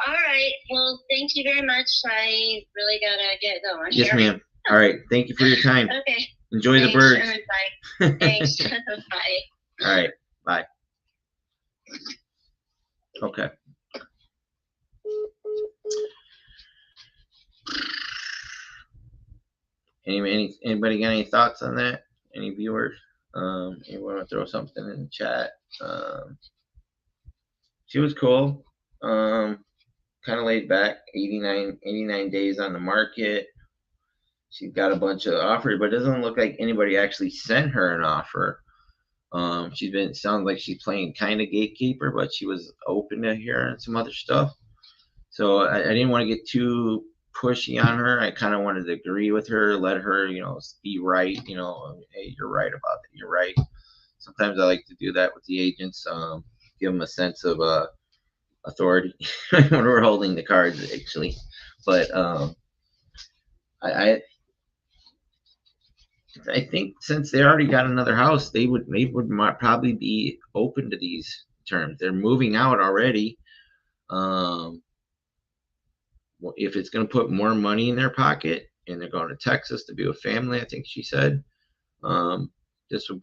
All right. Well, thank you very much. I really gotta get going. Yes, ma'am. All right. Thank you for your time. Okay. Enjoy the birds. Bye. Thanks. Bye. All right. Bye. Okay. Anybody got any thoughts on that? Any viewers? You want to throw something in the chat? She was cool. Kind of laid back. 89 days on the market. She's got a bunch of offers, but it doesn't look like anybody actually sent her an offer. Sounds like she's playing kind of gatekeeper, but she was open to hearing some other stuff. So I didn't want to get too pushy on her. I kind of wanted to agree with her, let her, be right. Hey, you're right about that. You're right. Sometimes I like to do that with the agents, give them a sense of authority when we're holding the cards, actually. But I think since they already got another house, they would probably be open to these terms. They're moving out already. If it's going to put more money in their pocket and they're going to Texas to be with family, I think she said, this could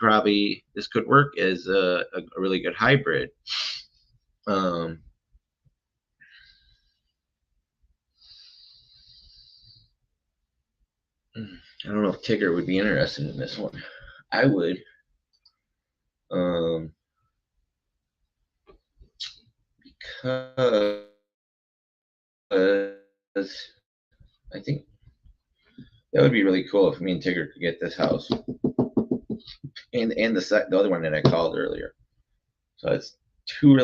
work as a really good hybrid. I don't know if Tigger would be interested in this one. I would. Because I think that would be really cool if me and Tigger could get this house, and the other one that I called earlier. So it's two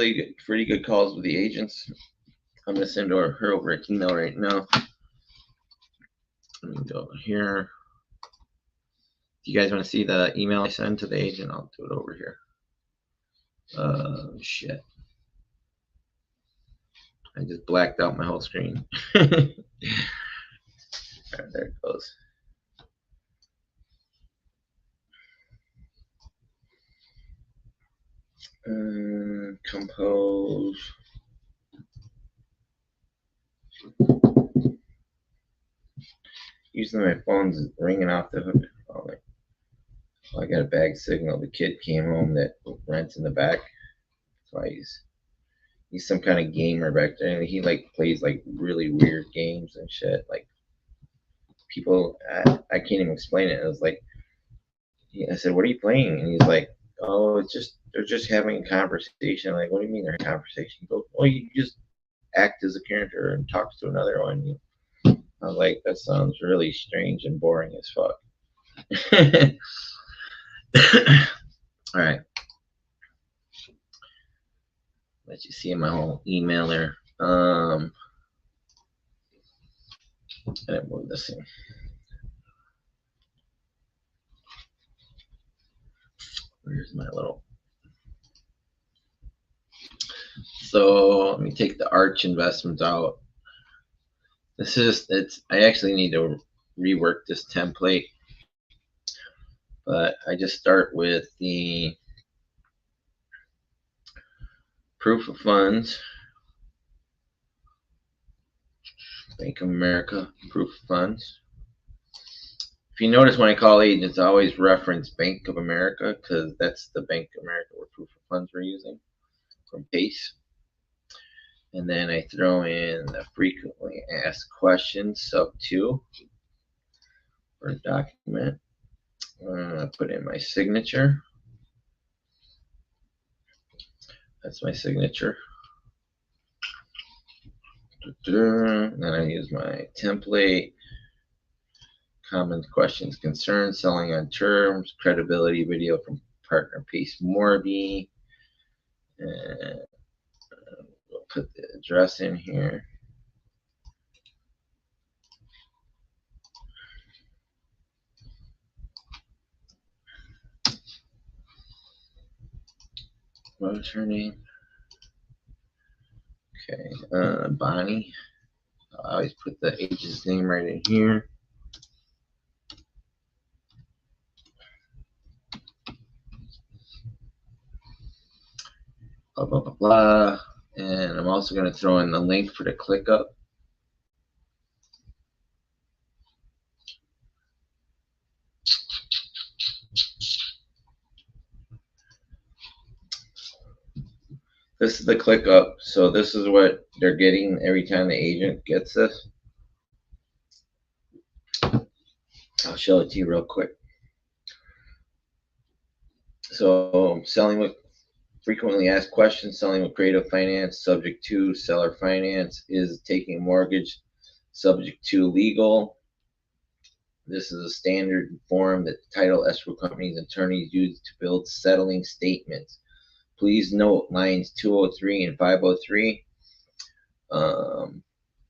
pretty good calls with the agents. I'm gonna send her over an email right now. Let me go here. Do you guys want to see the email I send to the agent? I'll do it over here. Shit. I just blacked out my whole screen. Right, there it goes. Compose. Usually my phone's ringing off the hook. Oh, I got a bad signal. The kid came home that rents in the back. So he's some kind of gamer back there. And he plays really weird games and shit. People, I can't even explain it. It was I said, "What are you playing?" And he's like, oh, they're just having a conversation. Like, what do you mean they're having a conversation? He goes, well, you just act as a character and talk to another one. I was like, that sounds really strange and boring as fuck. All right. Let you see my whole email there. I didn't move this in. Where's my little? So let me take the Arch investments out. This is I actually need to rework this template, but I just start with the proof of funds, Bank of America proof of funds. If you notice when I call agents, I always reference Bank of America because that's the Bank of America where proof of funds we're using from Pace. And then I throw in the frequently asked questions sub 2 for a document. Put in my signature. That's my signature. Then I use my template. Common questions, concerns, selling on terms, credibility video from partner Pace Morby. And we'll put the address in here. What was her name? Okay, Bonnie. I always put the agent's name right in here. Blah, blah, blah, blah. And I'm also going to throw in the link for the ClickUp. This is the ClickUp. So this is what they're getting every time the agent gets this. I'll show it to you real quick. So selling with frequently asked questions, selling with creative finance, subject to seller finance, is taking a mortgage, subject to legal. This is a standard form that title escrow companies and attorneys use to build settling statements. Please note lines 203 and 503.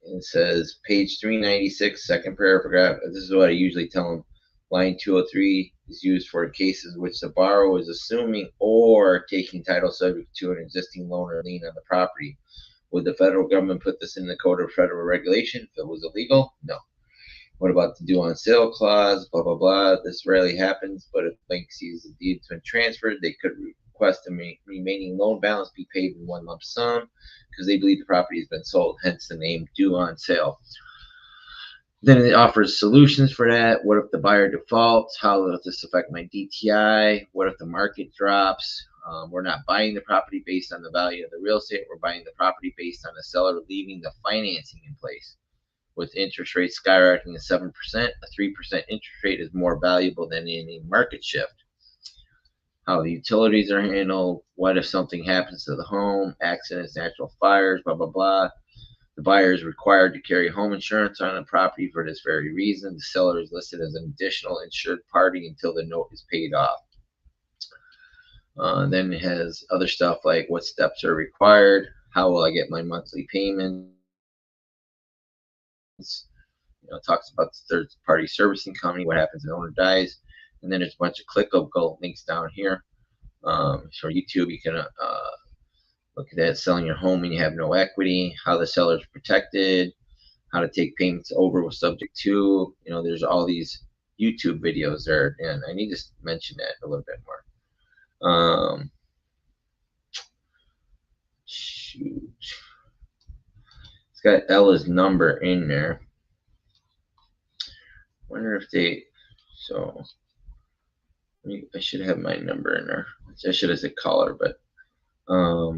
It says page 396, second paragraph. This is what I usually tell them. Line 203 is used for cases which the borrower is assuming or taking title subject to an existing loan or lien on the property. Would the federal government put this in the Code of Federal Regulation if it was illegal? No. What about the due on sale clause? Blah, blah, blah. This rarely happens, but if the bank sees the deed's been transferred, they could request the remaining loan balance be paid in one lump sum because they believe the property has been sold, hence the name due on sale. Then it offers solutions for that. What if the buyer defaults? How will this affect my DTI? What if the market drops? We're not buying the property based on the value of the real estate. We're buying the property based on the seller leaving the financing in place. With interest rates skyrocketing to 7%, a 3% interest rate is more valuable than any market shift. How the utilities are handled. What if something happens to the home? Accidents, natural fires, blah, blah, blah. The buyer is required to carry home insurance on the property for this very reason. The seller is listed as an additional insured party until the note is paid off. Then it has other stuff like what steps are required. How will I get my monthly payments? It talks about the third-party servicing company, what happens if the owner dies. And then there's a bunch of clickable links down here. For YouTube, you can look at that, selling your home when you have no equity, how the seller is protected, how to take payments over with subject to. There's all these YouTube videos there, and I need to mention that a little bit more. Shoot. It's got Ella's number in there. Wonder if they, so I should have my number in there. I should have said caller, but let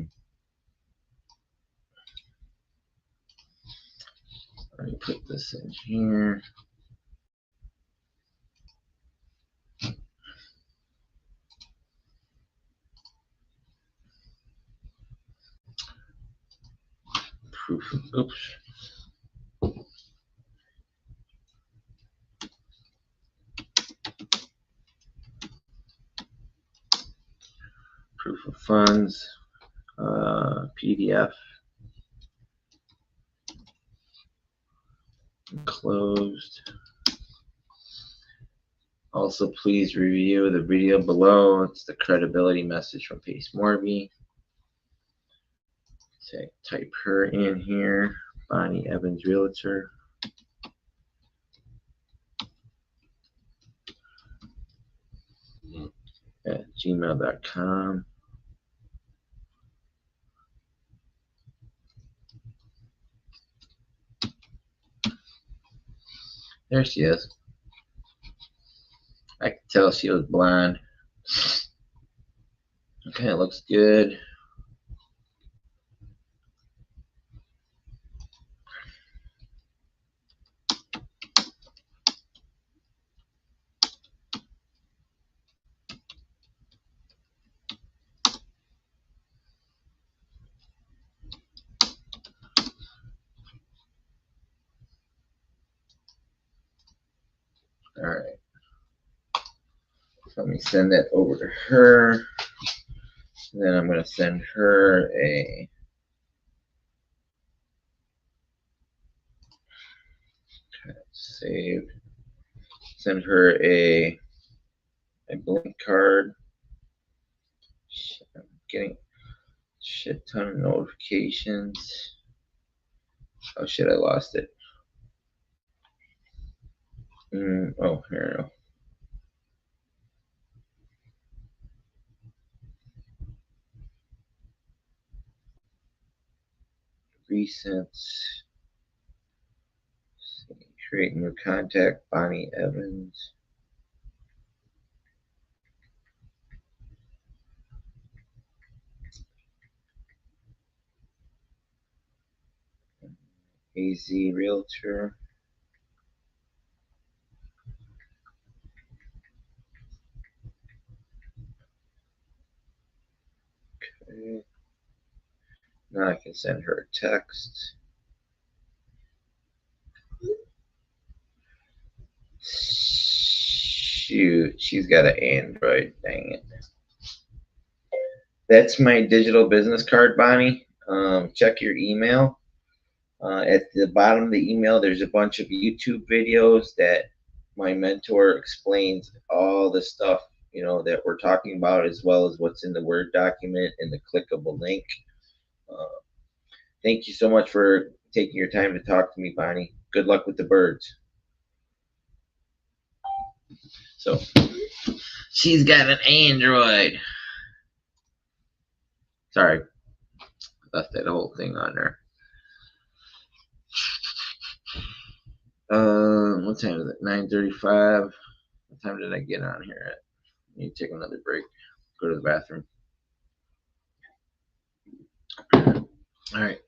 me put this in here. Proof of funds, PDF, enclosed. Also, please review the video below. It's the credibility message from Pace Morby. Type her in here, Bonnie Evans Realtor. At gmail.com. There she is. I could tell she was blonde. Okay, it looks good. All right. Let me send that over to her. And then I'm going to send her a saved. Send her a blank card. I'm getting a shit ton of notifications. Oh shit, I lost it. Oh, here we go. Recents. Create new contact, Bonnie Evans. AZ Realtor. Okay. Now I can send her a text. Shoot, she's got an Android. Dang it. That's my digital business card, Bonnie. Check your email. At the bottom of the email, there's a bunch of YouTube videos that my mentor explains all the stuff, you know, that we're talking about, as well as what's in the Word document and the clickable link. Thank you so much for taking your time to talk to me, Bonnie. Good luck with the birds. So, she's got an Android. Sorry, left that whole thing on there. What time is it? 9:35. What time did I get on here at? I need to take another break. Go to the bathroom. All right.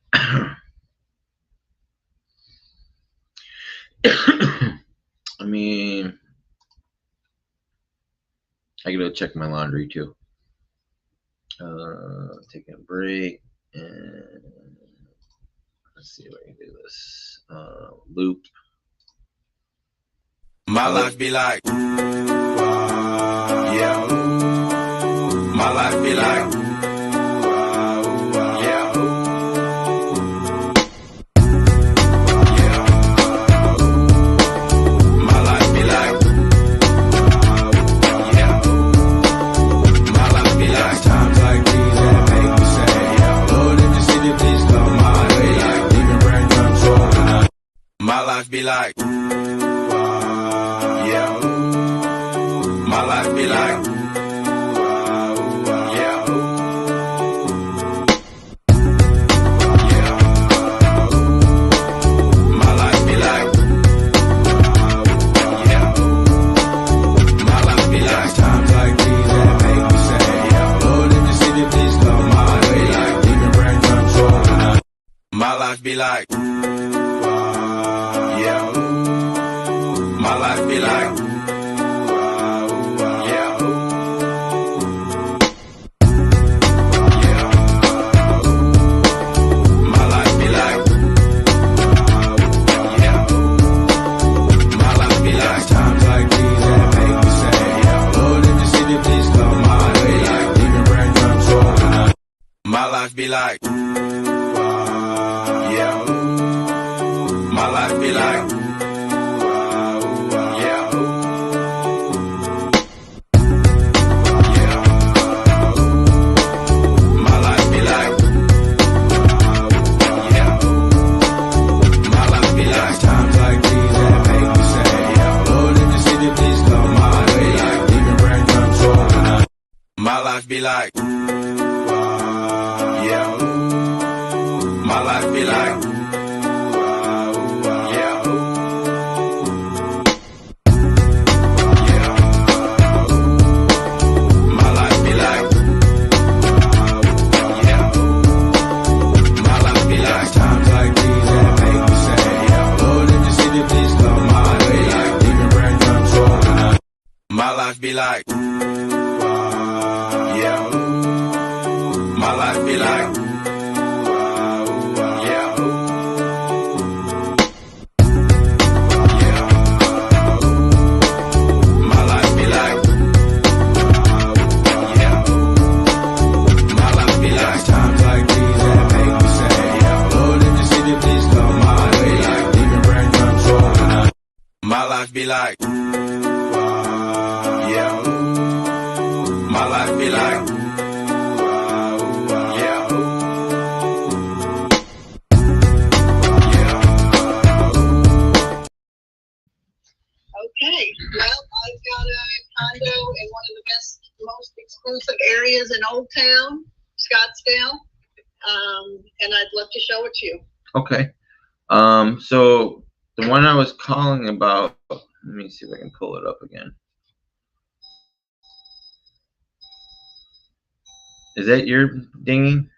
I mean, I gotta check my laundry too. Taking a break, and let's see if I can do this. Loop. My life be like, yeah. My life be like, yeah. My life be like, yeah. My life be like times like these that make me say, yeah. Lord, if you see me, please come my way. Like leaving brain control. My life be like, my life be like, yeah. My life be like, yeah. My life be like times like these that make me say, yeah. Lord, if you see me, please come my way. Like leaving brain control. My life be like, yeah. My life be like, my life be like, My life be like, yeah. My life be like, yeah. Yeah. My life be like, yeah. My life be like times like these that make me say, yeah. Lord, if you see me, please come my way. Like leaving raindrops falling. My life be like, yeah. My life be like, yeah. Yeah. My life be like, yeah. My life be like times like these that make me say, yeah. Lord, if you see me, please come my way. Like leaving raindrops falling. My life be like, yeah. My life be like, yeah. Yeah. My life be like, yeah. My life be like times like these that make me say, yeah. Lord, if you see me, please come my way. Like leaving raindrops falling. My life be like, yeah. My life be like, yeah. Okay, well, I've got a condo in one of the best, most exclusive areas in Old Town, Scottsdale, and I'd love to show it to you. Okay. So the one I was calling about, let me see if I can pull it up again. Is that your dinging?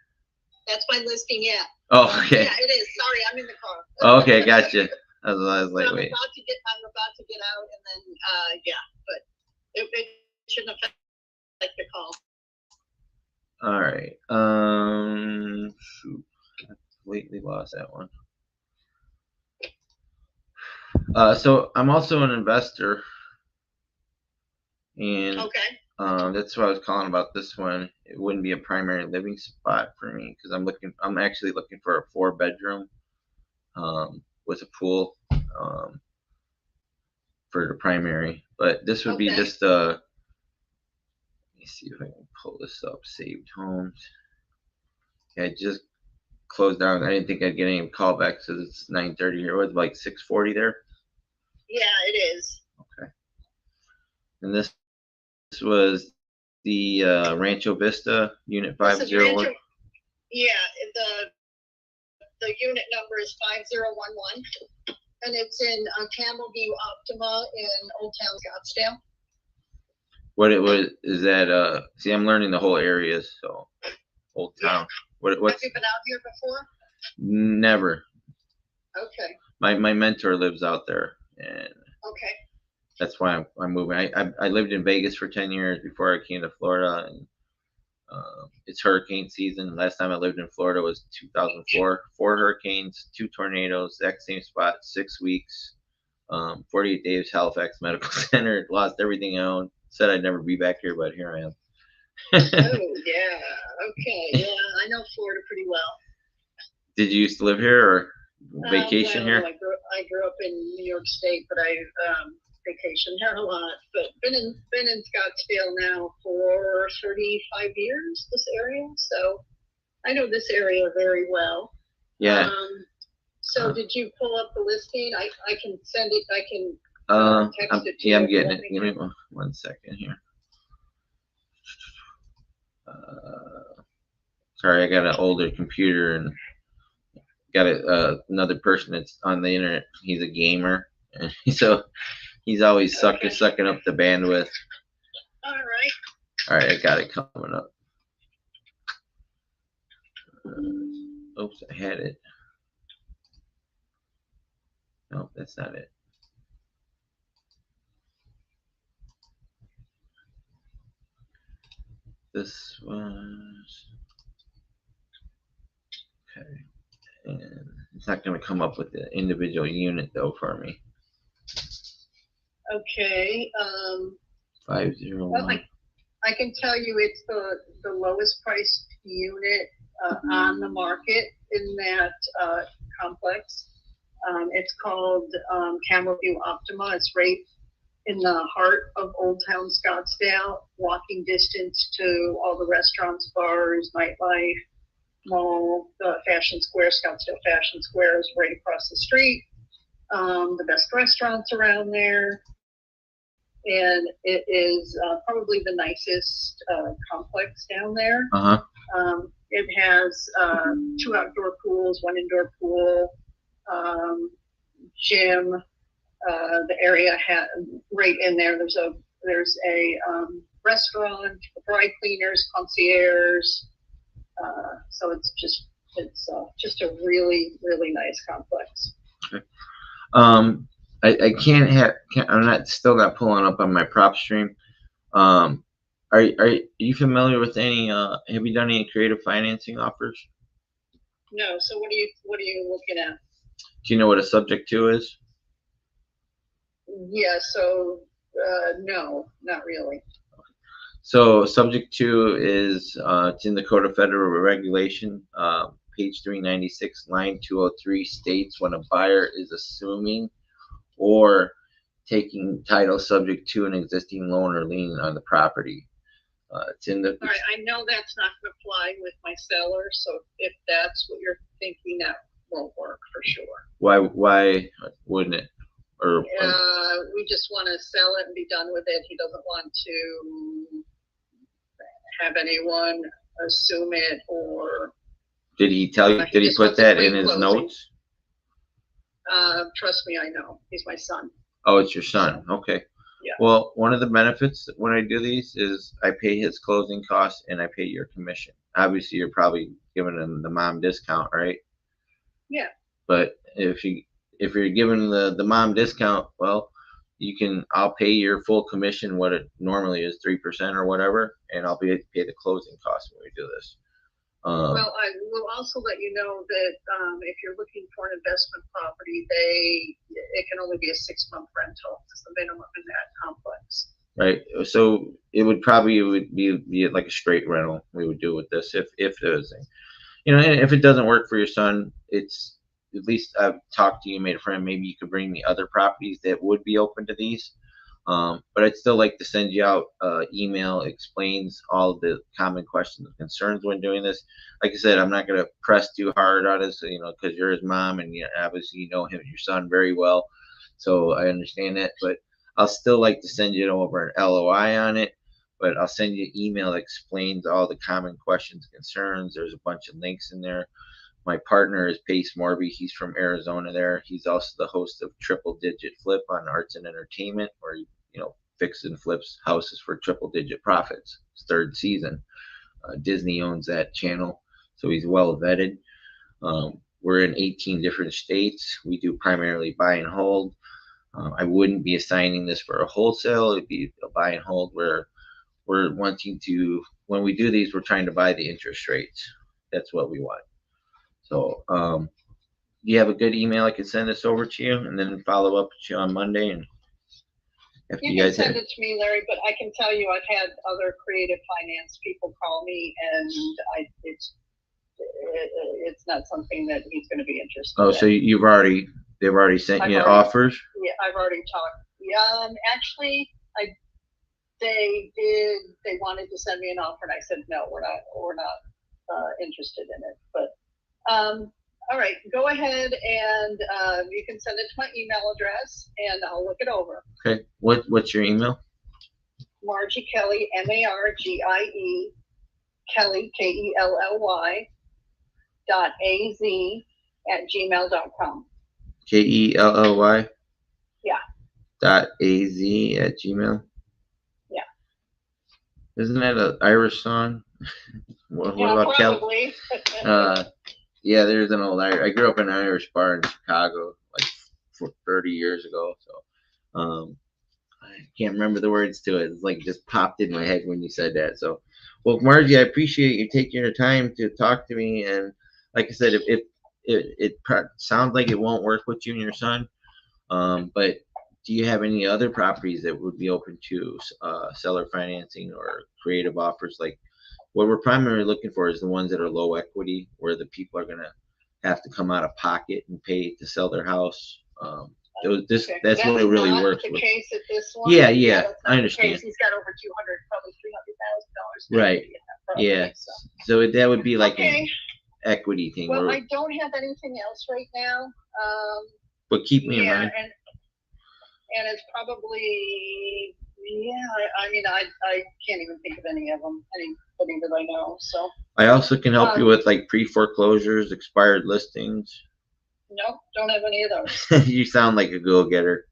That's my listing, yeah. Oh, okay. Yeah, it is. Sorry, I'm in the car. Okay, gotcha. I was So like, I'm wait. about to get out, and then, yeah, but it shouldn't affect the call. All right. Shoot, I completely lost that one. So I'm also an investor, and Okay. that's what I was calling about this one. It wouldn't be a primary living spot for me because I'm actually looking for a 4-bedroom, with a pool, for the primary. But this would be Okay. just let me see if I can pull this up. Saved homes. Yeah, I just closed down. I didn't think I'd get any callbacks because it's 9:30 here. It was like 6:40 there. Yeah, it is. Okay. And this was the Rancho Vista Unit This is 501. Rancho. Yeah, the unit number is 5011, and it's in Camel View Optima in Old Town Scottsdale. What it was is that see, I'm learning the whole area, so Old Town. What's Have you been out here before? never. Okay. My mentor lives out there, and Okay. that's why I'm moving. I lived in Vegas for 10 years before I came to Florida, and it's hurricane season. Last time I lived in Florida was 2004. 4 hurricanes, 2 tornadoes, exact same spot, 6 weeks, 48 days, Halifax Medical Center. Lost everything I owned. Said I'd never be back here, but here I am. Oh, yeah. Okay. Yeah, I know Florida pretty well. Did you used to live here or vacation Well, here? I grew up in New York State, but I vacationed here a lot. But been in Scottsdale now for 35 years. This area, so I know this area very well. Yeah. So did you pull up the listing? I can send it. I can text it to you. Yeah, I'm getting it. Give me one second here. Sorry, I got an older computer and got another person that's on the internet. He's a gamer, and so he's always sucking up the bandwidth. All right. All right, I got it coming up. Oops, I had it. No, that's not it. This was okay, and it's not going to come up with the individual unit though for me. Okay. 501. Well, I can tell you it's the lowest priced unit on the market in that complex. It's called Camel View Optima. It's right in the heart of Old Town Scottsdale, walking distance to all the restaurants, bars, nightlife, mall, the Fashion Square, Scottsdale Fashion Square is right across the street. The best restaurants around there. And it is probably the nicest complex down there. It has 2 outdoor pools, 1 indoor pool, gym. The area right in there. There's a restaurant, dry cleaners, concierge. So it's just a really, really nice complex. Okay. I I'm not pulling up on my prop stream. Are you familiar with any? Have you done any creative financing offers? No. So what are you looking at? Do you know what a subject to is? Yeah. So no, not really. So subject to is it's in the Code of Federal Regulation, page 396, line 203 states when a buyer is assuming or taking title subject to an existing loan or lien on the property. It's in the. All right, I know that's not going to fly with my seller, so if that's what you're thinking, that won't work for sure. Why wouldn't it? Or we just want to sell it and be done with it. He doesn't want to have anyone assume it, or. Did he tell you? Did he put that in his notes? Trust me, I know. He's my son. Oh, it's your son. Okay. Yeah. Well, one of the benefits when I do these is I pay his closing costs and I pay your commission. Obviously, you're probably giving him the mom discount, right? Yeah. But if you're giving the mom discount, well, I'll pay your full commission, what it normally is, 3% or whatever, and I'll pay the closing costs when we do this. Well, I will also let you know that if you're looking for an investment property, it can only be a 6-month rental. It's the minimum in that complex. Right. So it would be like a straight rental we would do with this if there's, if it doesn't work for your son, it's at least I've talked to you, made a friend. Maybe you could bring me other properties that would be open to these. But I'd still like to send you out email explains all the common questions and concerns when doing this. Like I said, I'm not going to press too hard on this, because you're his mom and obviously you know him, your son very well. So I understand that, but I'll still like to send you over an LOI on it. But I'll send you an email that explains all the common questions, concerns. There's a bunch of links in there. My partner is Pace Morby. He's from Arizona there. He's also the host of Triple Digit Flip on Arts and Entertainment, where he, fixes and flips houses for triple digit profits. It's 3rd season. Disney owns that channel, so he's well vetted. We're in 18 different states. We do primarily buy and hold. I wouldn't be assigning this for a wholesale. It'd be a buy and hold where we're wanting to, when we do these, we're trying to buy the interest rates. That's what we want. So do you have a good email I can send this over to you and then follow up with you on Monday? And after you can send it to me, Larry, but I can tell you I've had other creative finance people call me, and it's not something that he's going to be interested in. Oh, so they've already sent you offers? Yeah, I've already talked. Yeah, actually, they wanted to send me an offer, and I said no, we're not interested in it. But all right, go ahead and you can send it to my email address, and I'll look it over. Okay. What's your email? Margie Kelly, MARGIE Kelly KELLY .az@gmail.com. KELLY. Yeah. .az@gmail. Yeah. Isn't that an Irish song? What about probably. Yeah, there's an old Irish. I grew up in an Irish bar in Chicago like 30 years ago. So I can't remember the words to it. It's like just popped in my head when you said that. So, well, Margie, I appreciate you taking your time to talk to me. And like I said, if it sounds like it won't work with you and your son, but do you have any other properties that would be open to seller financing or creative offers? Like, what we're primarily looking for is the ones that are low equity, where the people are gonna have to come out of pocket and pay to sell their house. That's what it really works the with. case at this one. Yeah, That's I not the understand. case. He's got over 200, probably $300,000. Right. Yeah. So that would be like okay. an equity thing. Well, I don't have anything else right now. But keep me in mind. And it's probably, I mean, I can't even think of any of them, anybody that I know. So I also can help you with like pre-foreclosures, expired listings. No, don't have any of those. You sound like a go-getter.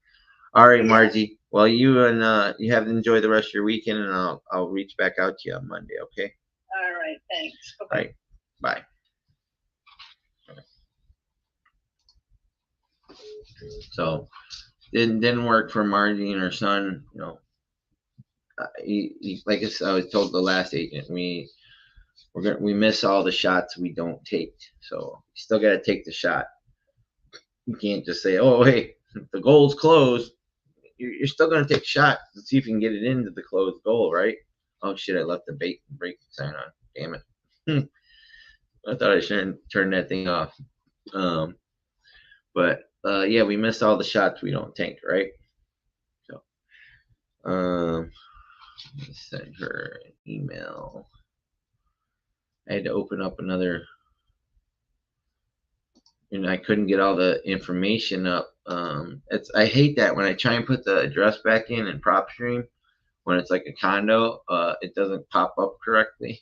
All right, Margie. Well, you have to enjoy the rest of your weekend, and I'll reach back out to you on Monday. Okay. All right. Thanks. All right. Bye. So didn't work for Margie and her son. You know, like I was told the last agent, we miss all the shots we don't take. So you still got to take the shot. You can't just say, oh, hey, the goal's closed. You're still going to take a shot to see if you can get it into the closed goal, right? Oh, shit, I left the brake sign on. Damn it. I thought I shouldn't turn that thing off. But yeah, we missed all the shots we don't take, right? So, send her an email. I had to open up another, and I couldn't get all the information up. I hate that when I try and put the address back in PropStream, when it's like a condo, it doesn't pop up correctly.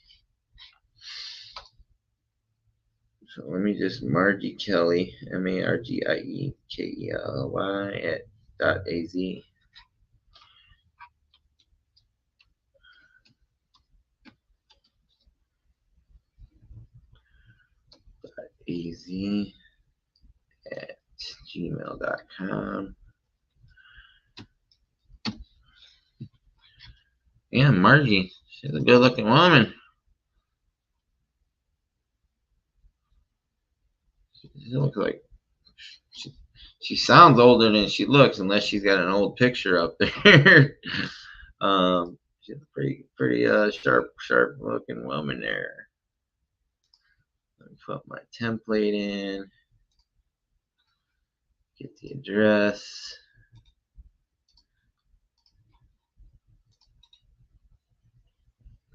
So let me just Margie Kelly, MARGIEKELY @.az. .az@gmail.com. Yeah, Margie, she's a good-looking woman. She looks like she sounds older than she looks, unless she's got an old picture up there. She's a pretty sharp looking woman there. Let me put my template in. Get the address.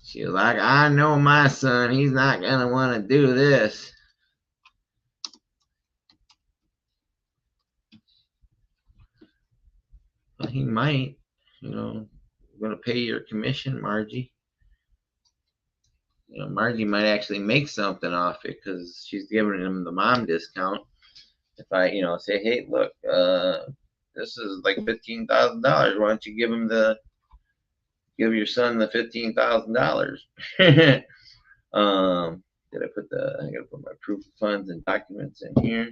She's like, I know my son, he's not gonna want to do this. But he might, you know. You're gonna pay your commission, Margie. You know, Margie might actually make something off it because she's giving him the mom discount. If I, say, hey, look, this is like $15,000. Why don't you give your son the $15,000? Did I gotta put my proof of funds and documents in here.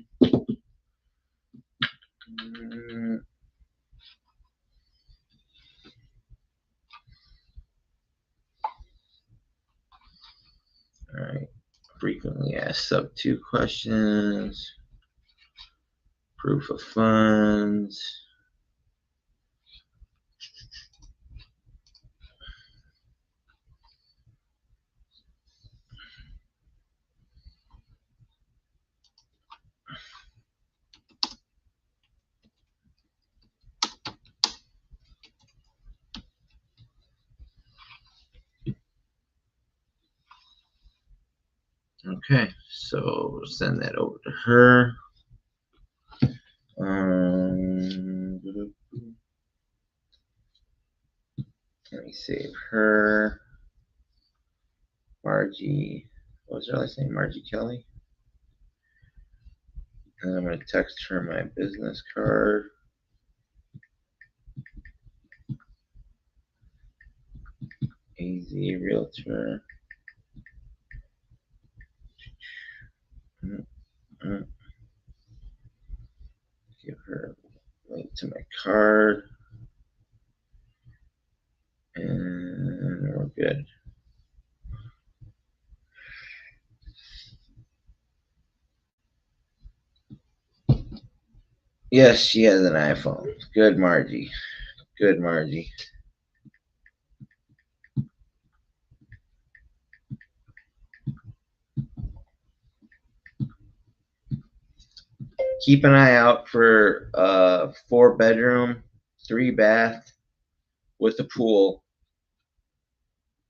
All right. Frequently asked sub 2 questions. Proof of funds. Okay, so send that over to her. Let me save her. Margie, what was her last name? Margie Kelly. And I'm going to text her my business card. AZ Realtor. Give her a link to my card. And we're good. Yes, she has an iPhone. Good, Margie. Good, Margie. keep an eye out for 4-bedroom, 3-bath with a pool.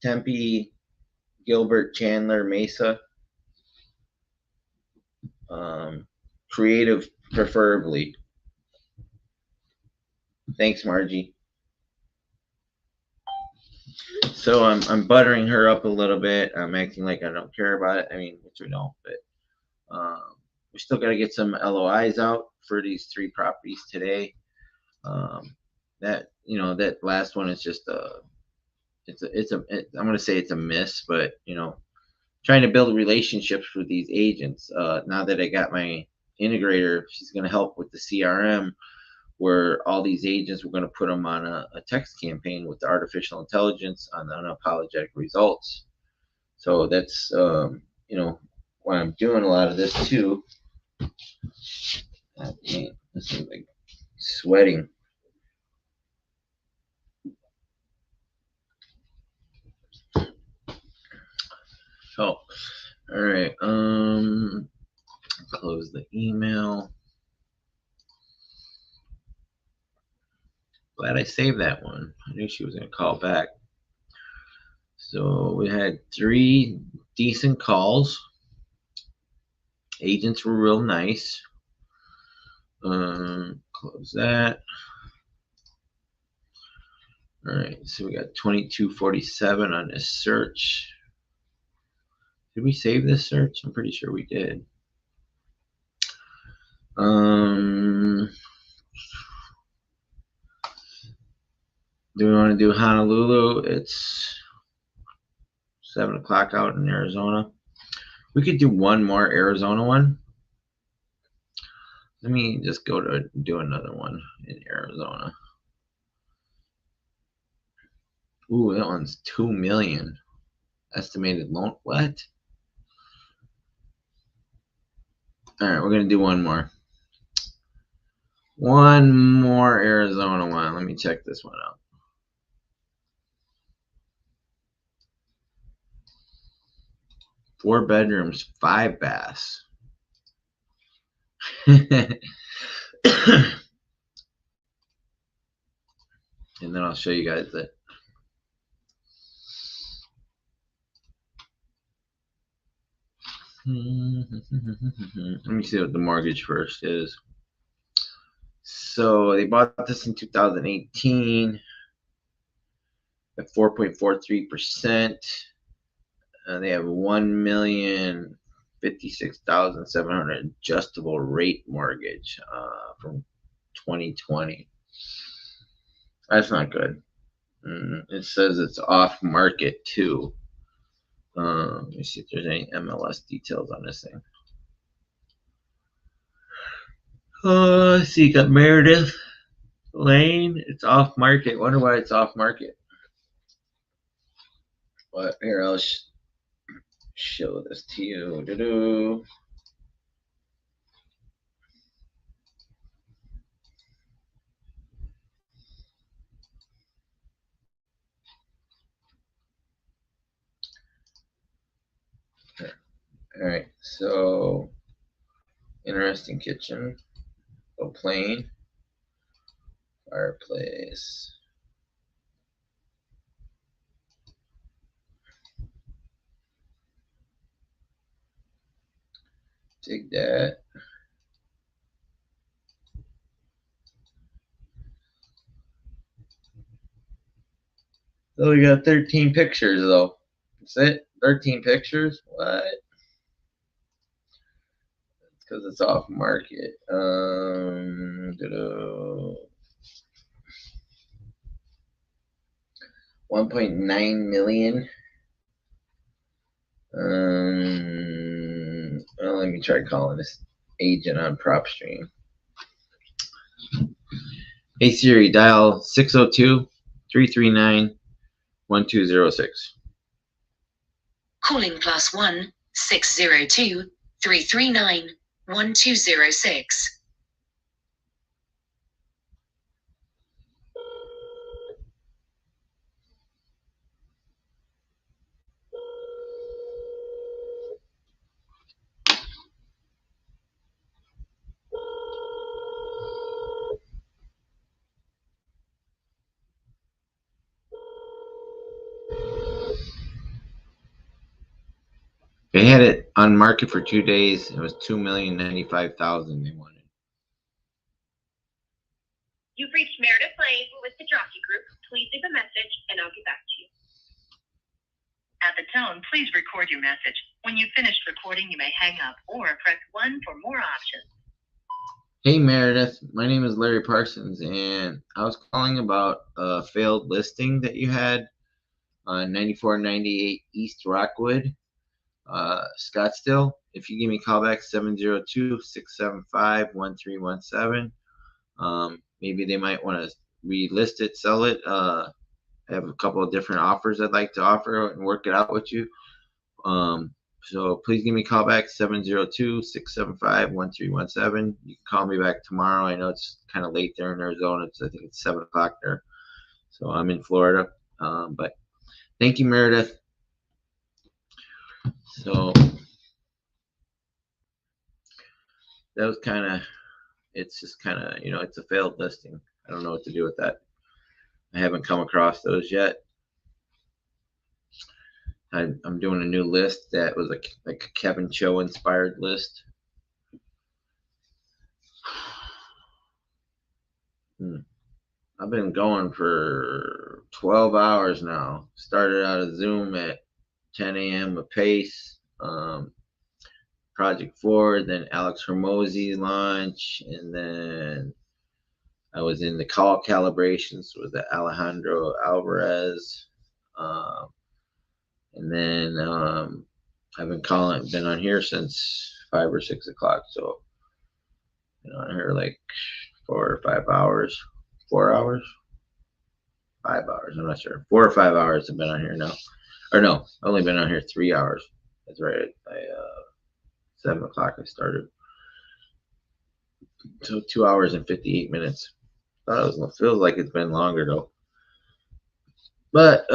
Tempe, Gilbert, Chandler, Mesa. Creative, preferably. Thanks, Margie. So I'm buttering her up a little bit. I'm acting like I don't care about it. I mean, which we don't, but we still got to get some LOIs out for these 3 properties today. That that last one is just I'm gonna say it's a miss, but trying to build relationships with these agents. Now that I got my integrator, she's gonna help with the CRM, where all these agents, we're going to put them on a text campaign with the artificial intelligence on the unapologetic results. So that's why I'm doing a lot of this too. This is like sweating. So, all right. Close the email. Glad I saved that one. I knew she was going to call back. So we had 3 decent calls. Agents were real nice. Close that. All right, so we got 2247 on this search. Did we save this search? I'm pretty sure we did. Do we want to do Honolulu? It's 7 o'clock out in Arizona. We could do one more Arizona one. Let me just go to do another one in Arizona. Ooh, that one's $2 million estimated loan. What? All right, we're gonna do one more. One more Arizona one. Let me check this one out. Four bedrooms, 5 baths. And then I'll show you guys that. Let me see what the mortgage first is. So they bought this in 2018 at 4.43%. They have 1,056,700 adjustable rate mortgage from 2020. That's not good. It says it's off market too. Let me see if there's any MLS details on this thing. Let's see, got Meredith Lane. It's off market. Wonder why it's off market. But here, I'll show this to you. Doo-doo. All right, so interesting kitchen, a plain fireplace. Dig that. So we got 13 pictures though. That's it? 13 pictures? What? Because it's off market. 1.9 million. Well, let me try calling this agent on PropStream. Hey Siri, dial 602-339-1206. Calling +1 602 339 1206. They had it on market for 2 days. It was $2,095,000 they wanted. You've reached Meredith Lane with the Jockey Group. Please leave a message and I'll get back to you. At the tone, please record your message. When you've finished recording, you may hang up or press 1 for more options. Hey Meredith, my name is Larry Parsons, and I was calling about a failed listing that you had on 9498 East Rockwood, Scottsdale. If you give me a call back, 702-675-1317. Maybe they might want to relist it, sell it. I have a couple of different offers I'd like to offer and work it out with you. So please give me a call back, 702-675-1317. You can call me back tomorrow. I know it's kind of late there in Arizona. I think it's 7 o'clock there. So I'm in Florida. But thank you, Meredith. So that was it's just it's a failed listing. I don't know what to do with that. I haven't come across those yet. I'm doing a new list that was like a Kevin Cho inspired list. I've been going for 12 hours now. Started out of Zoom at 10 a.m. with Pace, Project 4, then Alex Hormozi launch, and then I was in the call calibrations with the Alejandro Alvarez. And then I've been on here since 5 or 6 o'clock. So, on here like 4 or 5 hours. 4 hours? 5 hours. I'm not sure. 4 or 5 hours I've been on here now. Or no, I've only been on here 3 hours. That's right. 7 o'clock I started. So 2 hours and 58 minutes. Thought it feels like it's been longer though. But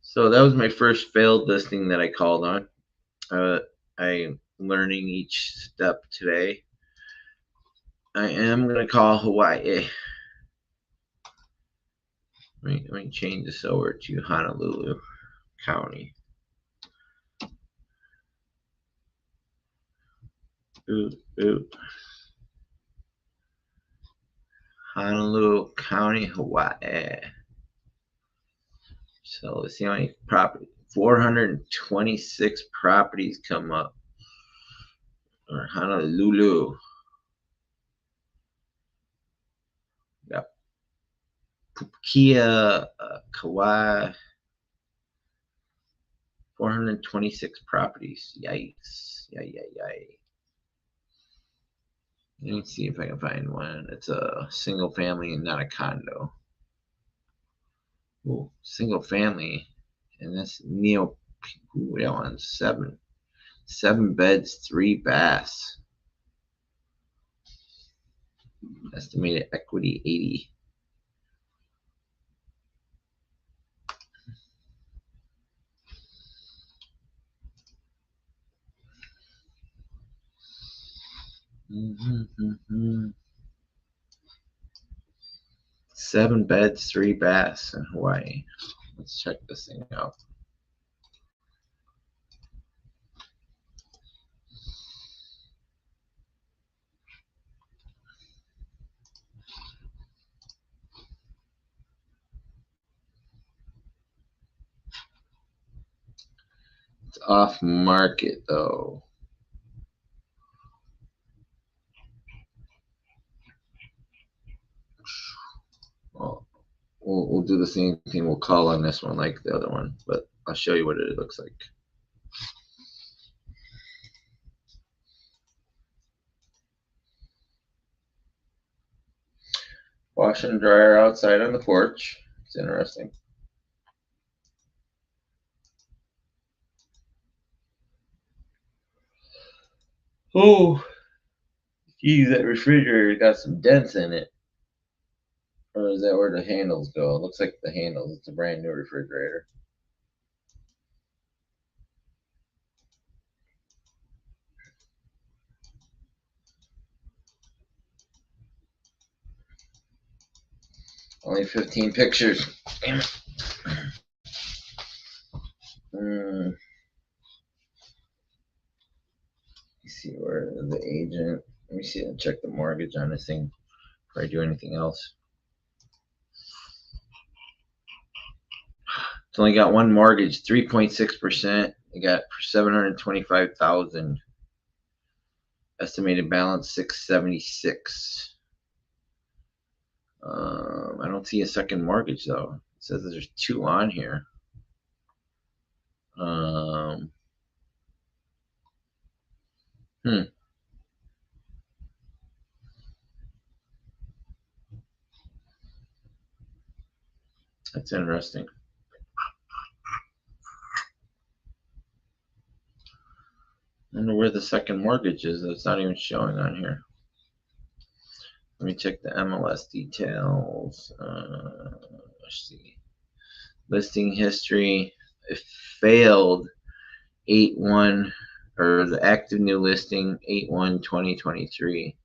so that was my first failed listing that I called on. I'm learning each step today. I am gonna call Hawaii. Let me change this over to Honolulu County. Honolulu County, Hawaii. So let's see how many properties. 426 properties come up. Or Honolulu. Got Pupukia, Kauai. 426 properties. Yikes. Yay. Let me see if I can find one. It's a single family and not a condo. Ooh, single family. And that's Neo. Ooh, that one's 7 beds, 3 baths. Estimated equity 80. Seven beds, 3 baths in Hawaii. Let's check this thing out. It's off market though. Well, we'll do the same thing. We'll call on this one like the other one, but I'll show you what it looks like. Wash and dryer outside on the porch. It's interesting. Oh, geez, that refrigerator got some dents in it. Or is that where the handles go? It looks like the handles. It's a brand new refrigerator. Only 15 pictures. Damn it. Let me see where the agent. Let me see. Check the mortgage on this thing before I do anything else. It's only got one mortgage, 3.6%. It got for 725,000. Estimated balance 676. I don't see a second mortgage though. It says there's two on here. That's interesting. I wonder where the second mortgage is. It's not even showing on here. Let me check the MLS details. Let's see. Listing history. It failed 8/1, or the active new listing 8/1/2023.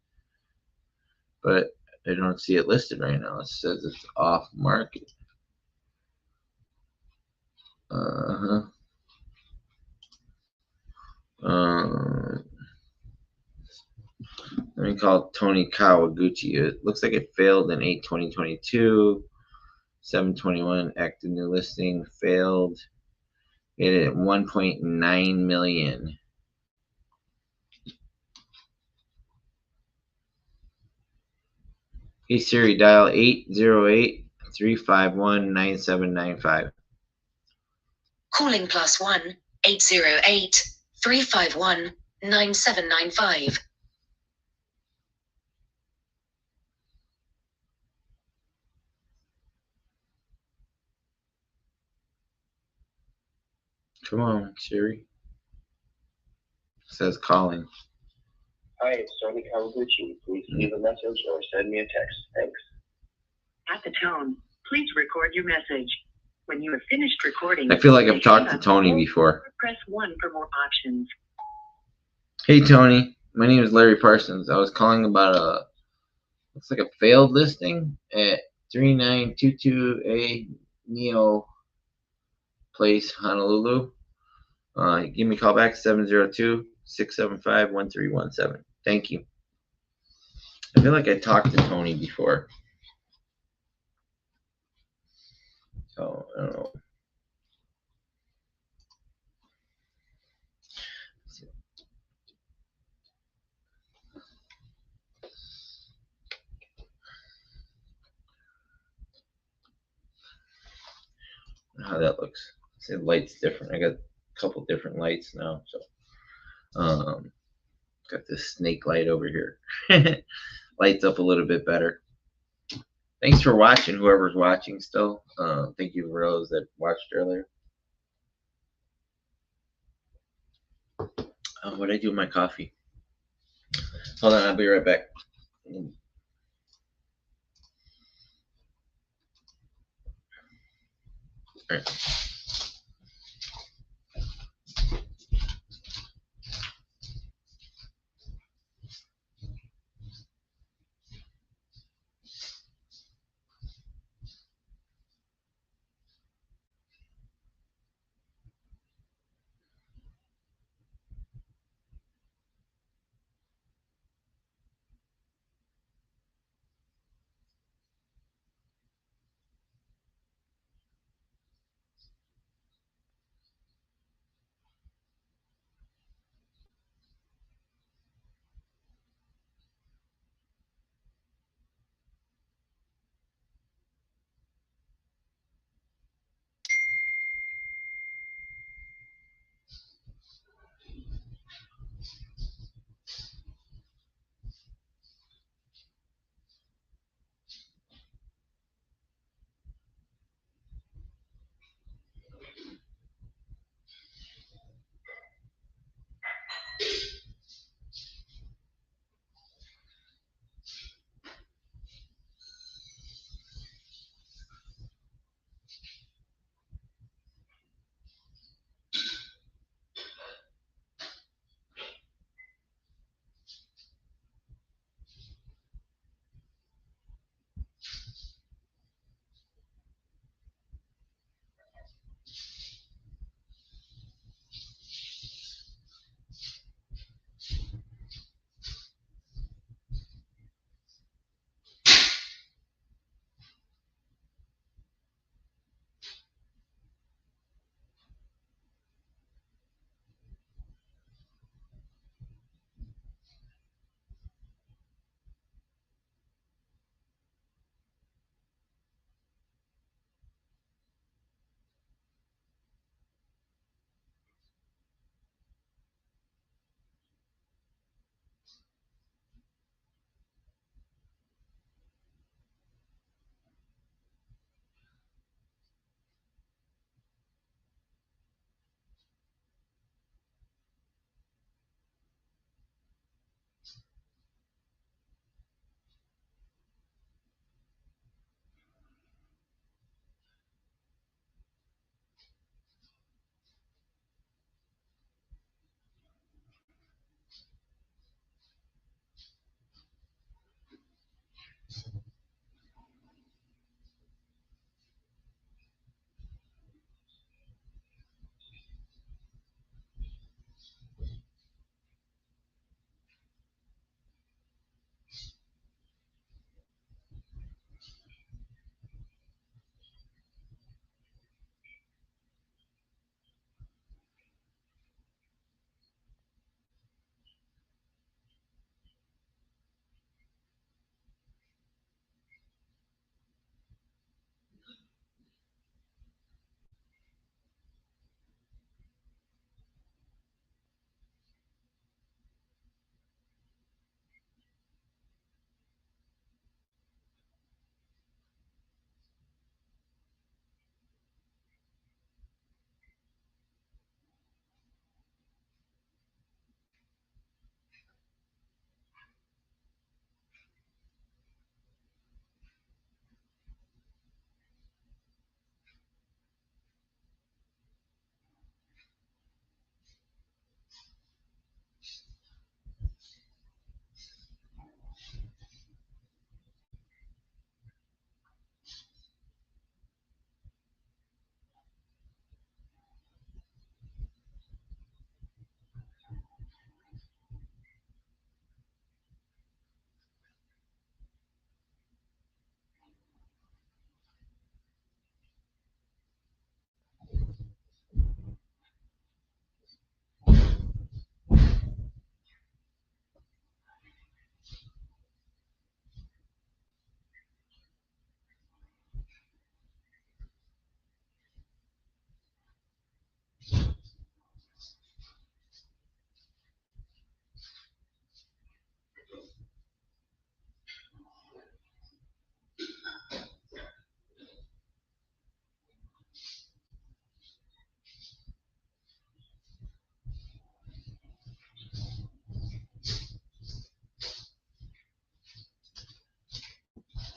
But I don't see it listed right now. It says it's off market. Let me call Tony Kawaguchi. It looks like it failed in 8/2022. 7/21 active new listing failed. It at 1.9 million. Hey Siri, dial 808-351-9795. Calling +1 808 351 9795. Come on, Siri. It says calling. Hi, it's Tony Kawaguchi. Please leave a message or send me a text. Thanks. At the tone, please record your message. When you have finished recording, I feel like I've talked to Tony before. Press 1 for more options. Hey Tony, my name is Larry Parsons. I was calling about looks like a failed listing at 3922A Neo Place, Honolulu. Give me a call back, 702-675-1317. Thank you. I feel like I talked to Tony before. So, I don't know. How that looks. The light's different. I got a couple different lights now. So, got this snake light over here. Lights up a little bit better. Thanks for watching, whoever's watching still. Thank you for those that watched earlier. What did I do with my coffee? Hold on, I'll be right back. All right.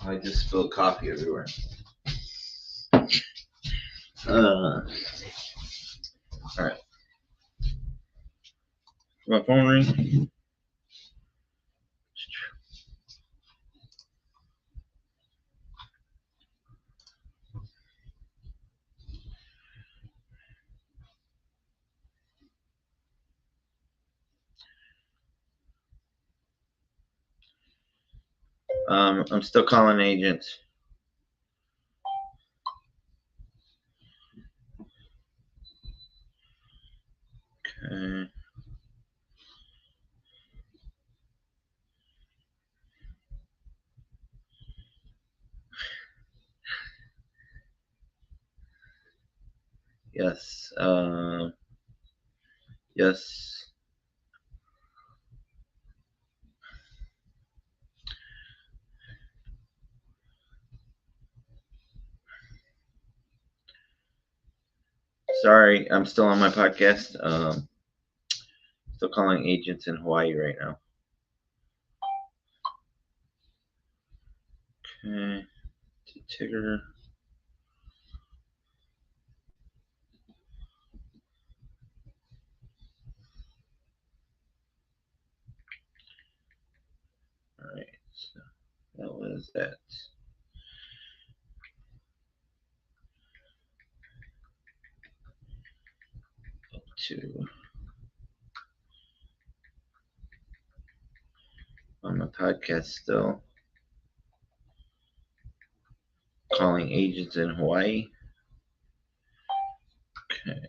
I just spilled coffee everywhere. All right. My phone ring. I'm still calling agents. Okay. Yes. Yes. Sorry, I'm still on my podcast. Still calling agents in Hawaii right now. Okay. Tigger. All right. So that was that. Up to on my podcast still. Calling agents in Hawaii. Okay.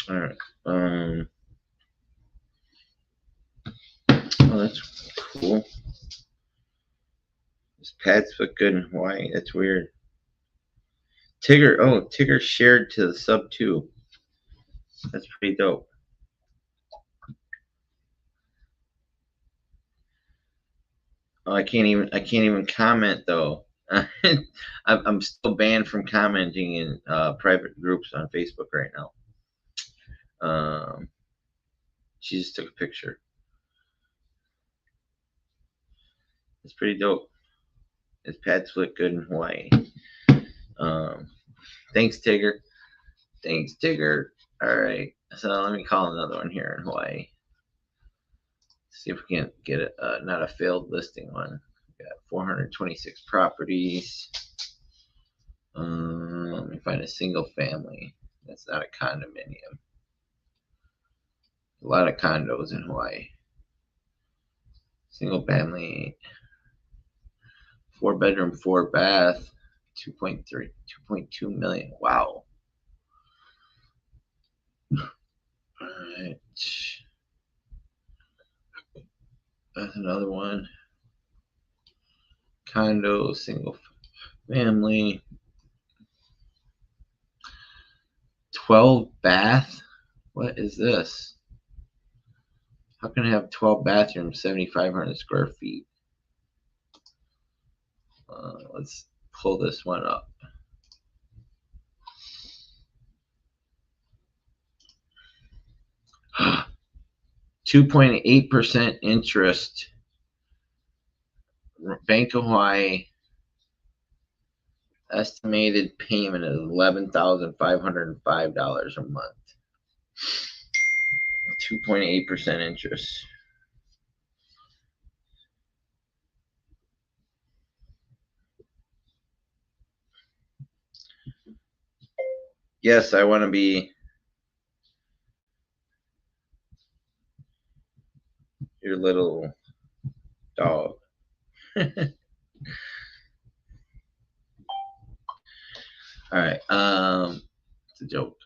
All right. Oh, that's cool. This pads look good in Hawaii. That's weird. Tigger. Oh, Tigger shared to the sub 2. That's pretty dope. Oh, I can't even comment though. I'm still banned from commenting in private groups on Facebook right now. She just took a picture. It's pretty dope. His pads look good in Hawaii. Thanks, Tigger. Thanks, Tigger. All right. So let me call another one here in Hawaii. See if we can get it. Not a failed listing one. We got 426 properties. Let me find a single family. That's not a condominium. A lot of condos in Hawaii. Single family, 4-bedroom, 4-bath, 2.3, 2.2 million. Wow. All right. That's another one. Condo, single family, 12 bath. What is this? How can I have 12 bathrooms, 7,500 square feet? Let's pull this one up. 2.8% interest. Bank of Hawaii. Estimated payment is $11,505 a month. 2.8% interest. Yes, I want to be your little dog. All right. It's a joke.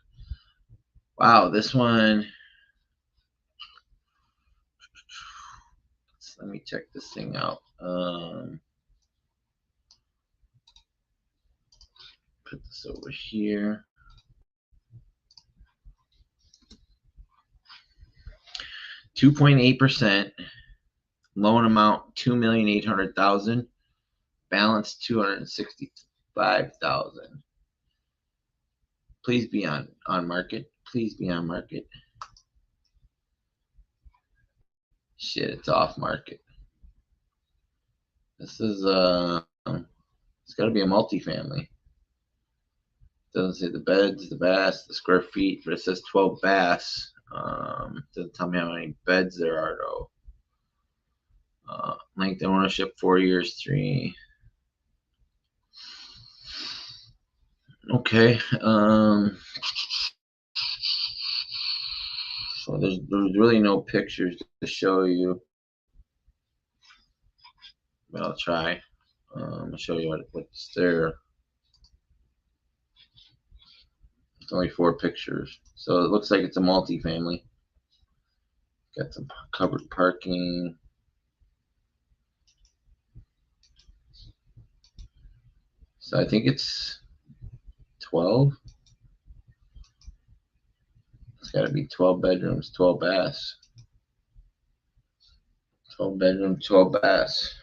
Wow, this one. Let me check this thing out. Put this over here. 2.8%. Loan amount $2,800,000. Balance $265,000. Please be on market. Please be on market. Shit, it's off market. This is it's got to be a multifamily. Doesn't say the beds, the baths, the square feet, but it says 12 baths. Doesn't tell me how many beds there are though. Length of ownership 4 years, 3. Okay. So there's really no pictures to show you, but I'll try. I'll show you what's there. It's only 4 pictures, so it looks like it's a multifamily. Got some covered parking. So I think it's 12. It's got to be 12 bedrooms, 12 baths. 12 bedrooms, 12 baths.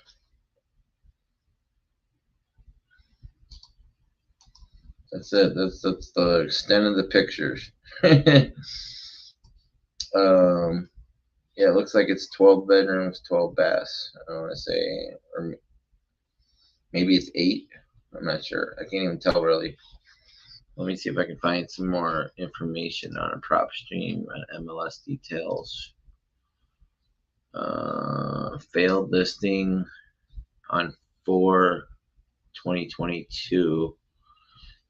That's it. That's the extent of the pictures. Yeah, it looks like it's 12 bedrooms, 12 baths. I don't want to say, or maybe it's 8. I'm not sure. I can't even tell really. Let me see if I can find some more information on a prop stream and MLS details. Failed listing on 4/2022.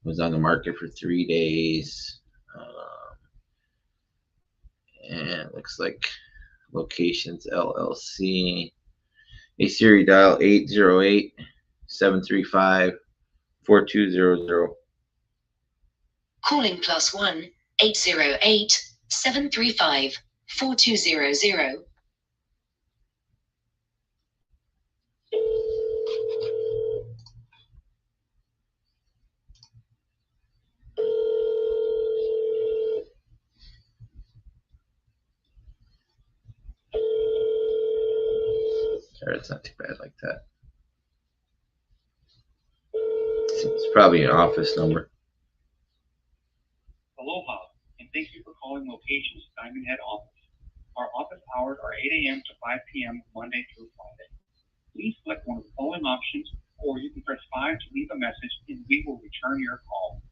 Was on the market for 3 days. And it looks like Locations LLC. A Siri dial 808-735-4200. Calling +1 808-735-4200. It's not too bad like that. It's probably an office number. Aloha, and thank you for calling Locations Diamond Head office. Our office hours are 8 a.m. to 5 p.m. Monday through Friday. Please select one of the following options, or you can press 5 to leave a message and we will return your call.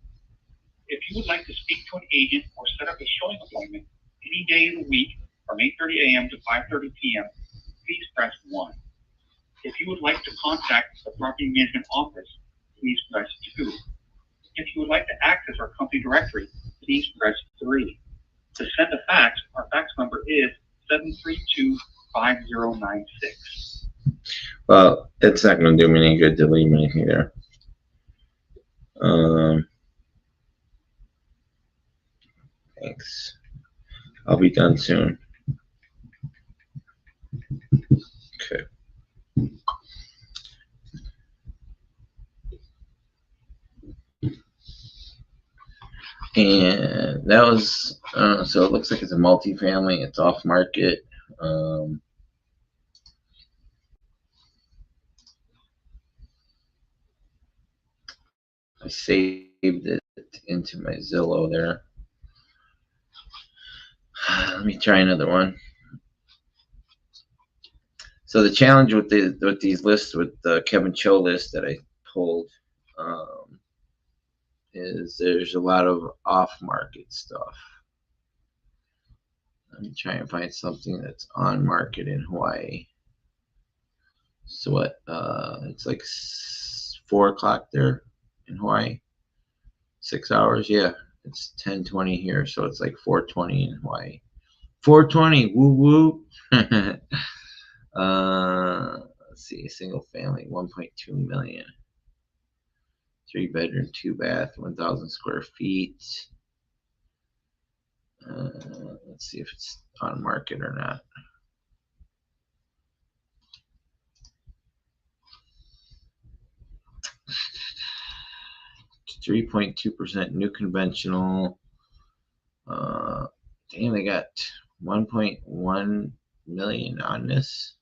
If you would like to speak to an agent or set up a showing appointment any day of the week from 8:30 a.m. to 5:30 p.m., please press 1. If you would like to contact the property management office, please press 2. If you would like to access our company directory, please press 3. To send a fax, our fax number is 732-5096. Well, it's not going to do me any good to leave anything there. Thanks. I'll be done soon. Okay. And that was, so it looks like it's a multifamily. It's off market. I saved it into my Zillow there. Let me try another one. So the challenge with these lists, with the Kevin Cho list that I pulled, is there's a lot of off-market stuff. Let me try and find something that's on market in Hawaii. So what? It's like 4 o'clock there in Hawaii. 6 hours, yeah. It's 10:20 here, so it's like 4:20 in Hawaii. 4:20, woo woo. Let's see, single family, 1.2 million. 3-bedroom, 2-bath, 1,000 square feet. Let's see if it's on market or not. It's 3.2% new conventional. Damn, they got 1.1 million on this.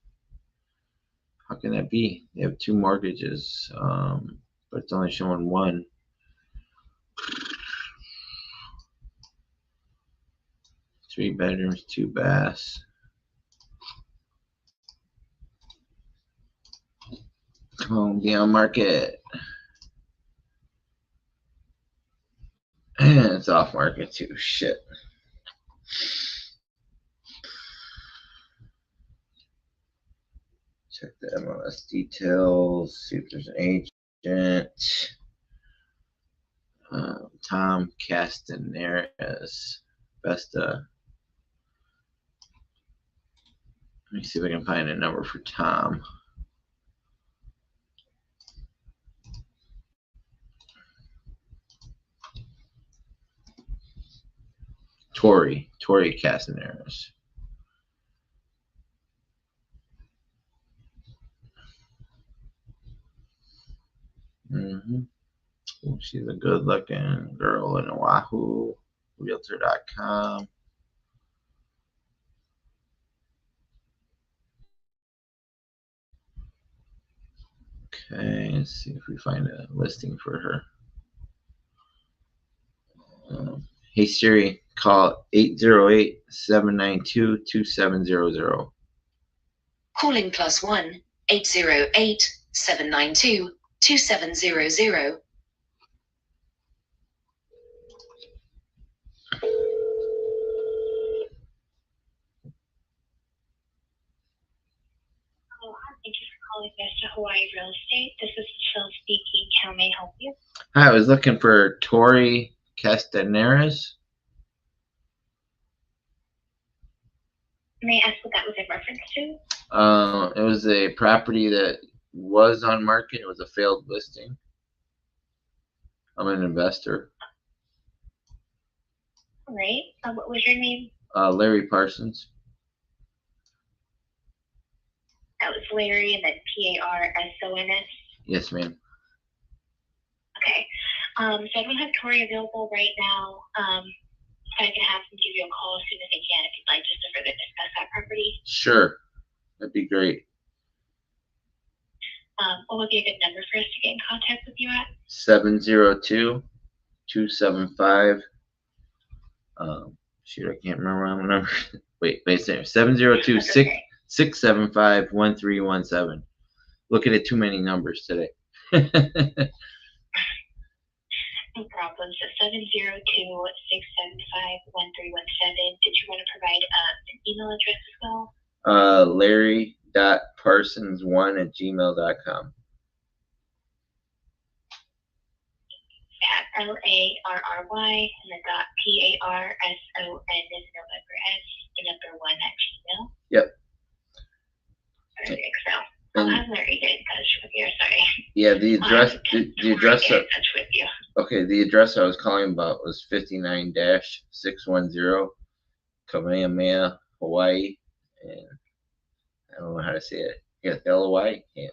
How can that be? They have 2 mortgages, but it's only showing 1. Three bedrooms, 2 baths. Come on, be on market. And it's off market too. Shit. Check the MLS details. See if there's an agent. Tom Castaneras. Vesta. Let me see if I can find a number for Tom. Tori Castaneras. Oh, she's a good-looking girl in Oahu. Realtor.com. Okay, let's see if we find a listing for her. Hey Siri, call 808-792-2700. Calling +1 808-792-2700. Thank you for calling Vesta Hawaii Real Estate. This is Phil speaking. How may I help you? Hi, I was looking for Tori Castaneras. May I ask what that was in reference to? It was a property that was on market. It was a failed listing. I'm an investor. All right. What was your name? Larry Parsons. That was Larry, and then Parsons. Yes, ma'am. Okay. So I don't have Tori available right now. So I can have them give you a call as soon as they can if you'd like, just to further discuss that property. Sure, that'd be great. What would be a good number for us to get in contact with you at? 702-275. Shoot, I can't remember my number. Wait a second. 702-675-1317. Looking at too many numbers today. No problem. So 702-675-1317. Did you want to provide an email address as well? Larry.parsons1@gmail.com. LARRY and the PARSON is November S, the number 1@gmail. Yep. Perfect. So I'll have Larry get in touch with you. Sorry. Yeah, the address. The address. Get in touch with you. Okay, the address I was calling about was 59-610 Kamehameha, Hawaii, and I don't know how to say it. Yeah, LOI. Yeah.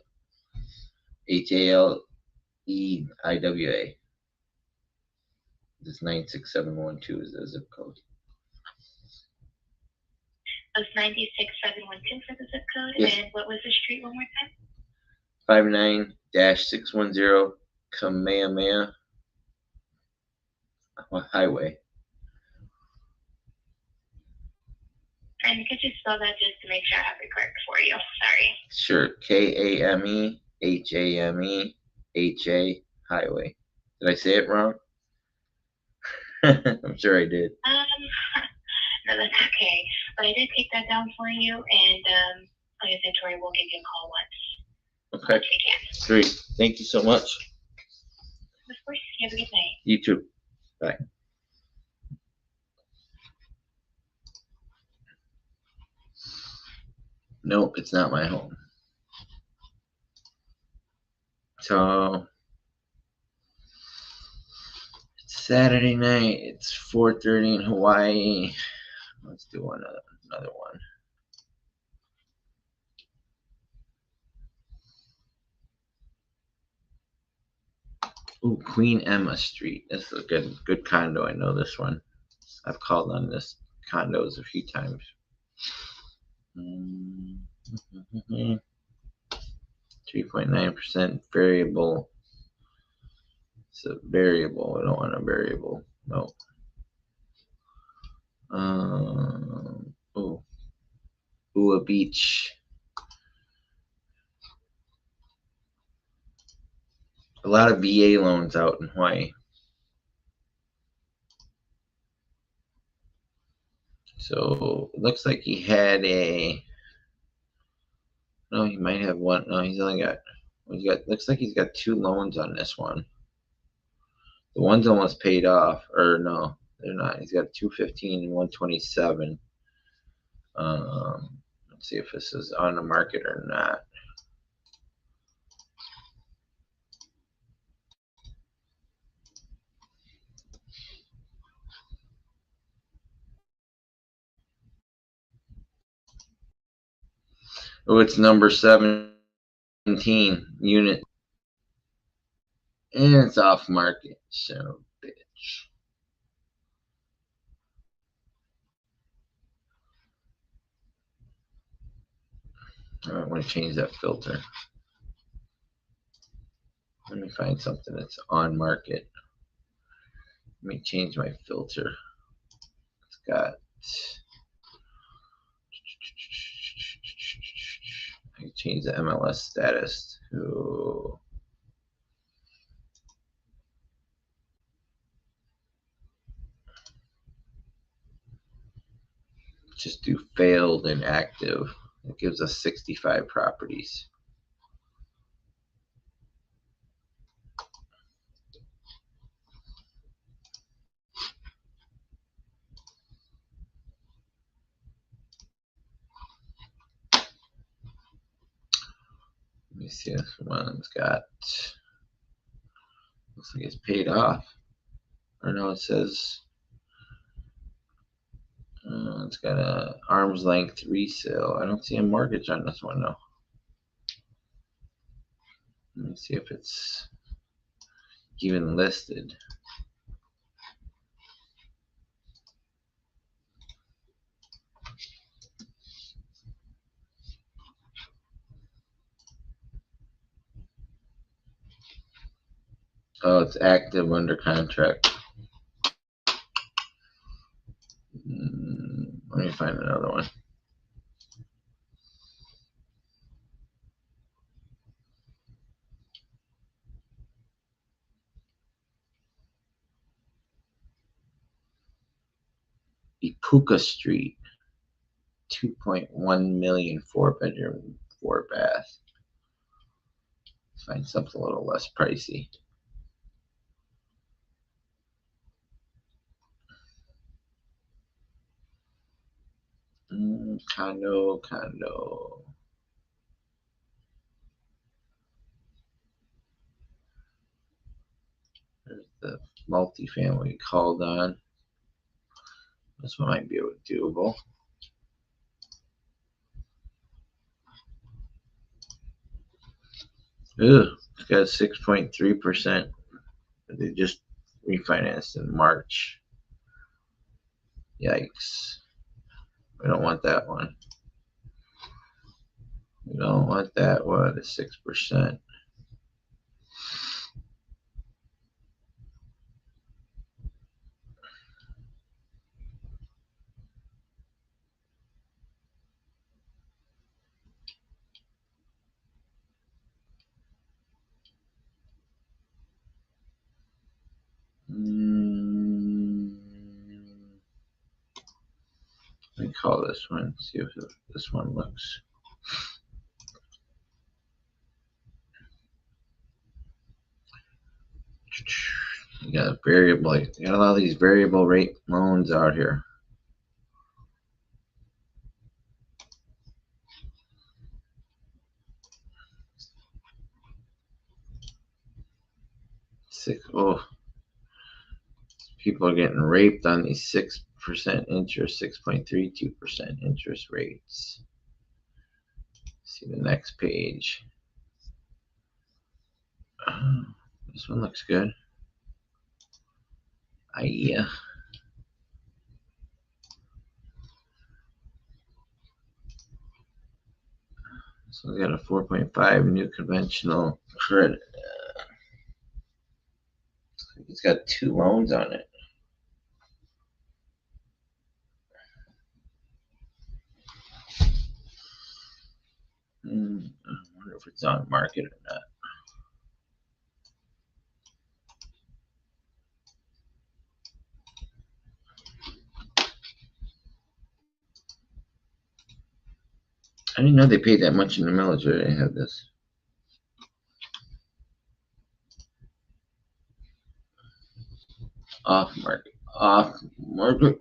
HALEIWA. This 96712 is the zip code. It was 96712 for the zip code. Yes. And what was the street one more time? 59-610 Kamehameha Highway. And could you spell that just to make sure I have it correct for you? Sorry. Sure. KAMEHAMEHA Highway. Did I say it wrong? I'm sure I did. No, that's okay. But I did take that down for you, and like I said, Tori will give you a call once. Okay. Once we can. Great. Thank you so much. Of course. You have a good night. You too. Bye. Nope, it's not my home. So it's Saturday night. It's 4:30 in Hawaii. Let's do another one. Ooh, Queen Emma Street. This is a good condo. I know this one. I've called on this condos a few times. 3.9% variable. It's a variable. I don't want a variable. No. Ua Beach. A lot of VA loans out in Hawaii. So it looks like he had a. No, he might have one. No, he's only got. Looks like he's got 2 loans on this one. The one's almost paid off, or no, they're not. He's got 215 and 127. Let's see if this is on the market or not. Oh, it's number 17 unit. And it's off market. So, bitch. I want to change that filter. Let me find something that's on market. Let me change my filter. It's got. I can change the MLS status to. Just do failed and active. It gives us 65 properties. Let me see, this one's got. Looks like it's paid off. Or no, it says. It's got a arm's length resale. I don't see a mortgage on this one though. Let me see if it's even listed. Oh, it's active under contract. Let me find another one. Ipuka Street, 2.1 million, 4-bedroom, 4-bath. Find something a little less pricey. Condo. There's the multifamily called on. This one might be doable. Ugh, it's got 6.3%. They just refinanced in March. Yikes. We don't want that one. We don't want that one at 6%. Let me call this one, see if this one looks. You got a variable, you got a lot of these variable rate loans out here. Oh, people are getting raped on these 6% interest, 6.32% interest rates. See the next page. Oh, this one looks good. Yeah. So we got a 4.5 new conventional credit. It's got 2 loans on it. I wonder if it's on market or not. I didn't know they paid that much in the military. They have this. Off market. Off market.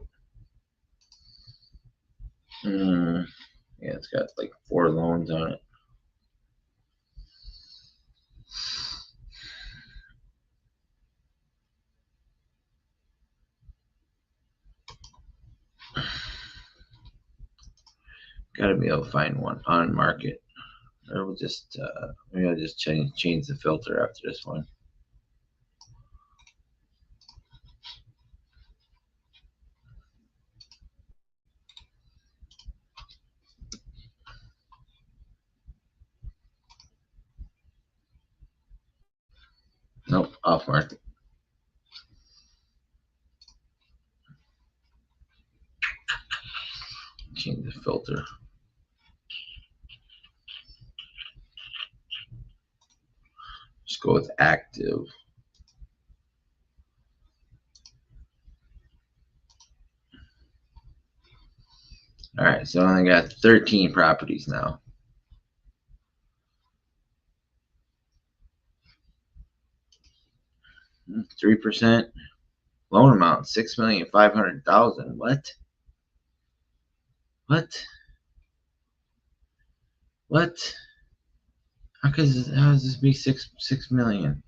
Yeah, it's got like 4 loans on it. Gotta be able to find one on market. Or we'll just maybe I'll just change the filter after this one. Nope, off market. Change the filter. Just go with active. All right, so I only got 13 properties now. Hmm, 3% loan amount, $6,500,000. What? What? What? How does this be six million?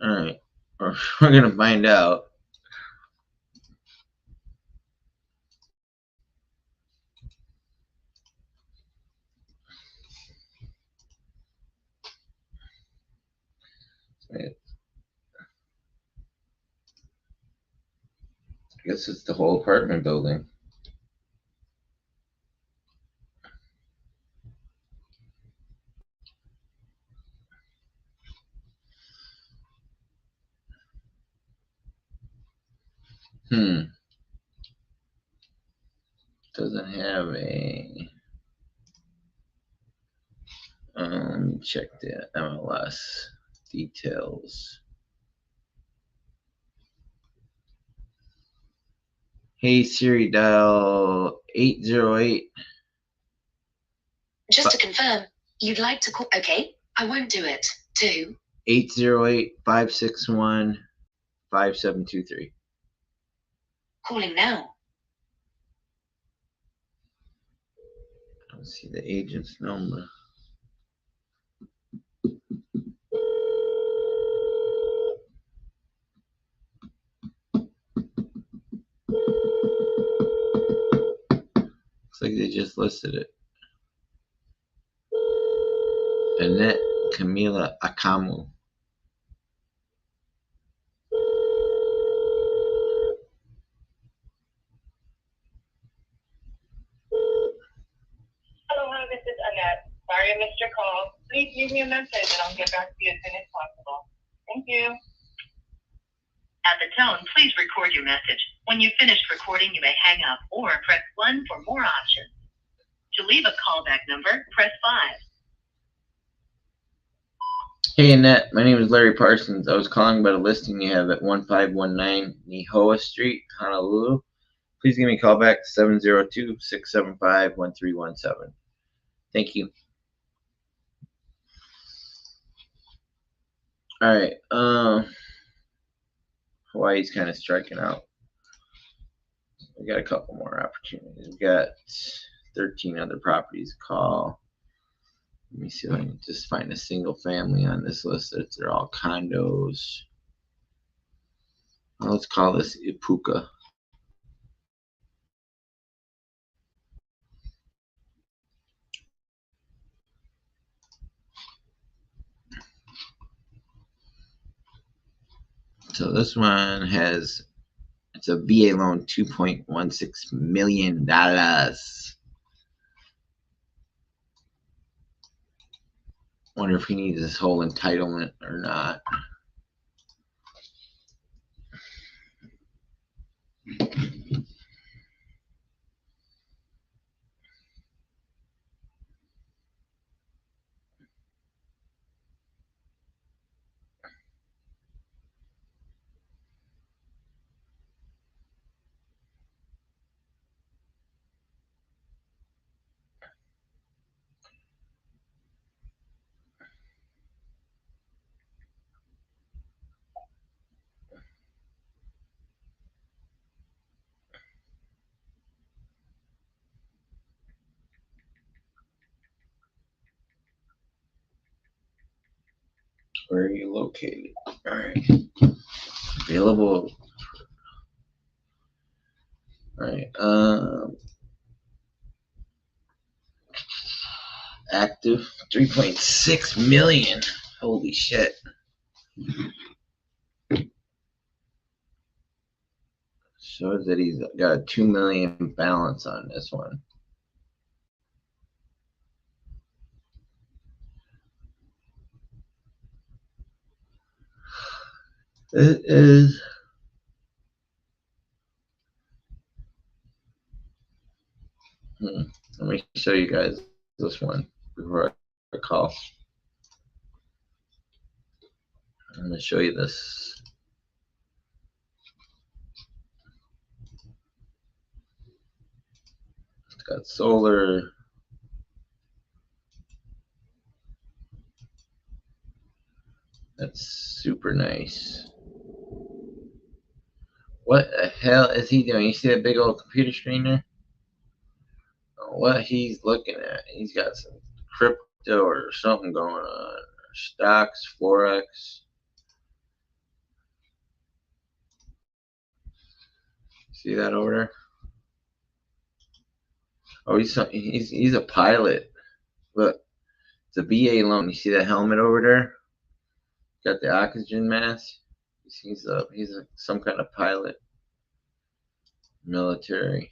All right, we're gonna find out. I guess it's the whole apartment building. Doesn't have a. Let me check the MLS details. Hey Siri, dial 808. Just to confirm, you'd like to call. Okay, I won't do it. 808-561-5723. Calling now. I don't see the agent's number. Looks like they just listed it. Annette Camila Akamu. Hello, hi, this is Annette. Sorry I missed your call. Please leave me a message and I'll get back to you as soon as possible. Thank you. At the tone, please record your message. When you've finished recording, you may hang up or press 1 for more options. To leave a callback number, press 5. Hey Annette, my name is Larry Parsons. I was calling about a listing you have at 1519 Nehoa Street, Honolulu. Please give me a call back to 702-675-1317. Thank you. All right. Hawaii's kind of striking out. We got a couple more opportunities. We got 13 other properties to call. Let me see if I can just find a single family on this list. They're all condos. Well, let's call this Ipuka. So this one has, it's a VA loan, $2.16 million. Wonder if he needs this whole entitlement or not. Where are you located? All right. Available. All right. Active 3.6 million. Holy shit. Shows that he's got a 2 million balance on this one. It is. Let me show you guys this one before I call. I'm going to show you this. It's got solar. That's super nice. What the hell is he doing? You see that big old computer screen there? What he's looking at? He's got some crypto or something going on. Stocks, Forex. See that over there? Oh, he's a pilot. Look, it's a VA loan. You see that helmet over there? Got the oxygen mask. He's some kind of pilot, military.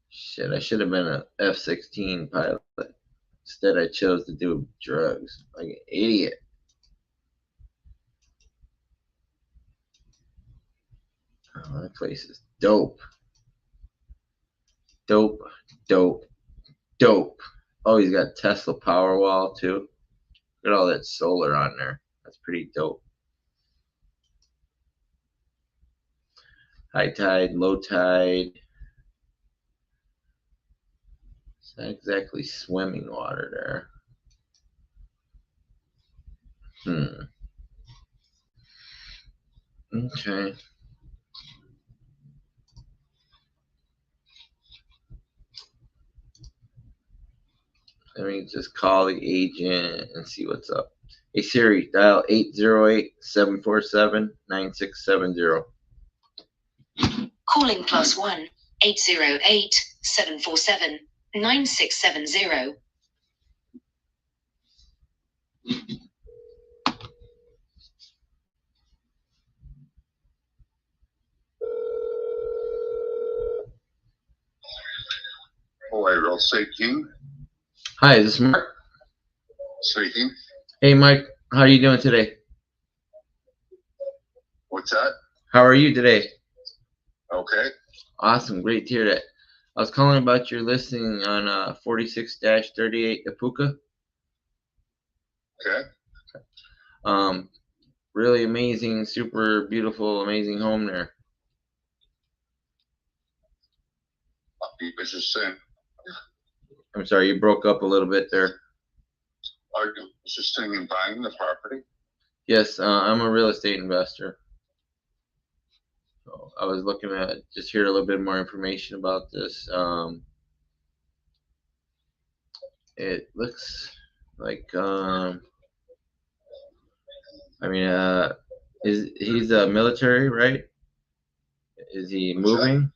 Shit, I should have been a F-16 pilot. Instead, I chose to do drugs like an idiot. Oh, that place is dope. Dope, dope, dope. Oh, he's got Tesla Powerwall too. Look at all that solar on there. That's pretty dope. High tide, low tide. It's not exactly swimming water there. Okay. Let me just call the agent and see what's up. Hey Siri, dial 808-747-9670. Calling +1 808-747-9670. Hawaii Real Estate King. Hi, is this Mark? Speaking. Hey Mike, how are you doing today? What's that? How are you today? Okay. Awesome, great to hear that. I was calling about your listing on 46-38 Ipuka. Okay. Really amazing, super beautiful, amazing home there. I'll be interested. I'm sorry, you broke up a little bit there. Are you interested in buying the property? Yes, I'm a real estate investor. So I was looking at just hear a little bit more information about this. it looks like I mean he's military, right? Is he moving?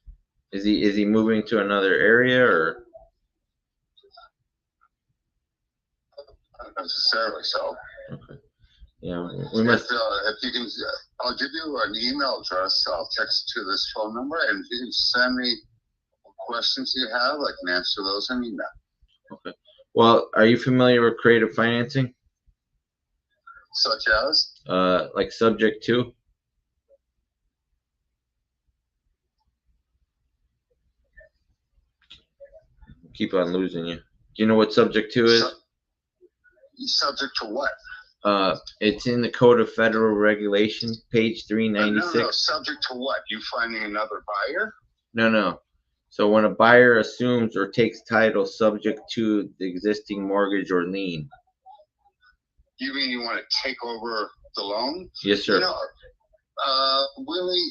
Is he moving to another area or? Not necessarily so. Okay. Yeah, we must. If you can, I'll give you an email address. I'll text to this phone number, and if you can send me questions you have, I can answer those in email. Okay. Well, are you familiar with creative financing? Such as? Like subject to? Keep on losing you. Do you know what subject to is? Subject to what? It's in the Code of Federal Regulation, page 396. No, subject to what? You finding another buyer? No. So when a buyer assumes or takes title subject to the existing mortgage or lien. You mean you want to take over the loan? Yes, sir. You know, really,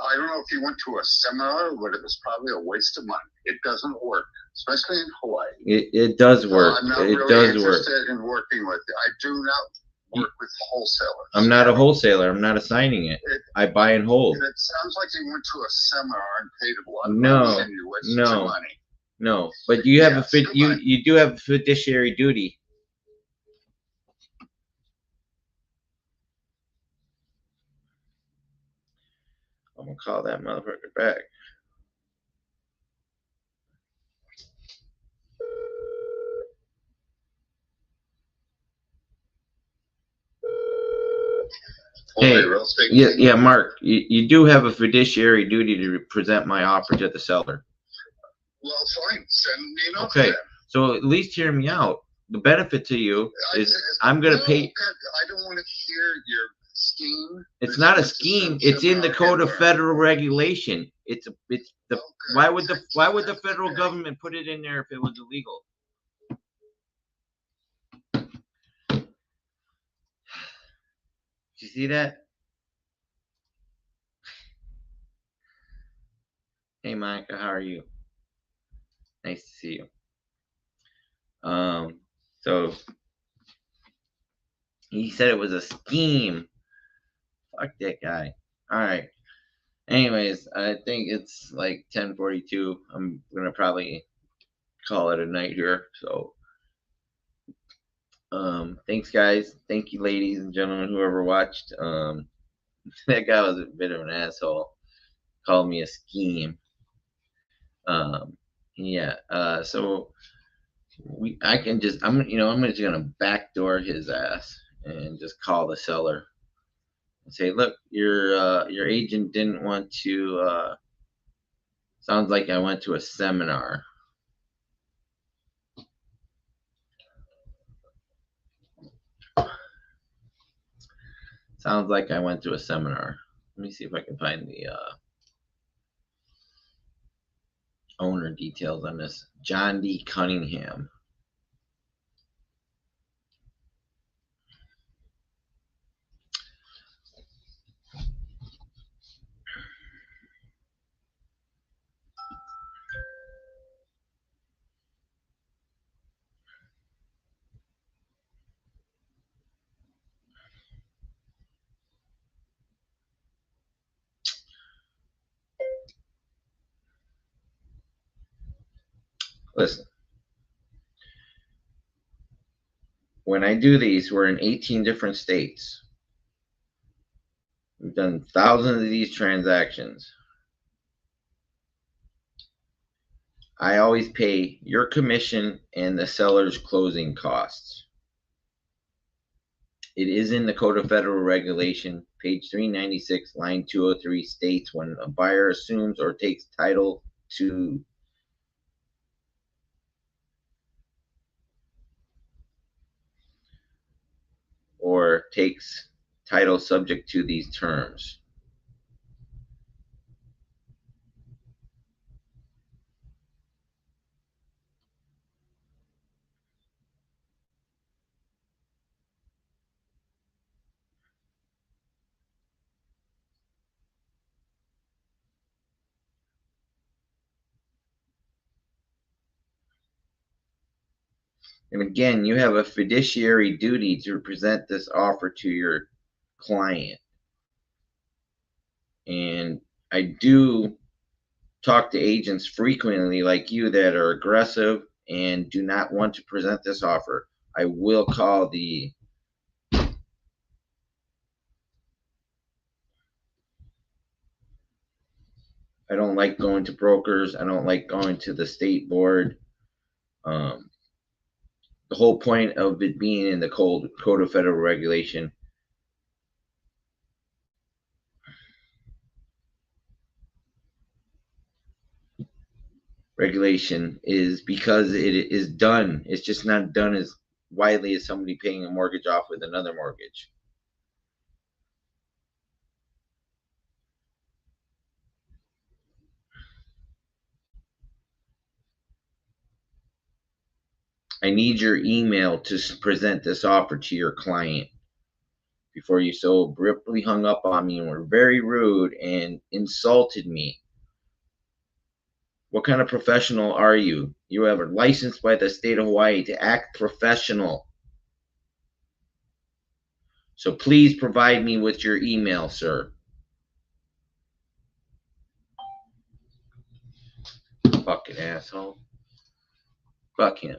I don't know if you went to a seminar, but it was probably a waste of money. It doesn't work, especially in Hawaii. It does work. I'm not it really does interested work. in working with you. I do not work with wholesalers. I'm not a wholesaler. I'm not assigning it. I buy and hold. It sounds like you went to a seminar and paid a lot of money and you wasted your money. No, but you have you do have a fiduciary duty. I'm gonna call that motherfucker back. Hey, yeah, Mark, you do have a fiduciary duty to present my offer to the seller. Well, fine. Send me an offer. Okay, so at least hear me out. The benefit to you is I'm going to pay. I don't want to hear your scheme. It's not a scheme. It's in the Code of Federal Regulation. Why would the federal government put it in there if it was illegal? Did you see that? Hey, Monica, how are you? Nice to see you. So he said it was a scheme. Fuck that guy. All right. Anyways, I think it's like 10:42. I'm gonna probably call it a night here. So, thanks, guys. Thank you, ladies and gentlemen, whoever watched. That guy was a bit of an asshole. Called me a scheme. Yeah. So I'm just gonna backdoor his ass and just call the seller and say, look, your agent didn't want to. Sounds like I went to a seminar. Sounds like I went to a seminar. Let me see if I can find the owner details on this. John D. Cunningham. Listen, when I do these, we're in 18 different states. We've done thousands of these transactions. I always pay your commission and the seller's closing costs. It is in the Code of Federal Regulation, page 396, line 203 states when a buyer assumes or takes title to or takes title subject to these terms. And again, you have a fiduciary duty to present this offer to your client. And I do talk to agents frequently like you that are aggressive and do not want to present this offer. I will call the I don't like going to brokers. I don't like going to the state board. The whole point of it being in the Code of Federal Regulation is because it is done. It's just not done as widely as somebody paying a mortgage off with another mortgage. I need your email to present this offer to your client before you so abruptly hung up on me and were very rude and insulted me. What kind of professional are you? You have a license by the state of Hawaii to act professional. So please provide me with your email, sir. Fucking asshole. Fuck him.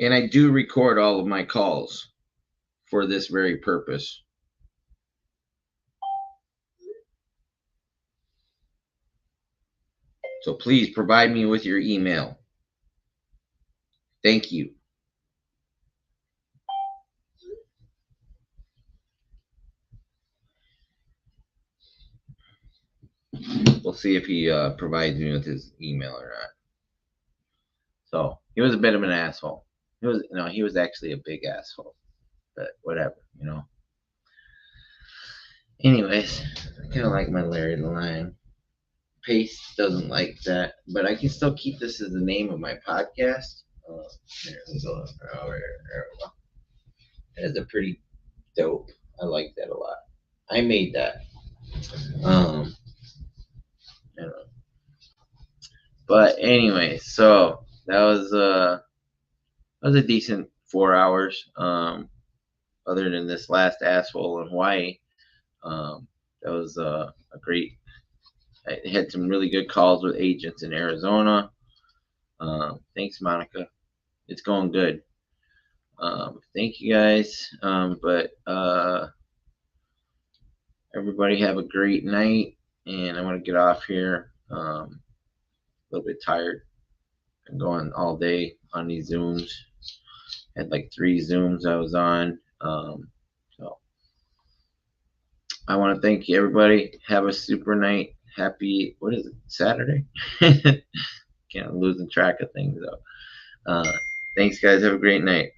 And I do record all of my calls for this very purpose. So please provide me with your email. Thank you. We'll see if he provides me with his email or not. So he was a bit of an asshole. He was actually a big asshole. But whatever, you know. Anyways, I kind of like my Larry the Lion. Pace doesn't like that, but I can still keep this as the name of my podcast. There we go. That is a pretty dope. I like that a lot. I made that. I don't know. But anyway, so that was a decent 4 hours. Other than this last asshole in Hawaii, that was a great. I had some really good calls with agents in Arizona. Thanks, Monica. It's going good. Thank you guys. But everybody have a great night, and I want to get off here. A little bit tired. Been going all day on these Zooms. Had like 3 Zooms I was on. So I want to thank you, everybody. Have a super night. Happy, what is it, Saturday? Can't losing track of things though. Thanks, guys. Have a great night.